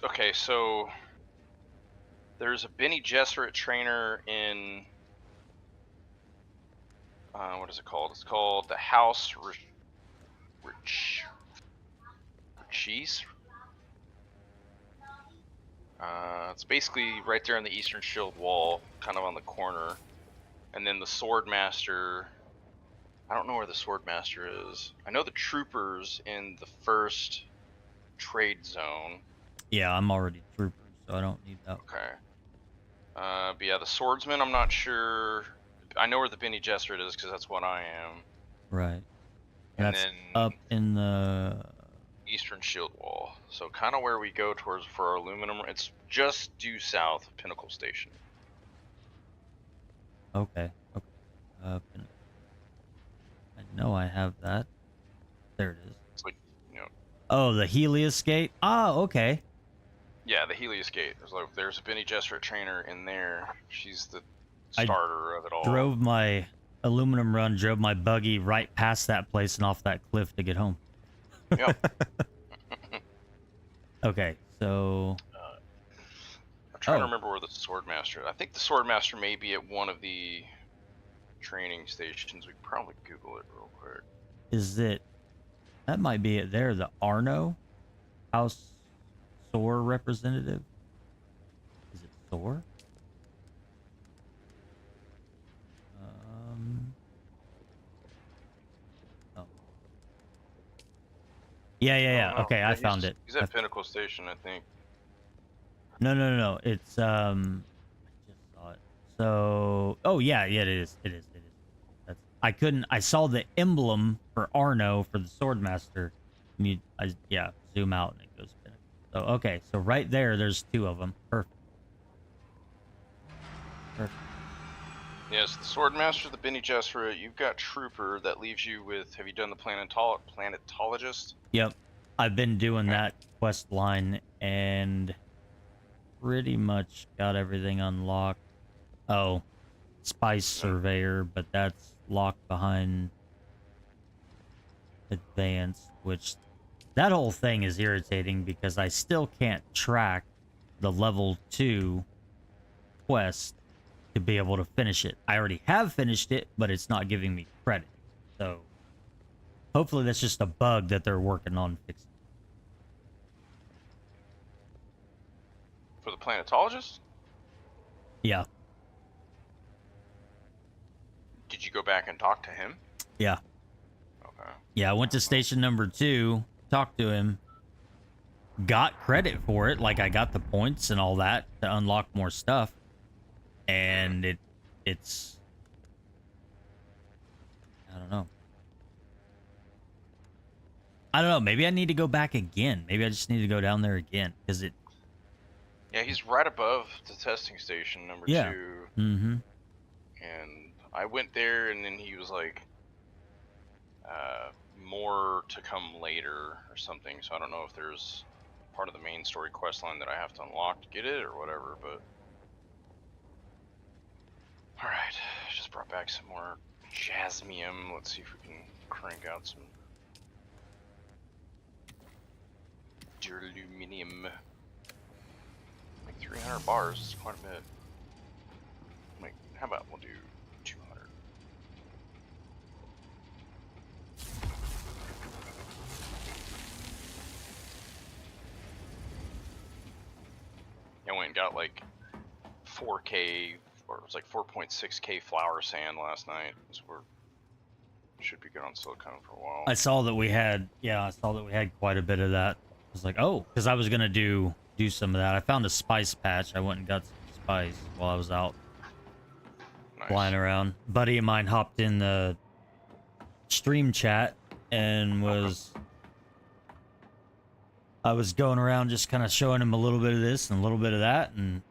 Okay, so there's a Benny Gesserit trainer in what is it called? It's called the House Cheese. It's basically right there on the eastern shield wall, kind of on the corner, and then the Swordmaster. I don't know where the Swordmaster is. I know the troopers in the first trade zone. Yeah, I'm already trooper, so I don't need that. Okay. But yeah, the swordsman, I'm not sure. I know where the Benny Gesserit is because that's what I am. Right. And That's then up in the... Eastern Shield Wall. So kind of where we go towards for our aluminum. It's just due south of Pinnacle Station. Okay. Okay. I know I have that. There it is. It's like, you know, Oh, the Helios Gate? Ah, okay. yeah, the Helios Gate. There's a Benny Gesserit trainer in there. She's the I starter of it all. Drove my aluminum run, drove my buggy right past that place and off that cliff to get home. Yep. Okay, so... I'm trying to Oh. remember where the Swordmaster. I think the Swordmaster may be at one of the training stations. We can probably Google it real quick. Is it... That might be it there, the Arno House SOAR representative? Is it SOAR? Oh. Yeah. Oh, Okay, yeah, I found it. He's at Pinnacle Station, I think. No. It's I just saw it. So, oh yeah, it is. That's I saw the emblem for Arno for the Swordmaster. And zoom out and it goes Pinnacle. So okay, so right there's 2 of them. Perfect. Yes, the Swordmaster, the Benny Gesserit. You've got Trooper that leaves you with. Have you done the planetologist? Yep. I've been doing that quest line and pretty much got everything unlocked. Oh, Spice Surveyor, but that's locked behind Advanced, which that whole thing is irritating because I still can't track the level 2 quest to be able to finish it. I already have finished it, but it's not giving me credit. So hopefully that's just a bug that they're working on fixing. For the planetologist? Yeah. Did you go back and talk to him? Yeah. Okay. Yeah, I went to station number 2, talked to him, got credit for it, like I got the points and all that to unlock more stuff. And it's I don't know. I don't know, maybe I need to go back again. Maybe I just need to go down there again because it Yeah, he's right above the testing station number 2. Mm-hmm. And I went there, and then he was like, more to come later or something. So I don't know if there's part of the main story quest line that I have to unlock to get it or whatever, but alright, just brought back some more jasmium. Let's see if we can crank out some duraluminium. Like 300 bars is quite a bit. Like, how about we'll do 200? I went and got like 4K, or it was like 4.6K flour sand last night. So should be good on silicone for a while. I saw that we had quite a bit of that. I was like, oh, because I was gonna do some of that. I found a spice patch. I went and got some spice while I was out flying around. Buddy of mine hopped in the stream chat and I was going around just kind of showing him a little bit of this and a little bit of that, and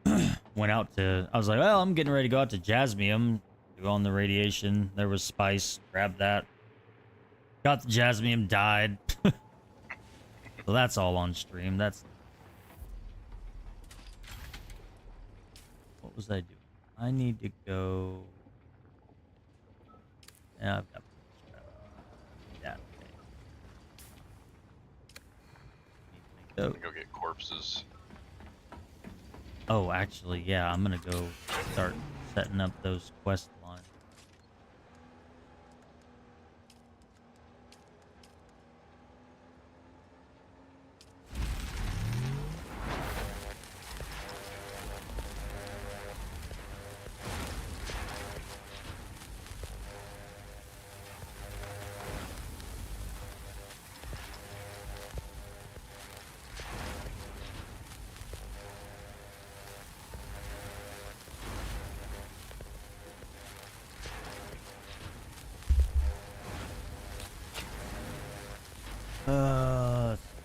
went out to, I was like, well, I'm getting ready to go out to Jasmium, go on the radiation. There was spice, grabbed that, got the Jasmium, died. So that's all on stream. That's, what was I doing? I need to go, yeah, I've got that. I'm gonna go get corpses. Oh, actually, yeah, I'm gonna go start setting up those quest lines.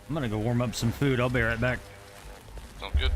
I'm gonna go warm up some food. I'll be right back. Sounds good.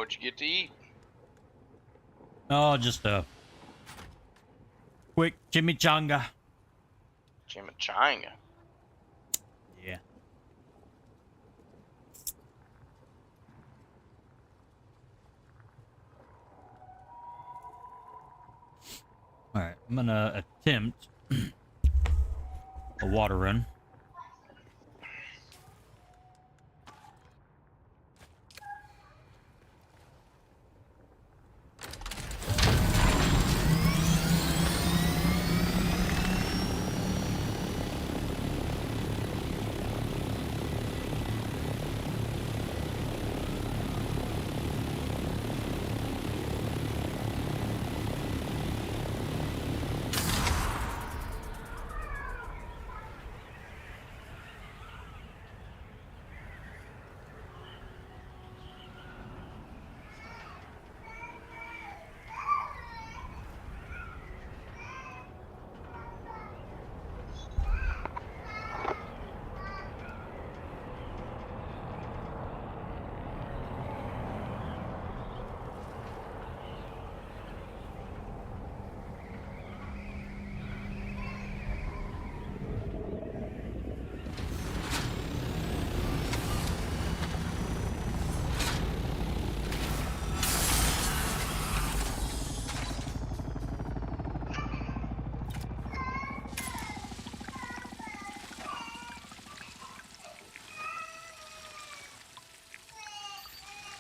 What'd you get to eat? Oh, just a quick chimichanga. Chimichanga. Yeah. All right, I'm gonna attempt a water run.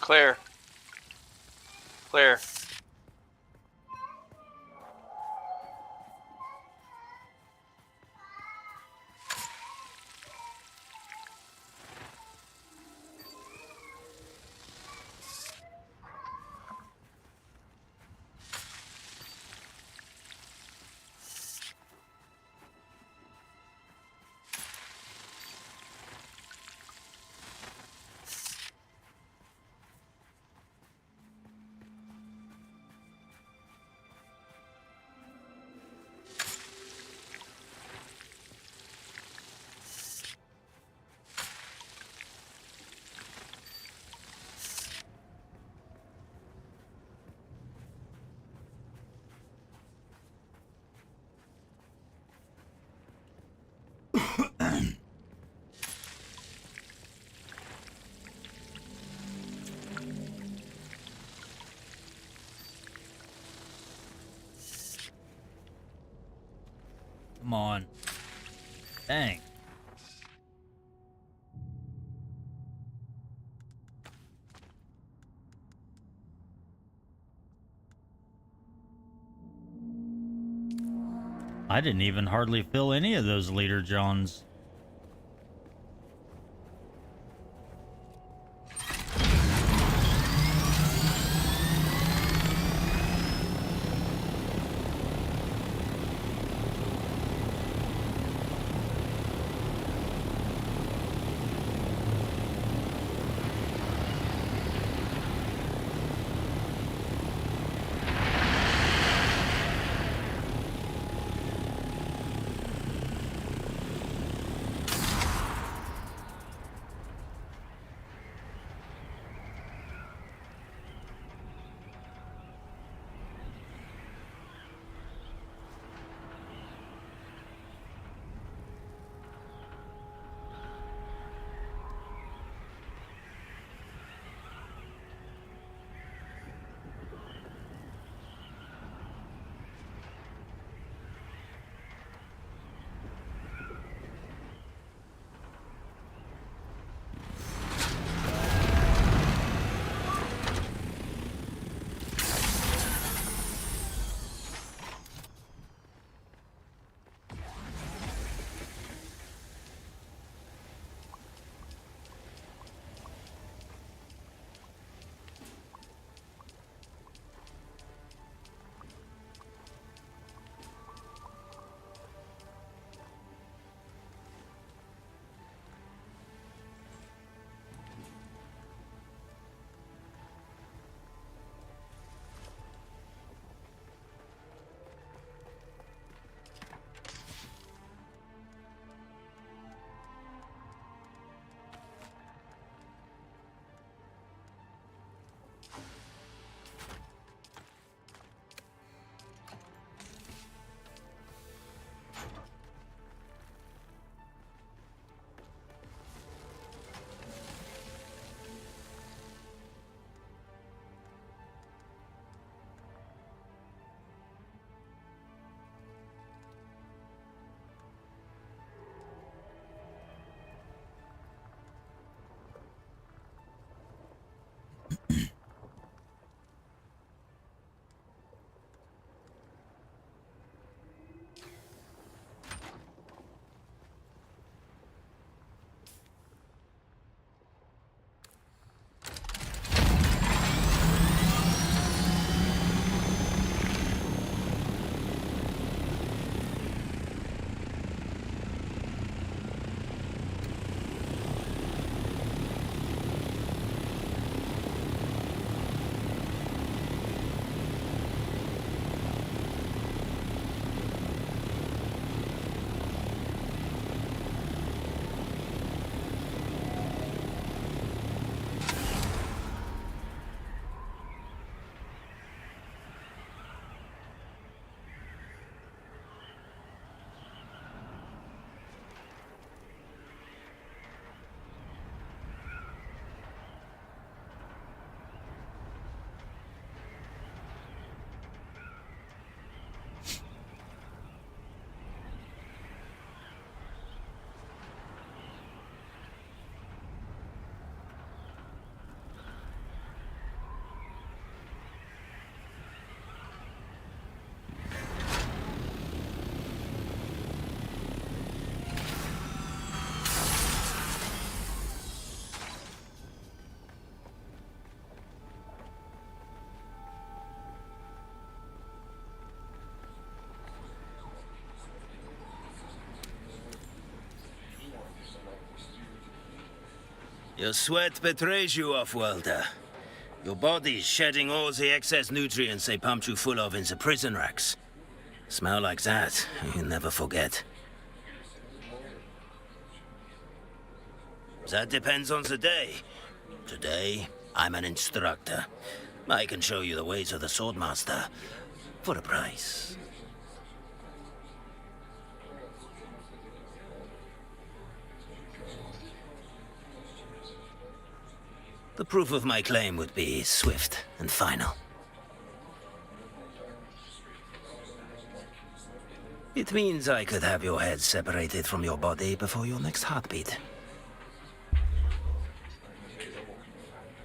Claire. Claire. Come on. Dang. I didn't even hardly fill any of those leader Johns. Your sweat betrays you, off-worlder. Your body's shedding all the excess nutrients they pumped you full of in the prison racks. Smell like that, you never forget. That depends on the day. Today, I'm an instructor. I can show you the ways of the Swordmaster for a price. The proof of my claim would be swift and final. It means I could have your head separated from your body before your next heartbeat.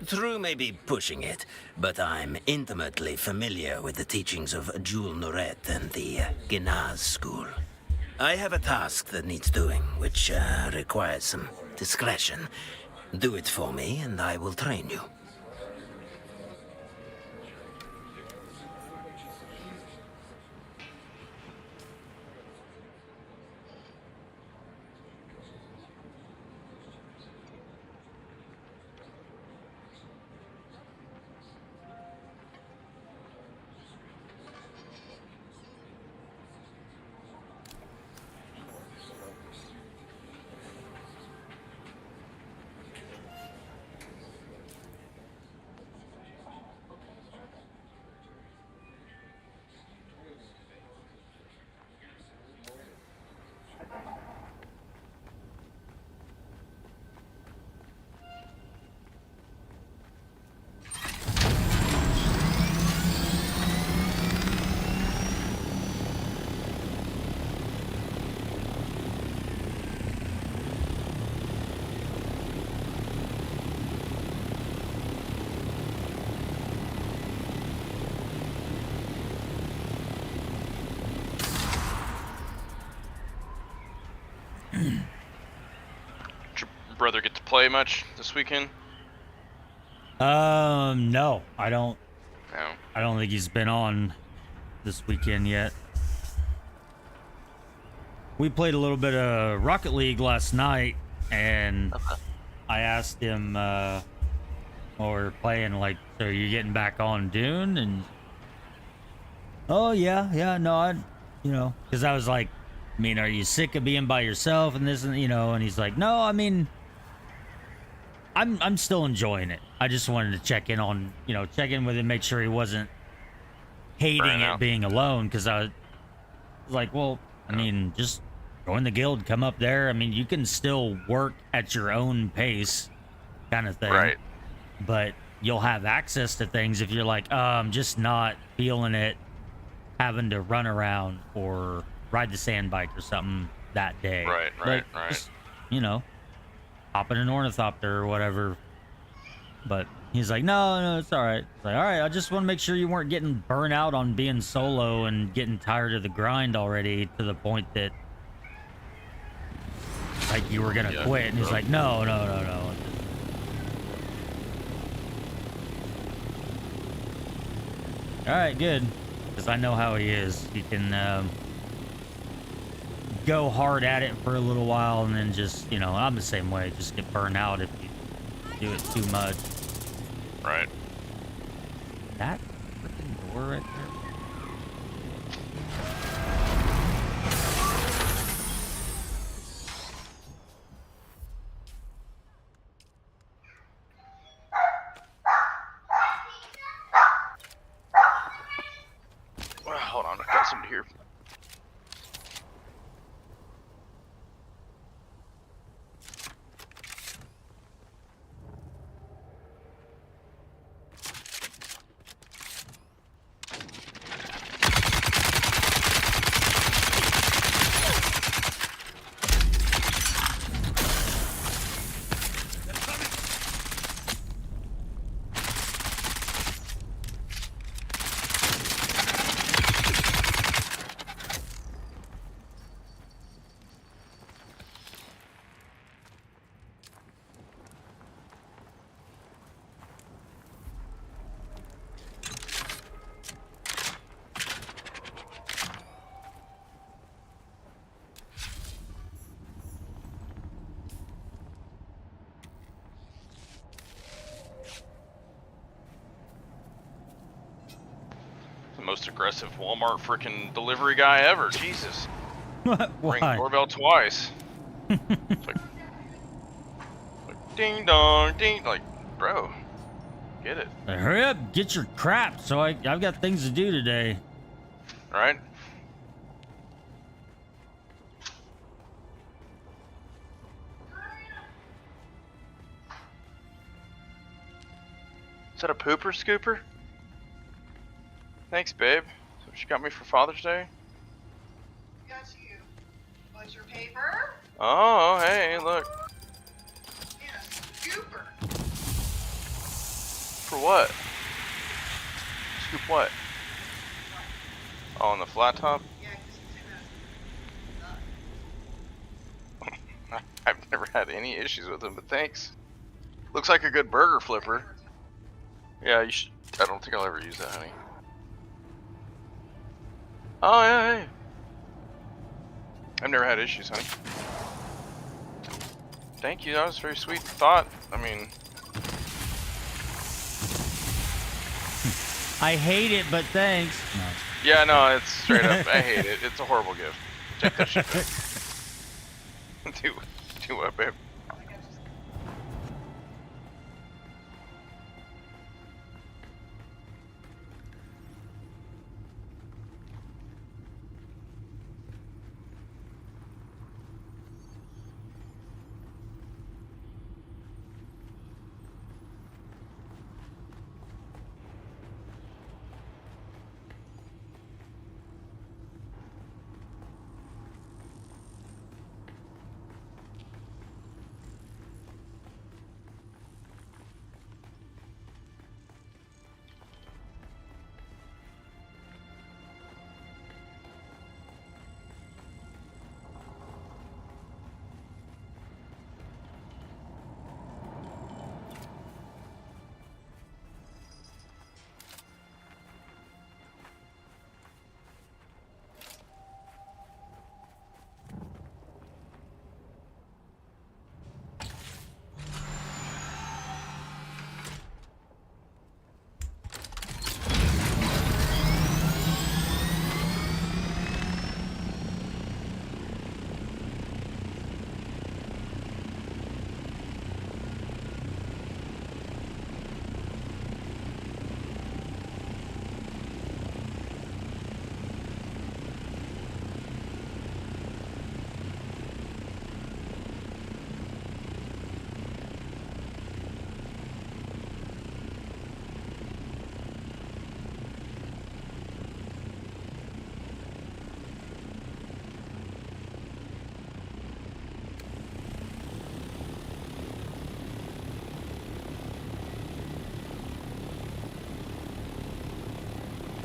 True may be pushing it, but I'm intimately familiar with the teachings of Jules Nouret and the Guinaz school. I have a task that needs doing, which requires some discretion. Do it for me, and I will train you. Brother get to play much this weekend? No, I don't. No. I don't think he's been on this weekend yet. We played a little bit of Rocket League last night, and I asked him, while we were playing, like, so you're getting back on Dune? And oh yeah, no, because I was like, I mean, are you sick of being by yourself and this and and he's like, no, I mean, I'm still enjoying it. I just wanted to check in with him, make sure he wasn't hating it being alone, because I was like, well, I mean, just join the guild, come up there. I mean, you can still work at your own pace, kind of thing. Right. But you'll have access to things if you're like, I'm just not feeling it, having to run around or ride the sand bike or something that day. Right. Just, hop in an ornithopter or whatever. But he's like, no, it's all right. It's like, all right, I just want to make sure you weren't getting burnt out on being solo and getting tired of the grind already to the point that, like, you were going to quit. And he's like, no. All right, good. Because I know how he is. He can go hard at it for a little while and then just, I'm the same way. Just get burned out if you do it too much. Right. That freaking door right there. Well, hold on, I got somebody here. most aggressive Walmart freaking delivery guy ever. Jesus. Ring Why? doorbell twice. It's like ding dong, ding. Like, bro, get it. Hurry up, get your crap. So I've got things to do today. Right? Is that a pooper scooper? Thanks, babe. So she got me for Father's Day. Got you. What's your paper? Oh, hey, look. And a scooper. For what? Scoop what? Oh, on the flat top? Yeah, because it's in I've never had any issues with them, but thanks. Looks like a good burger flipper. Yeah, you should. I don't think I'll ever use that, honey. Oh, yeah, hey. I've never had issues, honey. Thank you, that was a very sweet thought. I mean... I hate it, but thanks. No. Yeah, no, it's straight up. I hate it. It's a horrible gift. Take that shit back. Do what, babe?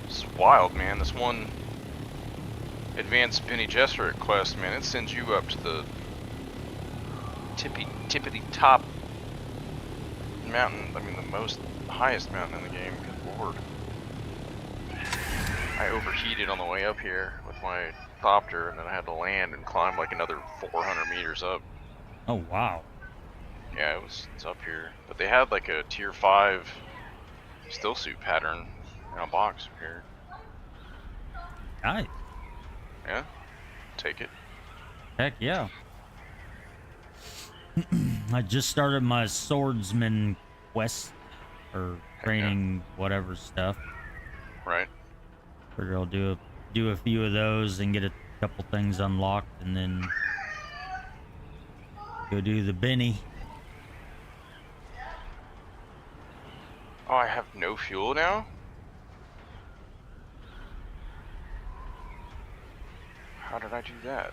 It's wild, man. This one advanced Benny Gesserit quest, man, it sends you up to the tippity top mountain. I mean, the most highest mountain in the game. Good lord. I overheated on the way up here with my copter, and then I had to land and climb like another 400 meters up. Oh, wow. Yeah, it's up here. But they had like a tier 5 still suit pattern in a box here. Nice. Yeah, take it. Heck yeah. I just started my swordsman quest or training whatever stuff. Right. Figure I'll do a few of those and get a couple things unlocked, and then go do the Benny. Oh, I have no fuel now? How did I do that?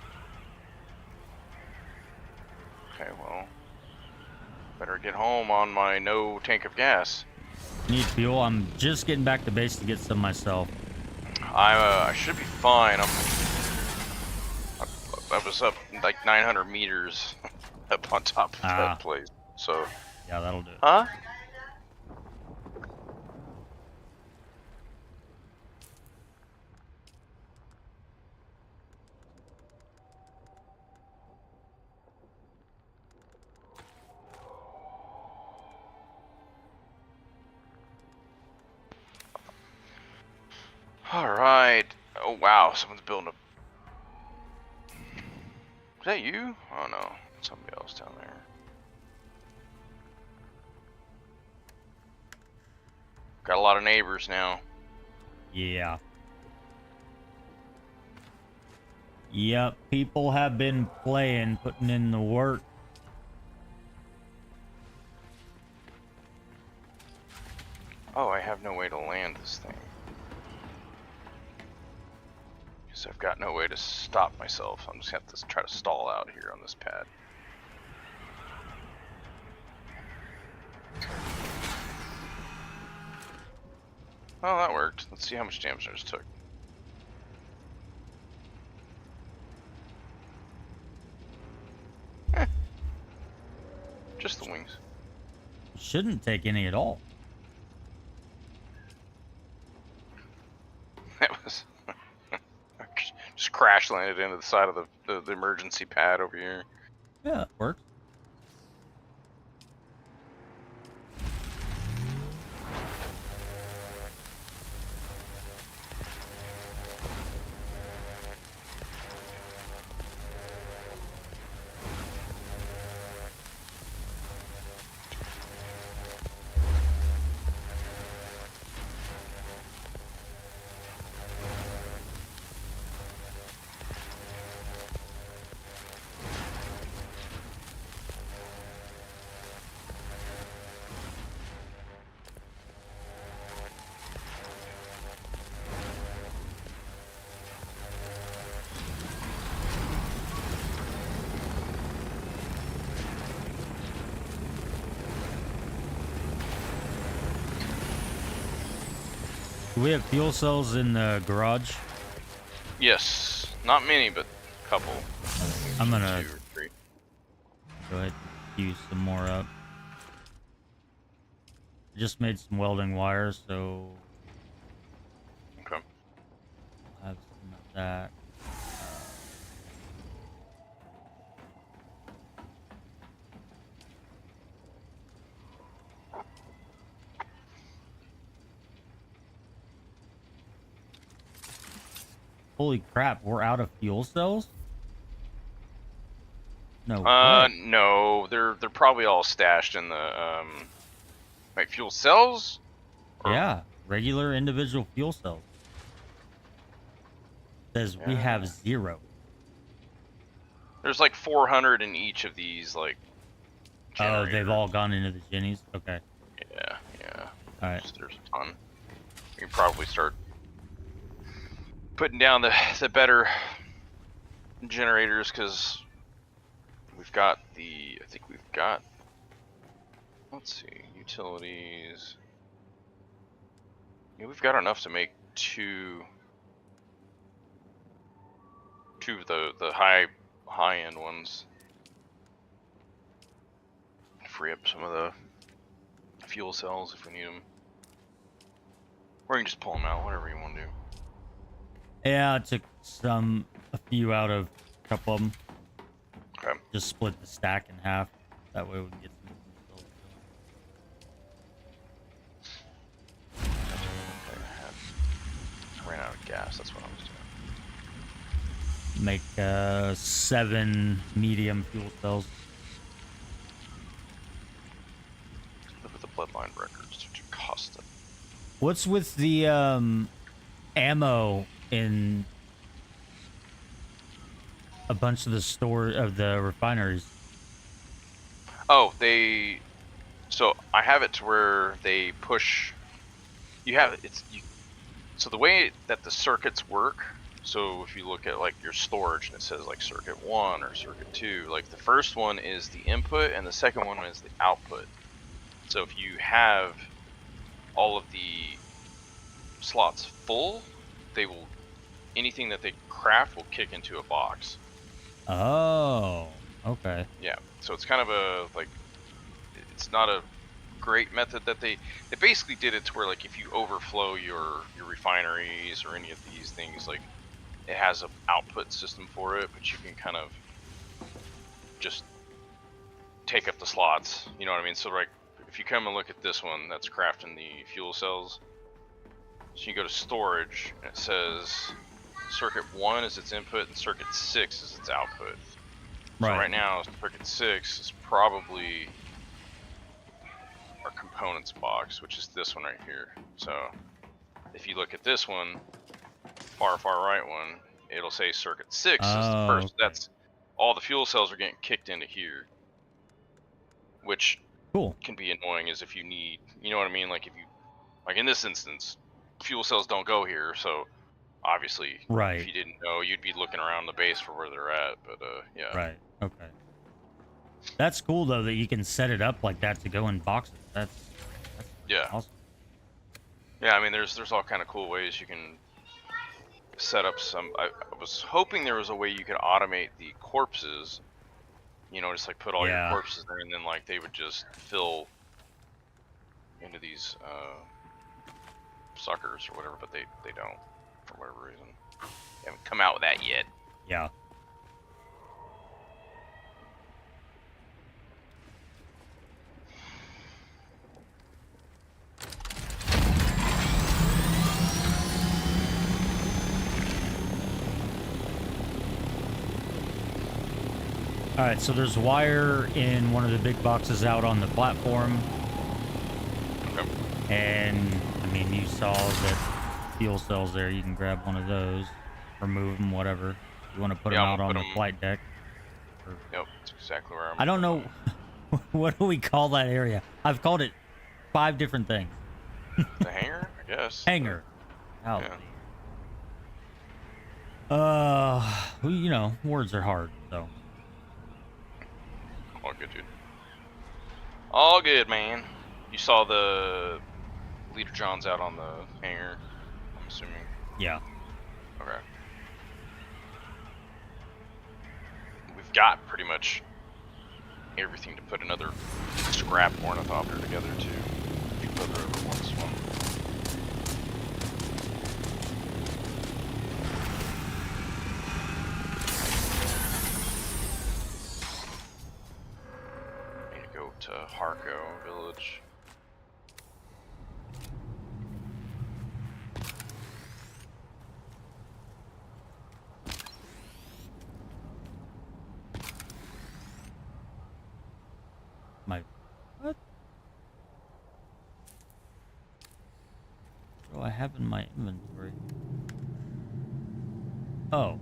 Okay, well, better get home on my no tank of gas. Need fuel? I'm just getting back to base to get some myself. I should be fine. I was up like 900 meters up on top of that place. So. Yeah, that'll do it. Huh? All right. Oh wow, someone's building a. Is that you? Oh no, somebody else down there. Got a lot of neighbors now. Yeah. Yep, people have been playing, putting in the work. Oh, I have no way to land this thing. Because I've got no way to stop myself. I'm just gonna have to try to stall out here on this pad. Oh, that worked. Let's see how much damage I just took. Eh. Just the wings. Shouldn't take any at all. That was just crash landed into the side of the emergency pad over here. Yeah, it works. Do we have fuel cells in the garage? Yes, not many, but a couple. I'm gonna 2 or 3. go ahead and use some more up. Just made some welding wires, so Okay. I'll have some of that. Holy crap, we're out of fuel cells? No way. No, they're probably all stashed in the wait, fuel cells? Or, Yeah, regular individual fuel cells. Says we have Yeah. 0. There's like 400 in each of these, like. Oh, they've Generators. all gone into the Jennies? Okay. Yeah, yeah. Alright. There's a ton. We can probably start putting down the better generators because we've got the. I think we've got. Let's see, utilities. Yeah, we've got enough to make two of the high end ones. Free up some of the fuel cells if we need them. Or you can just pull them out, whatever you want to do. Yeah, I took a few out of a couple of them. Okay. Just split the stack in half. That way we can get some fuel cells. Okay, I ran out of gas, that's what I was doing. Make 7 medium fuel cells. Look at the bloodline records to Costa. What's with the ammo in a bunch of the refineries? Oh, so I have it to where they push. So the way that the circuits work. So if you look at like your storage and it says like circuit 1 or circuit 2, like the first one is the input and the second one is the output. So if you have all of the slots full, anything that they craft will kick into a box. Oh, okay. Yeah, so it's kind of it's not a great method that they basically did it to where like if you overflow your refineries or any of these things, like it has an output system for it, but you can kind of just take up the slots, you know what I mean? So like if you come and look at this one that's crafting the fuel cells, So you go to storage, and it says circuit 1 is its input and circuit 6 is its output. So right now, circuit 6 is probably our components box, which is this one right here. So if you look at this one, far right one, it'll say circuit 6 is the first. Okay. That's all the fuel cells are getting kicked into here, which Cool. can be annoying is if you need, you know what I mean? Like if you, like in this instance, fuel cells don't go here, so obviously Right. if you didn't know, you'd be looking around the base for where they're at, but yeah. Right. Okay. That's cool though that you can set it up like that to go in boxes. That's Yeah. awesome. Yeah, I mean there's all kind of cool ways you can set up some. I was hoping there was a way you could automate the corpses, you know, just like put all your Yeah. corpses there and then like they would just fill into these suckers or whatever, but they don't for whatever reason. They haven't come out with that yet. Yeah. All right, so there's wire in one of the big boxes out on the platform. Okay. And, I mean, you saw that fuel cells there. You can grab one of those, remove them, whatever. You want to put them I'm out gonna on put the 'em- flight deck. Yep, that's exactly where I'm. I don't know. What do we call that area? I've called it 5 different things. The hangar, I guess. Hangar. Oh. Yeah. Well, you know, words are hard, so. All good, dude. All good, man. You saw the Leader John's out on the hangar, I'm assuming. Yeah. Okay. We've got pretty much everything to put another scrap ornithopter together too. If you put it over once one. Need to go to Harco Village. My what? What do I have in my inventory? Oh.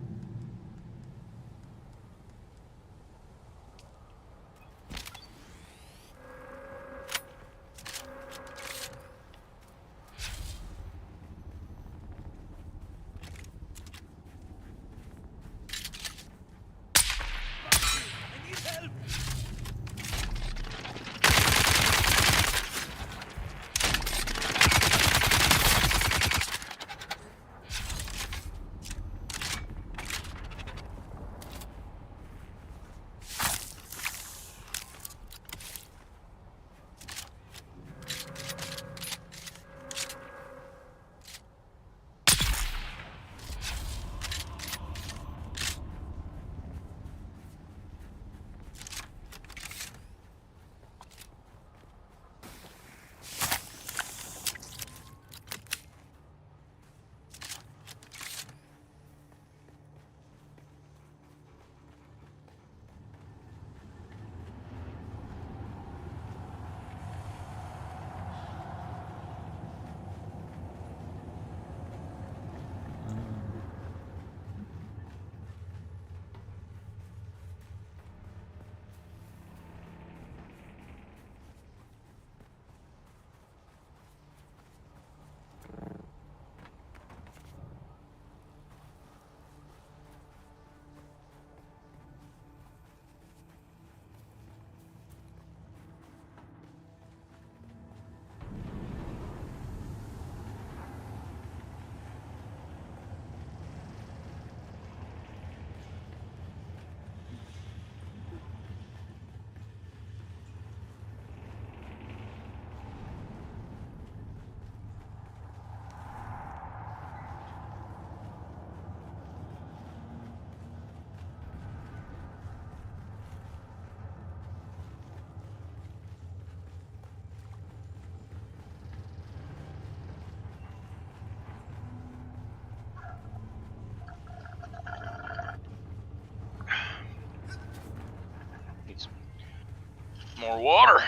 more water.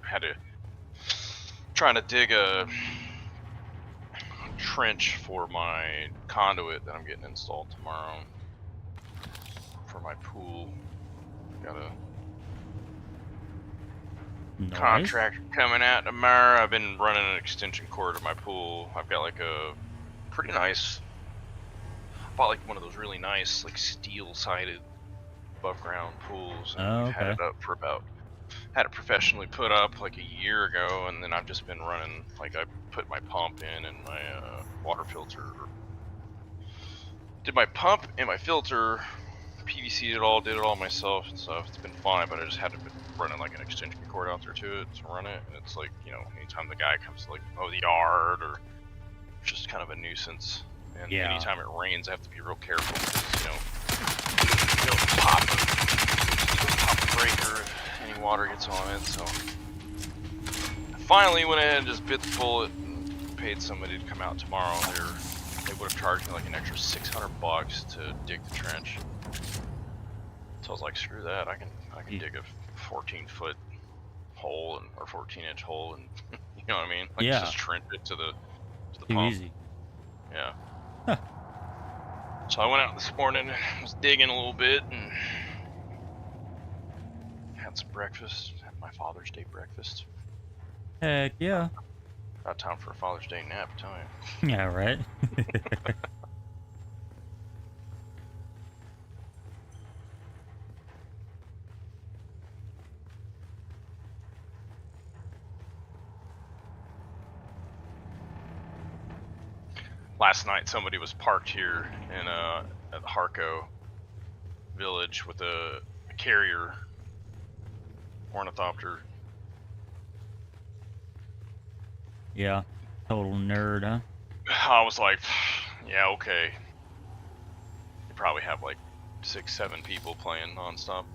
Had to trying to dig a trench for my conduit that I'm getting installed tomorrow for my pool. Got a Nice. contractor coming out tomorrow. I've been running an extension cord to my pool. I've got like a pretty nice, bought like one of those really nice like steel-sided above ground pools, and Oh, we've had okay. it up for about, had it professionally put up like a year ago, and then I've just been running, like I put my pump in and my water filter, did my pump and my filter, PVC'd it all, did it all myself and stuff. It's been fine, but I just had to been running like an extension cord out there to it to run it, and it's like, you know, anytime the guy comes to like mow the yard, or it's just kind of a nuisance. And Yeah. anytime it rains, I have to be real careful because, you know, don't pop a breaker if any water gets on it. So I finally went ahead and just bit the bullet and paid somebody to come out tomorrow. They would have charged me like an extra $600 to dig the trench. So I was like, screw that. I can dig a 14-foot hole and or 14-inch hole, and you know what I mean? Like Yeah. just trench it to the Too pump. easy. Yeah. Huh. So I went out this morning and was digging a little bit and had some breakfast. Had my Father's Day breakfast. Heck yeah. Got time for a Father's Day nap, I tell you. Yeah, right. Last night somebody was parked here in at Harco Village with a carrier ornithopter. Yeah. Total nerd, huh? I was like, yeah, okay. You probably have like 6-7 people playing nonstop.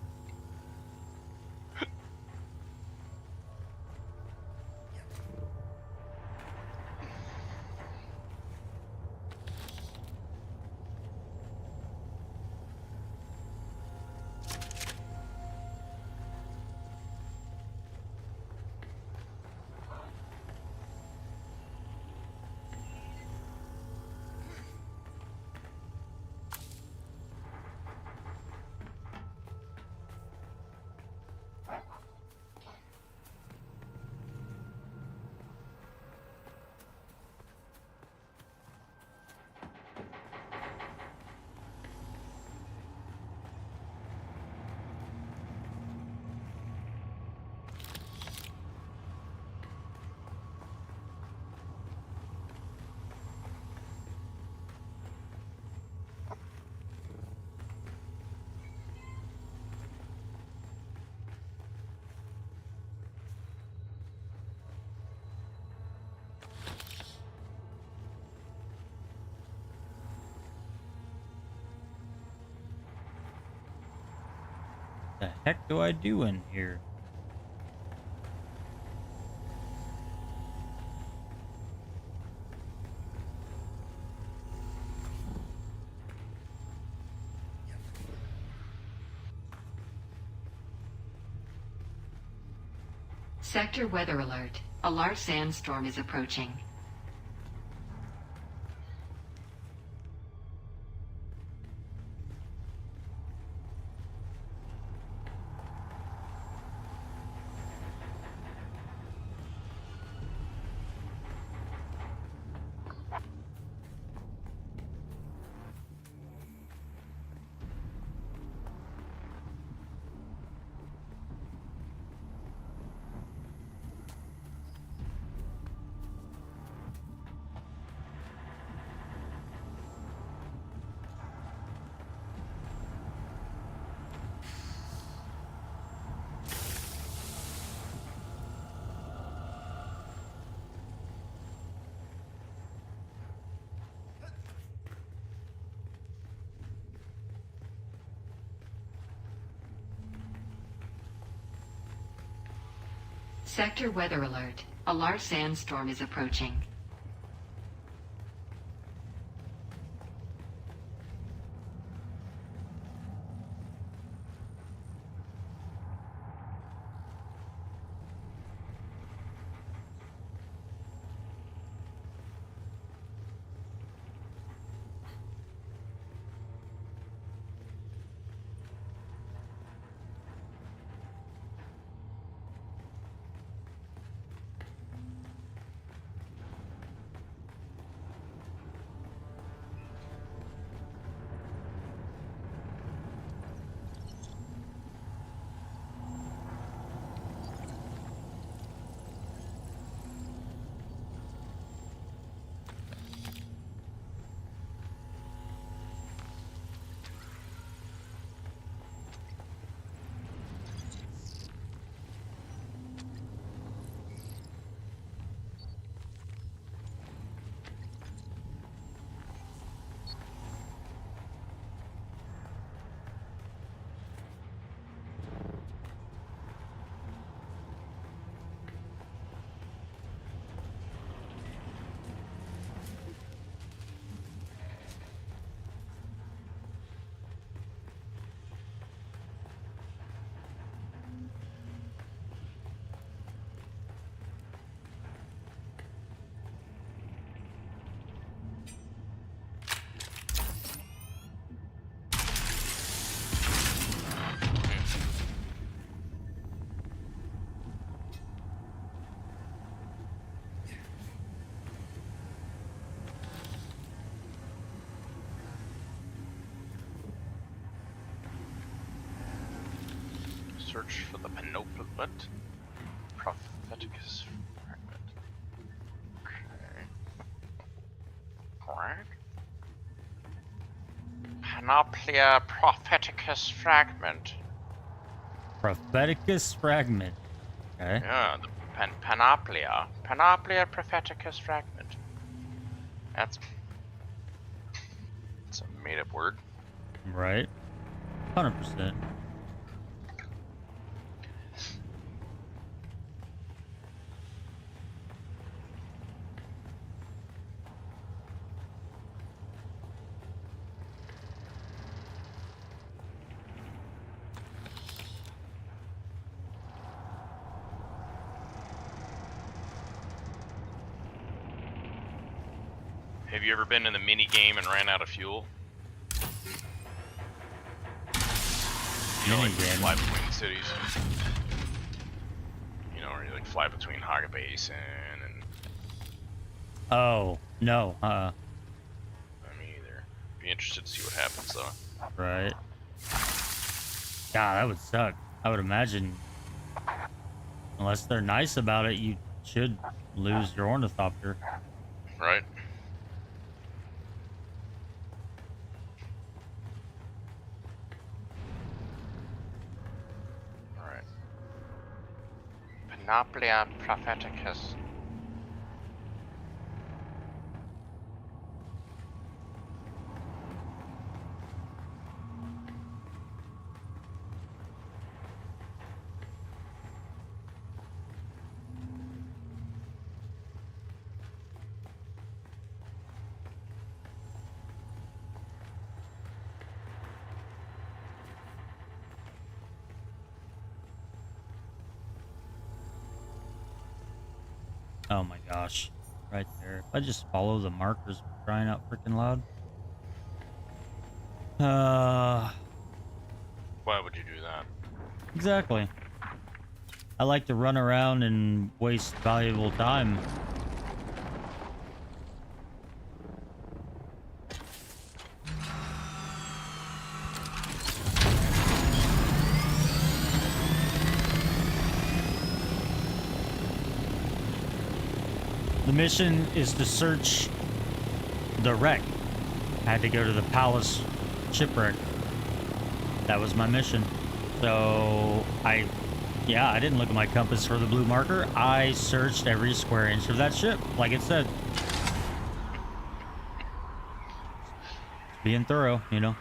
The heck do I do in here? Sector weather alert. A large sandstorm is approaching. Sector weather alert. A large sandstorm is approaching. Search for the Penoplet Propheticus fragment. Okay. Alright. Panoplia Propheticus fragment. Propheticus fragment. Okay. Yeah, the Panoplia. Panoplia Propheticus fragment. That's a made up word. Right. 100%. Have you ever been in the mini game and ran out of fuel? You know, like Mini game? fly between cities. You know, or you like fly between Haga Basin and Oh, no. me either. Be interested to see what happens though. Right. God, that would suck. I would imagine, unless they're nice about it, you should lose your ornithopter. Right? Alright. Panoplia Propheticus. Oh my gosh. Right there. If I just follow the markers, crying out freaking loud. Why would you do that? Exactly. I like to run around and waste valuable time. The mission is to search the wreck. I had to go to the palace shipwreck. That was my mission. So I didn't look at my compass for the blue marker. I searched every square inch of that ship, like it said. Being thorough, you know.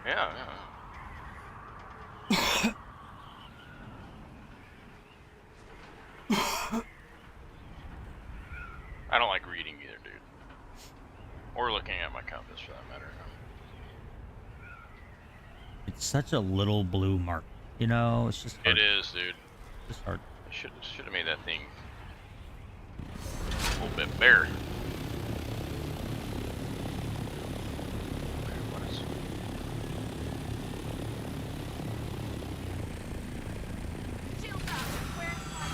Yeah, I don't like reading either, dude. Or looking at my compass for that matter. It's such a little blue mark, you know. It's just hard. It is, dude. Just hard. Should have made that thing a little bit bare. Okay, what is it? Shield up. Where's my...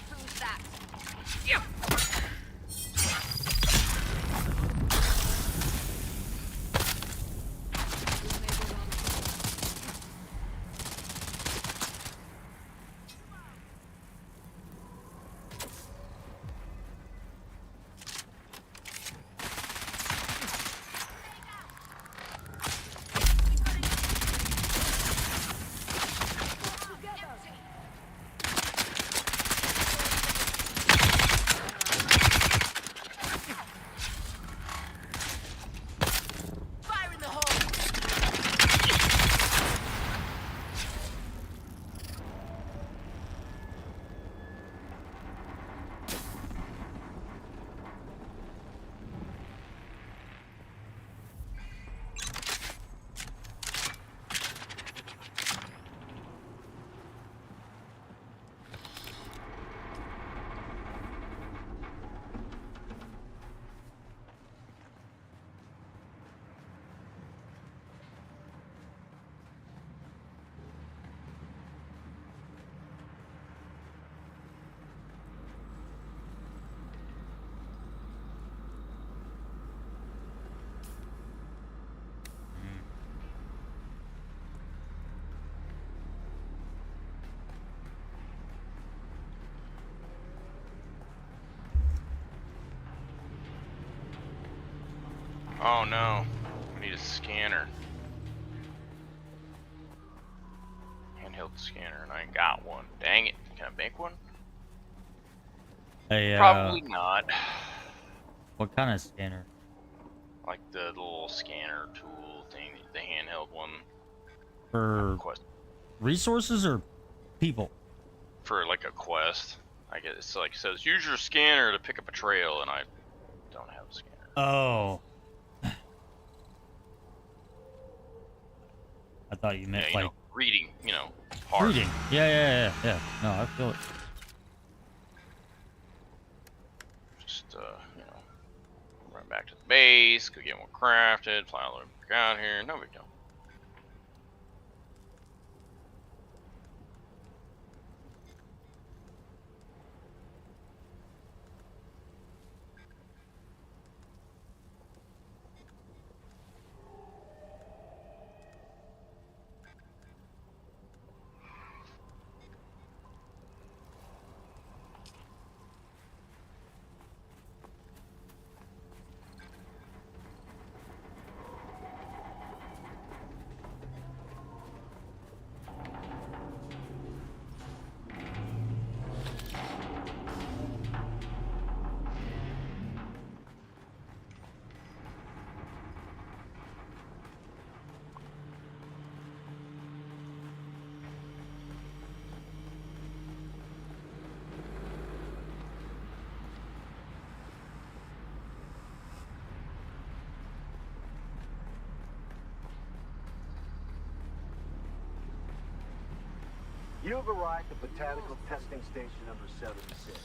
Who's that? Oh no, we need a scanner. Handheld scanner, and I ain't got one. Dang it! Can I make one? A Probably not. what kind of scanner? Like the little scanner tool thing, the handheld one. For Quest resources or people? for like a quest. I guess it's like says use your scanner to pick up a trail, and I don't have a scanner. Oh. I thought you meant Yeah, you like know, reading. You know, hard. reading. Yeah. No, I feel it. Just you know, run back to the base, go get more crafted, fly all the way back out here. No big deal. You've arrived at Botanical Testing Station number 76.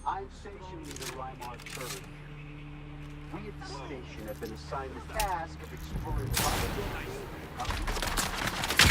I'm Station Leader Rymar Curry. We at the station have been assigned the task of exploring the possibility of...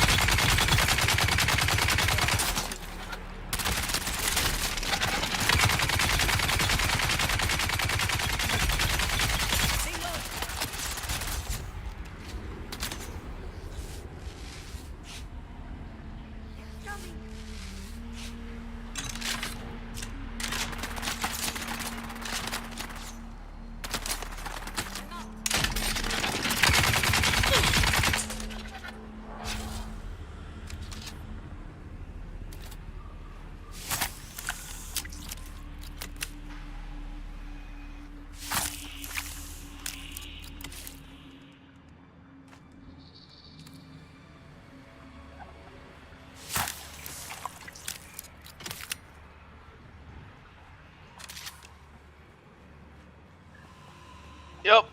Yep.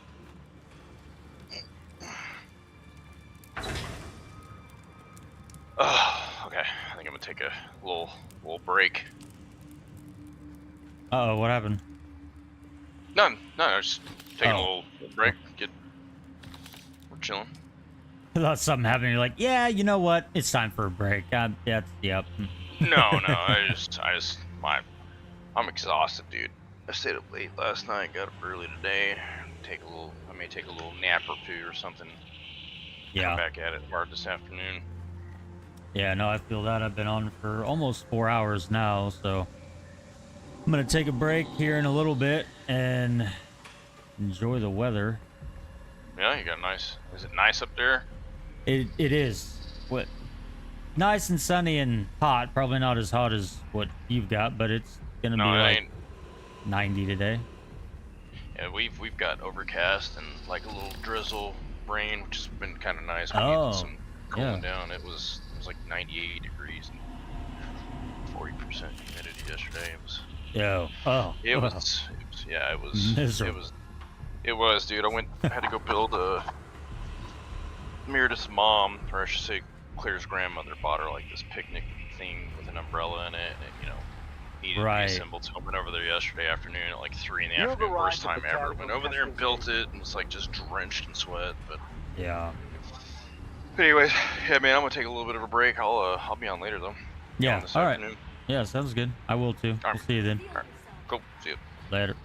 Okay. I think I'm gonna take a little break. Uh-oh, what happened? None. No, I was just taking a Oh. little break. We're chilling. I thought something happened. You're like, yeah, you know what? It's time for a break. Yep. No. I'm exhausted, dude. I stayed up late last night. Got up early today. I may take a little nap or two or something. Yeah. Come back at it hard this afternoon. Yeah, no, I feel that. I've been on for almost 4 hours now, so I'm gonna take a break here in a little bit and enjoy the weather. Yeah, you got nice. Is it nice up there? It is. What? Nice and sunny and hot. Probably not as hot as what you've got, but it's gonna No, be it like ain't. 90 today. Yeah, we've got overcast and like a little drizzle rain, which has been kind of nice. We Oh, needed some cooling yeah. down. It was like 98 degrees and 40% humidity yesterday. It was miserable. it was, dude. I had to go build a Meredith's mom, or I should say Claire's grandmother, bought her like this picnic thing with an umbrella in it, and it, needed to Right. be assembled. So I went over there yesterday afternoon at like 3 in the You've afternoon, worst arrived time at ever. Botanical Went over there and Testing built Station. it, and was like just drenched in sweat. But Yeah. anyways, yeah, man, I'm gonna take a little bit of a break. I'll be on later though. Yeah. This All right. afternoon. Yeah, sounds good. I will too. All We'll right. see you then. Alright, cool. See you. Later.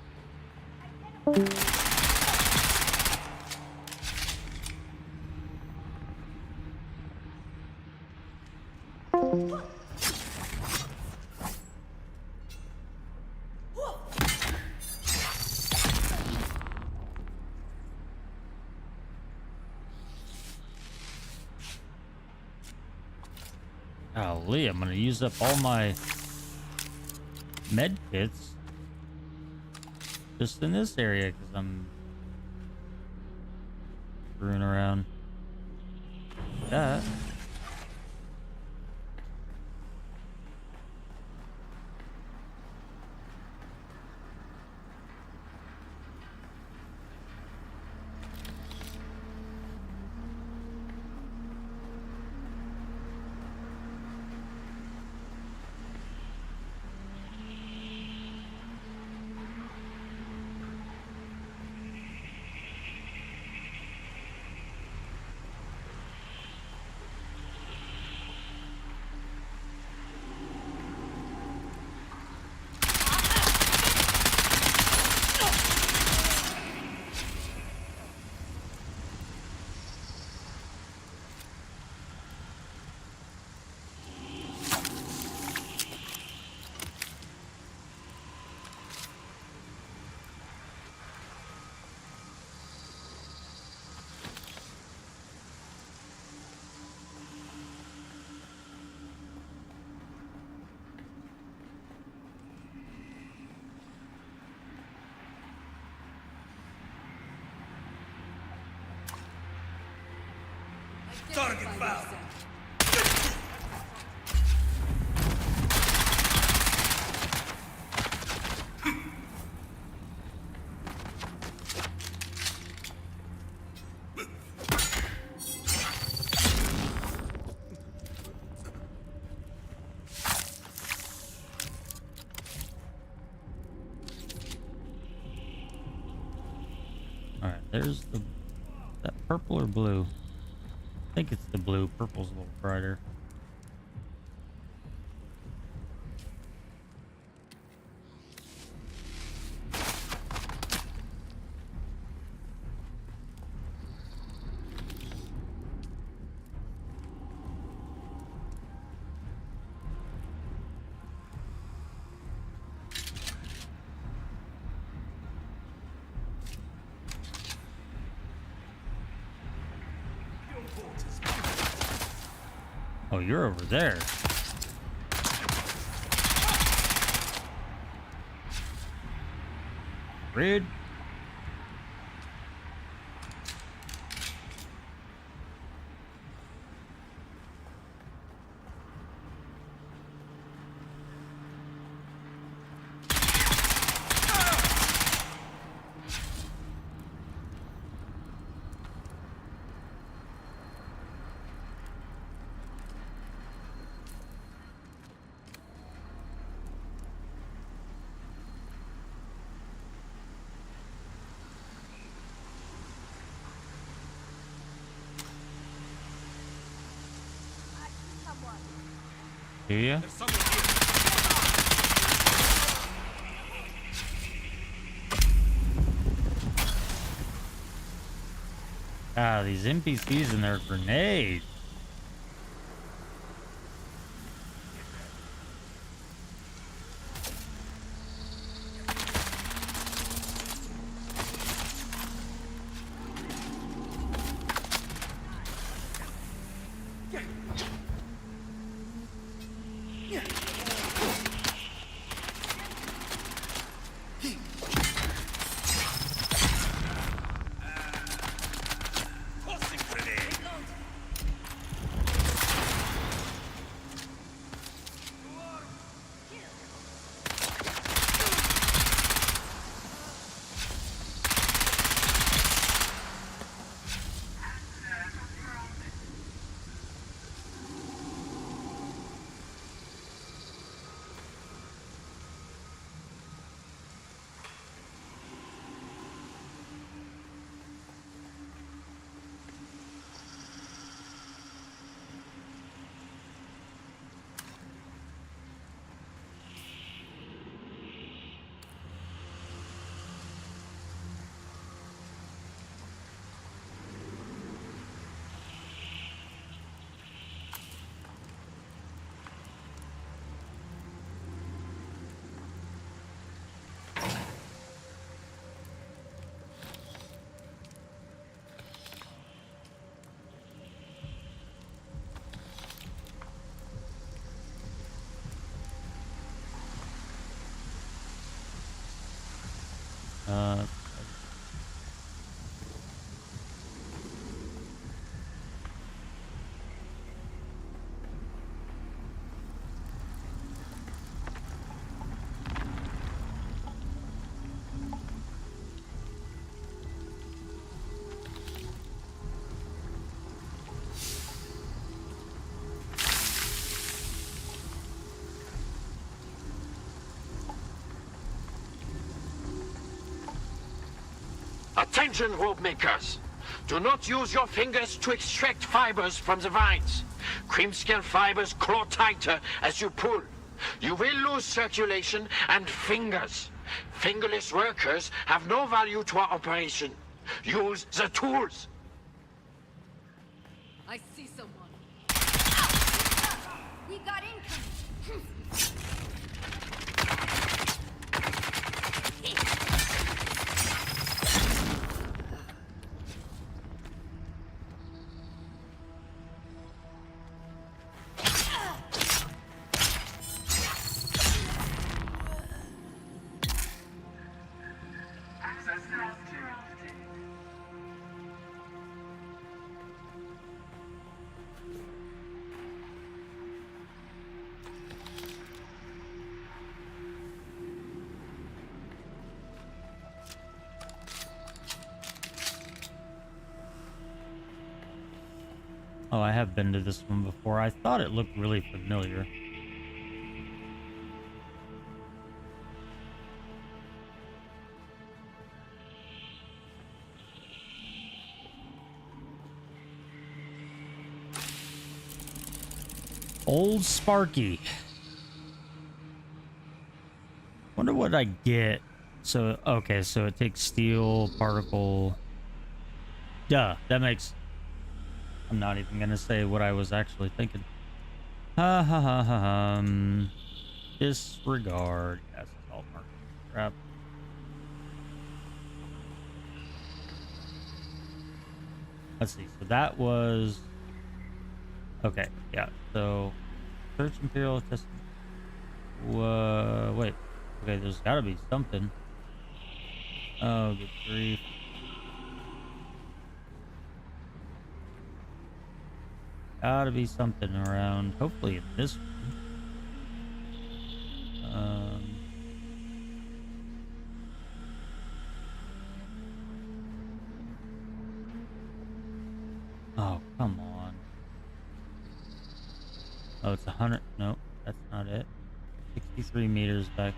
Golly, I'm gonna use up all my med kits just in this area because I'm screwing around. That. Target found. All right, there's the that purple or blue. I think it's the blue. Purple's a little brighter. Oh, you're over there. Rude. Do you? There's someone here. Ah, these NPCs and their grenades. Tossing grenade. Uh, Attention, rope makers! Do not use your fingers to extract fibers from the vines. Cream-scale fibers claw tighter as you pull. You will lose circulation and fingers. Fingerless workers have no value to our operation. Use the tools. I see someone. We got income. oh, I have been to this one before. I thought it looked really familiar. Old Sparky. Wonder what I get. So, okay, so it takes steel, particle. Duh, that makes... I'm not even gonna say what I was actually thinking. Ha ha ha ha ha. Disregard. Yes, it's all marked. Crap. Let's see. So that was... Okay, yeah. So, search Imperial Testament. Wait. Okay, there's gotta be something. Oh, good grief. Gotta be something around, hopefully in this one. Oh, come on. Oh, it's 100. Nope, that's not it. 63 meters back.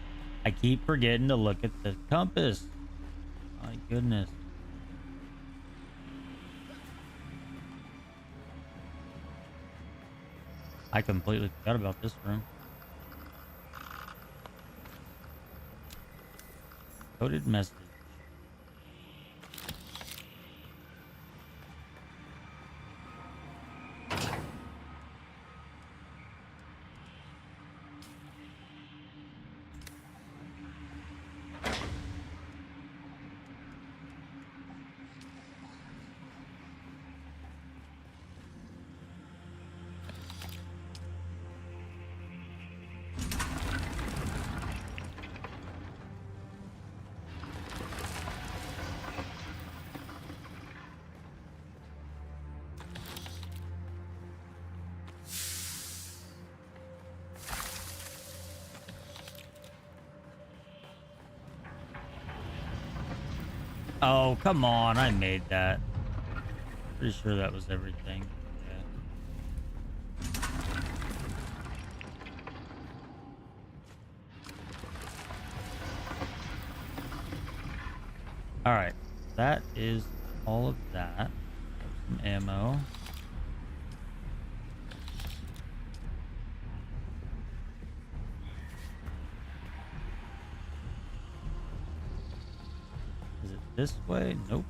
I keep forgetting to look at the compass. My goodness. I completely forgot about this room. Coded message. Oh, come on. I made that. Pretty sure that was everything. Yeah. All right. That is all of that. Some ammo. Is it this way? Nope.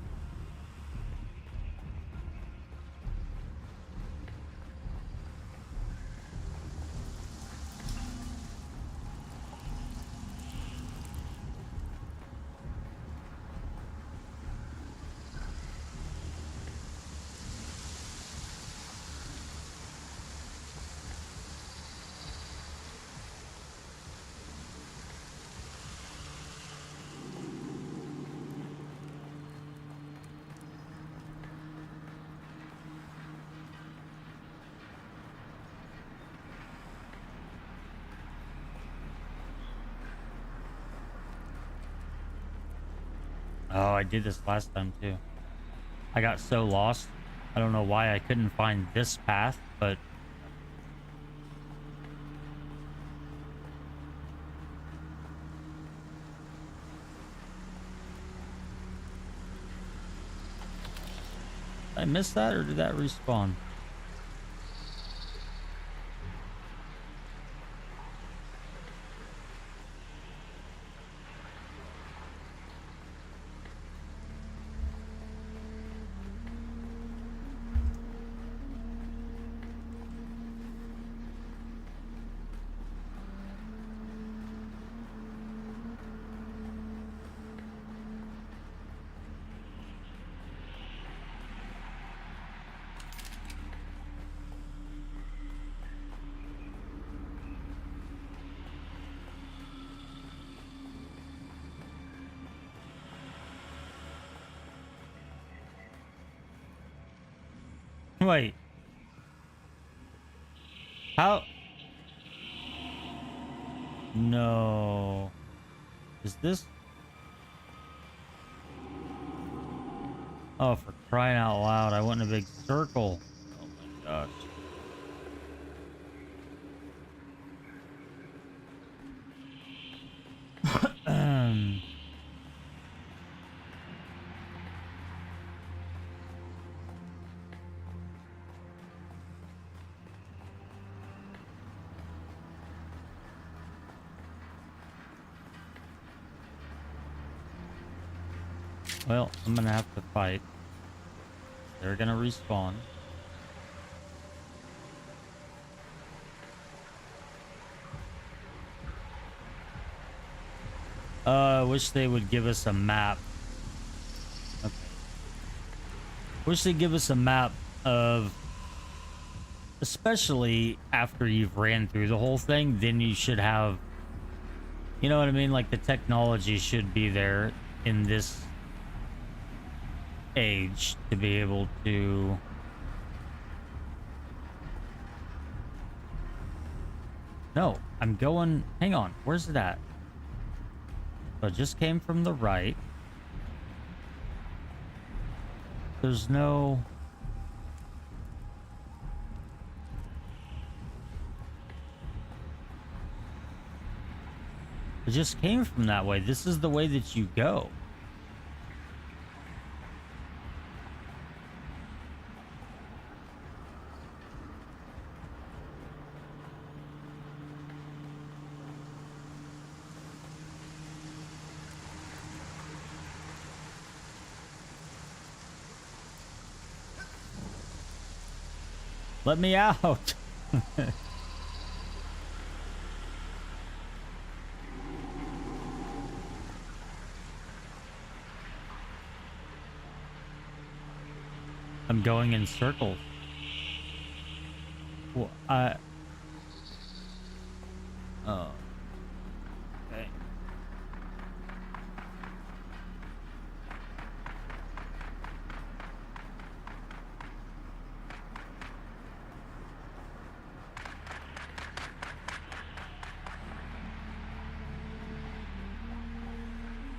Oh, I did this last time too. I got so lost. I don't know why I couldn't find this path, but did I missed that, or did that respawn? Wait. How? No. Is this? Oh, for crying out loud, I went in a big circle. Oh my gosh. Well, I'm gonna have to fight. They're gonna respawn. I wish they would give us a map. Okay. Wish they'd give us a map of, especially after you've ran through the whole thing, then you should have, you know what I mean? Like the technology should be there in this age to be able to no, I'm going, hang on, where's it at? So it just came from the right. There's no, it just came from that way. This is the way that you go. Let me out. I'm going in circles. Well, oh. Okay.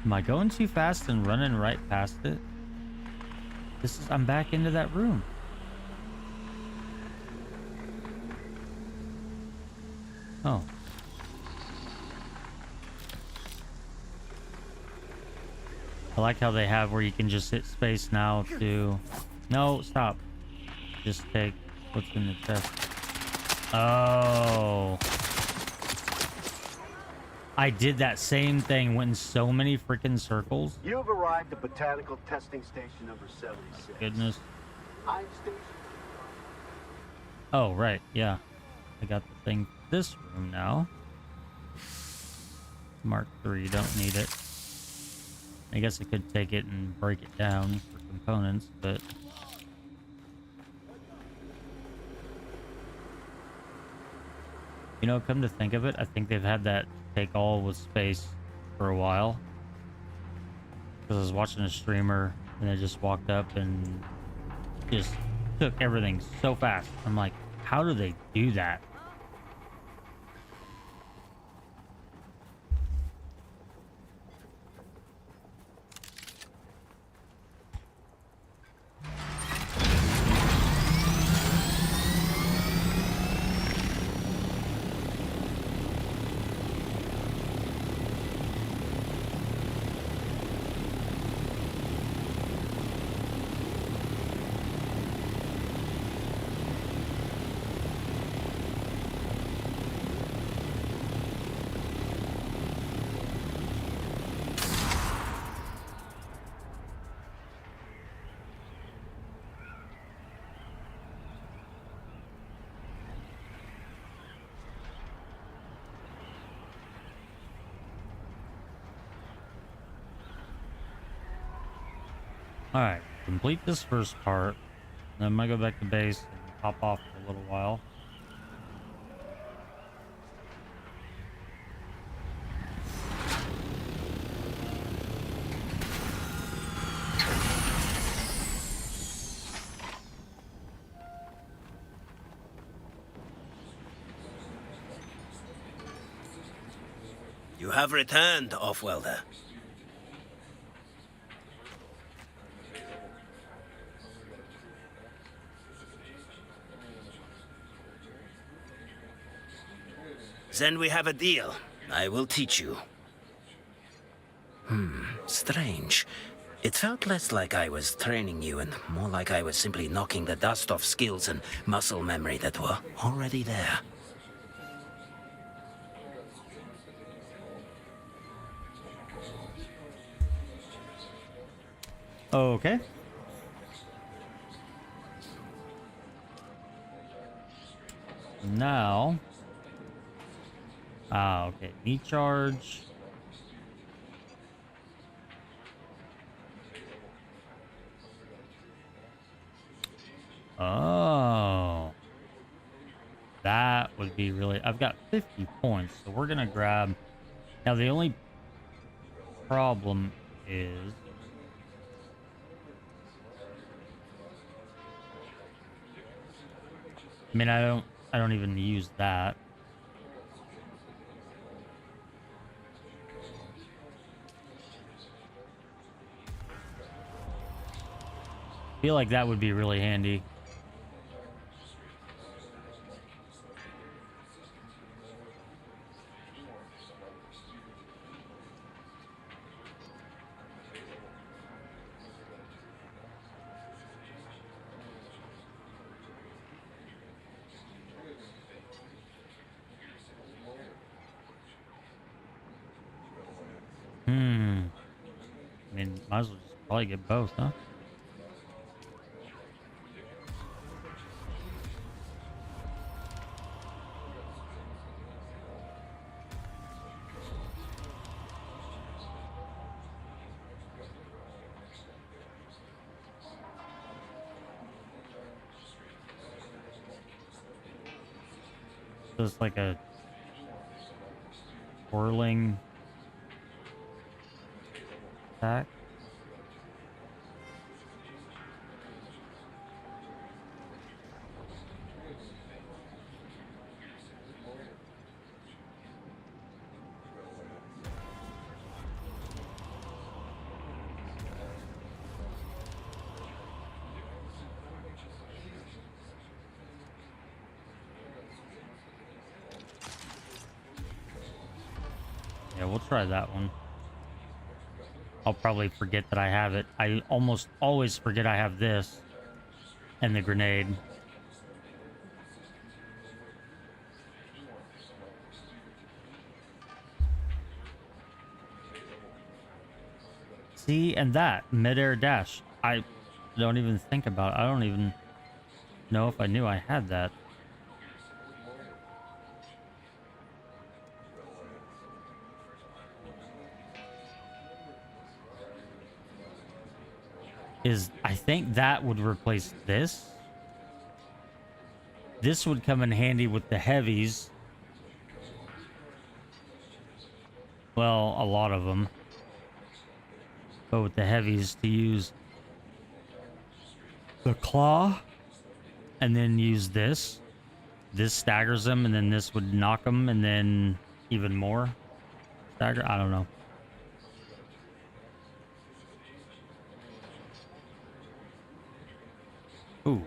Am I going too fast and running right past it? This is, I'm back into that room. Oh. I like how they have where you can just hit space now to... No, stop. Just take what's in the chest. Oh. I did that same thing, went in so many freaking circles. You've arrived at Botanical Testing Station number 76. Goodness. I'm stationed. Oh, right, yeah. I got the thing for this room now. Mark III, don't need it. I guess I could take it and break it down for components, but... You know, come to think of it, I think they've had that take all with space for a while. Because I was watching a streamer and they just walked up and just took everything so fast. I'm like, how do they do that? Alright, complete this first part. Then I'm gonna go back to base and hop off for a little while. You have returned, Offwelder. Then we have a deal. I will teach you. Strange. It felt less like I was training you and more like I was simply knocking the dust off skills and muscle memory that were already there. Okay. Now. Okay. Knee charge. Oh. That would be really... I've got 50 points, so we're gonna grab... Now, the only problem is... I mean, I don't even use that. Feel like that would be really handy. I mean, might as well just probably get both, huh? So it's like a whirling attack. Yeah, we'll try that one. I'll probably forget that I have it. I almost always forget I have this and the grenade. See, and that mid-air dash. I don't even think about it. I don't even know if I knew I had that. I think that would replace this. This would come in handy with the heavies. Well, a lot of them. But with the heavies to use the claw and then use this. This staggers them and then this would knock them and then even more stagger. I don't know. Ooh.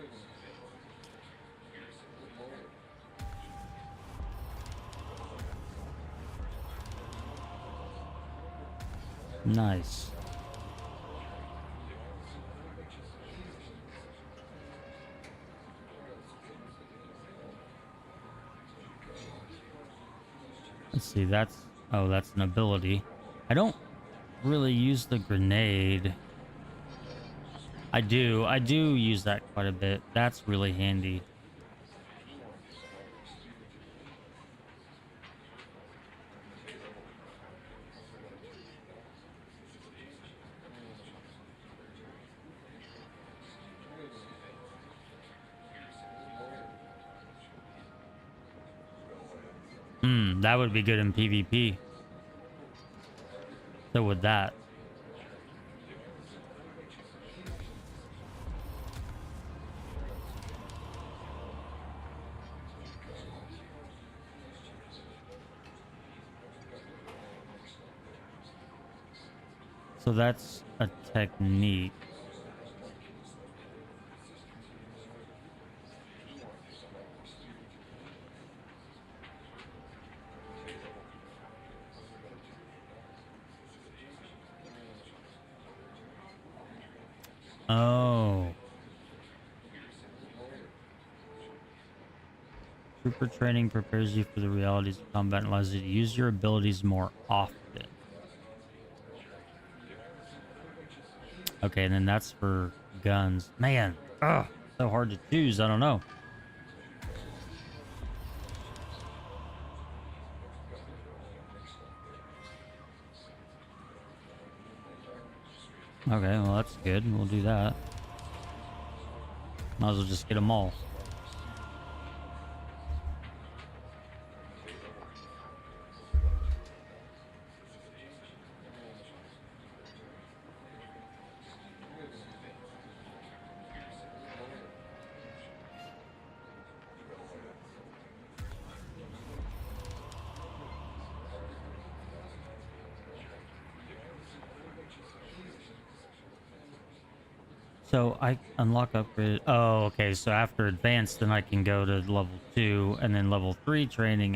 Nice. Let's see, that's... Oh, that's an ability. I don't really use the grenade. I do use that quite a bit. That's really handy. That would be good in PvP. So would that. So that's a technique. Oh. Trooper training prepares you for the realities of combat and allows you to use your abilities more often. Okay, and then that's for guns. Man, ugh, so hard to choose. I don't know. Okay, well that's good. We'll do that. Might as well just get them all. So I unlock upgrade. Oh, okay. So after advanced, then I can go to level 2, and then level 3 training.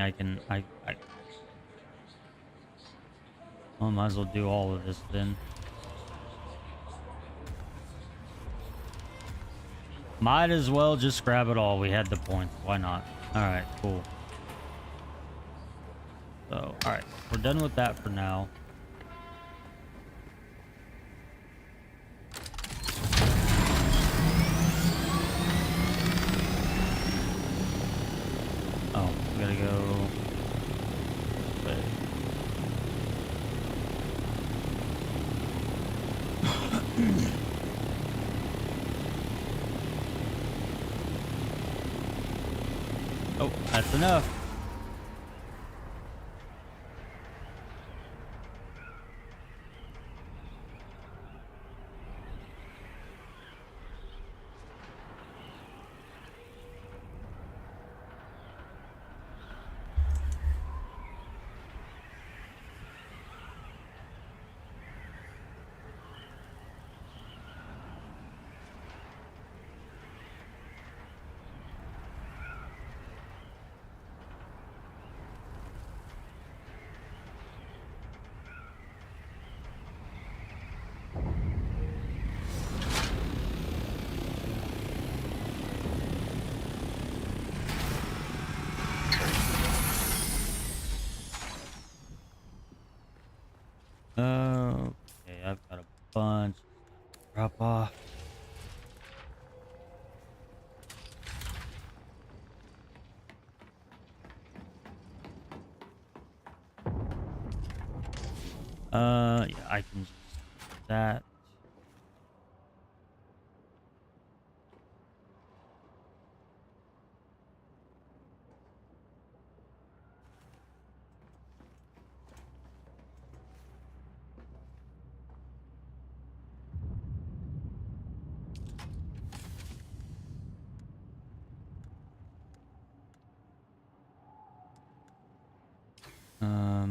Well, might as well do all of this then. Might as well just grab it all. We had the points. Why not? All right, cool. So, all right, we're done with that for now. Oh, we gotta go. Wait. Oh, that's enough. Okay, I've got a bunch of stuff to drop off. Yeah, I can just do that.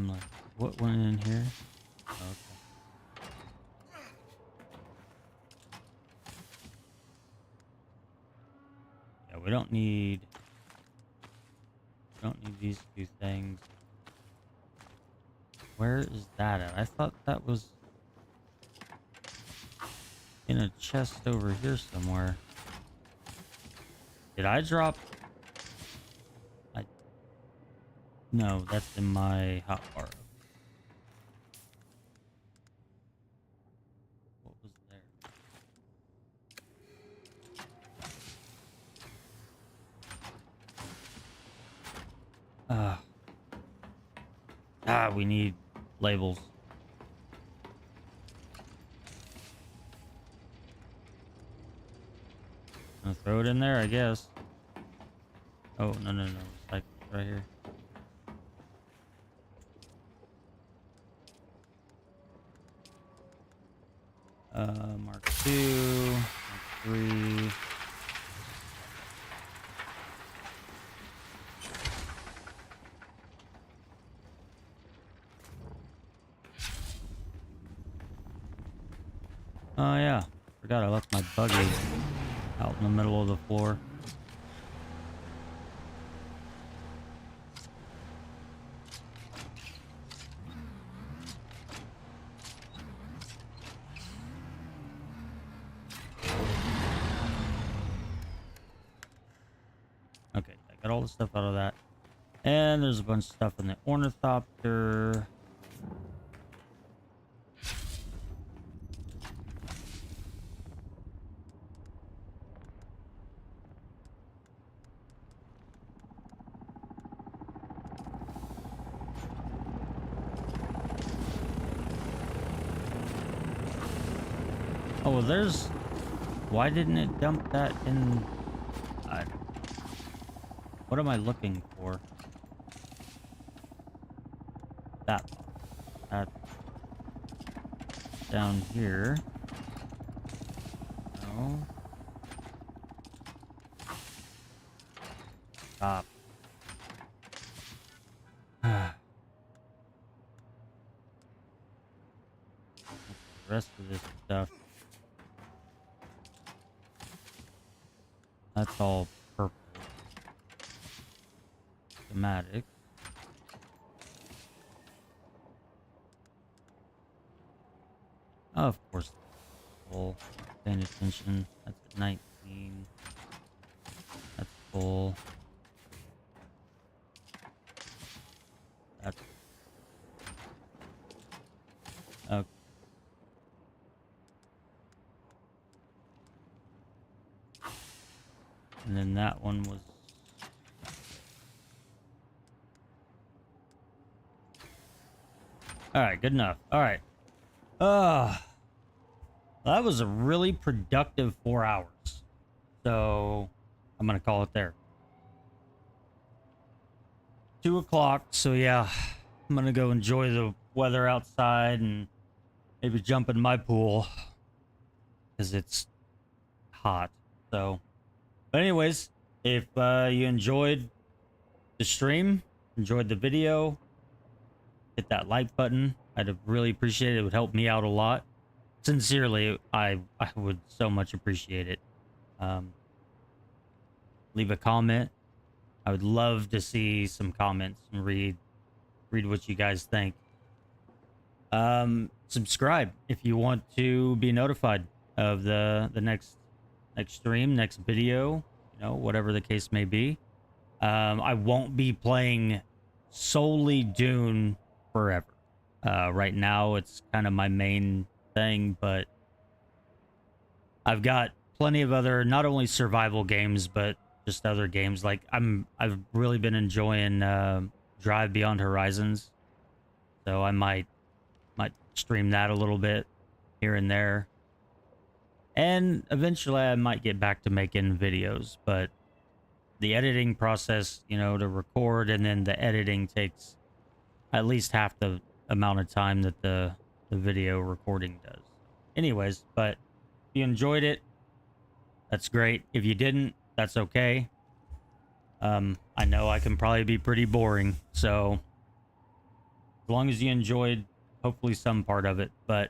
Like, what went in here? Oh, okay. Yeah, we don't need these two things. Where is that at? I thought that was in a chest over here somewhere. Did I drop? No, that's in my hotbar. What was there? We need labels. Gonna throw it in there, I guess. Oh, no. It's like right here. Mark 2, Mark 3. Oh yeah, forgot I left my buggy out in the middle of the floor. Okay, I got all the stuff out of that. And there's a bunch of stuff in the ornithopter. Oh, well, there's... Why didn't it dump that in... What am I looking for? That box. That... Down here. No. Stop. The rest of this stuff. That's all purple. Schematic. Oh, of course. Full. Paying attention. That's at 19. That's full. That's... Okay. And then that one was... Alright, good enough. Alright. That was a really productive 4 hours. So, I'm gonna call it there. 2 o'clock, so yeah. I'm gonna go enjoy the weather outside and maybe jump in my pool. Because it's hot, so... But anyways, if you enjoyed the stream, enjoyed the video, hit that like button. I'd really appreciate it. It would help me out a lot. Sincerely, I would so much appreciate it. Leave a comment. I would love to see some comments and read what you guys think. Subscribe if you want to be notified of the next stream, next video, you know, whatever the case may be. I won't be playing solely Dune forever. Right now, it's kind of my main thing, but I've got plenty of other, not only survival games, but just other games. Like I've really been enjoying Drive Beyond Horizons, so I might stream that a little bit here and there. And eventually I might get back to making videos, but the editing process, you know, to record and then the editing takes at least half the amount of time that the video recording does. Anyways, but if you enjoyed it, that's great. If you didn't, that's okay. I know I can probably be pretty boring, so as long as you enjoyed hopefully some part of it, but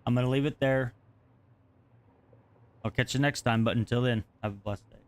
I'm gonna leave it there. I'll catch you next time, but until then, have a blessed day.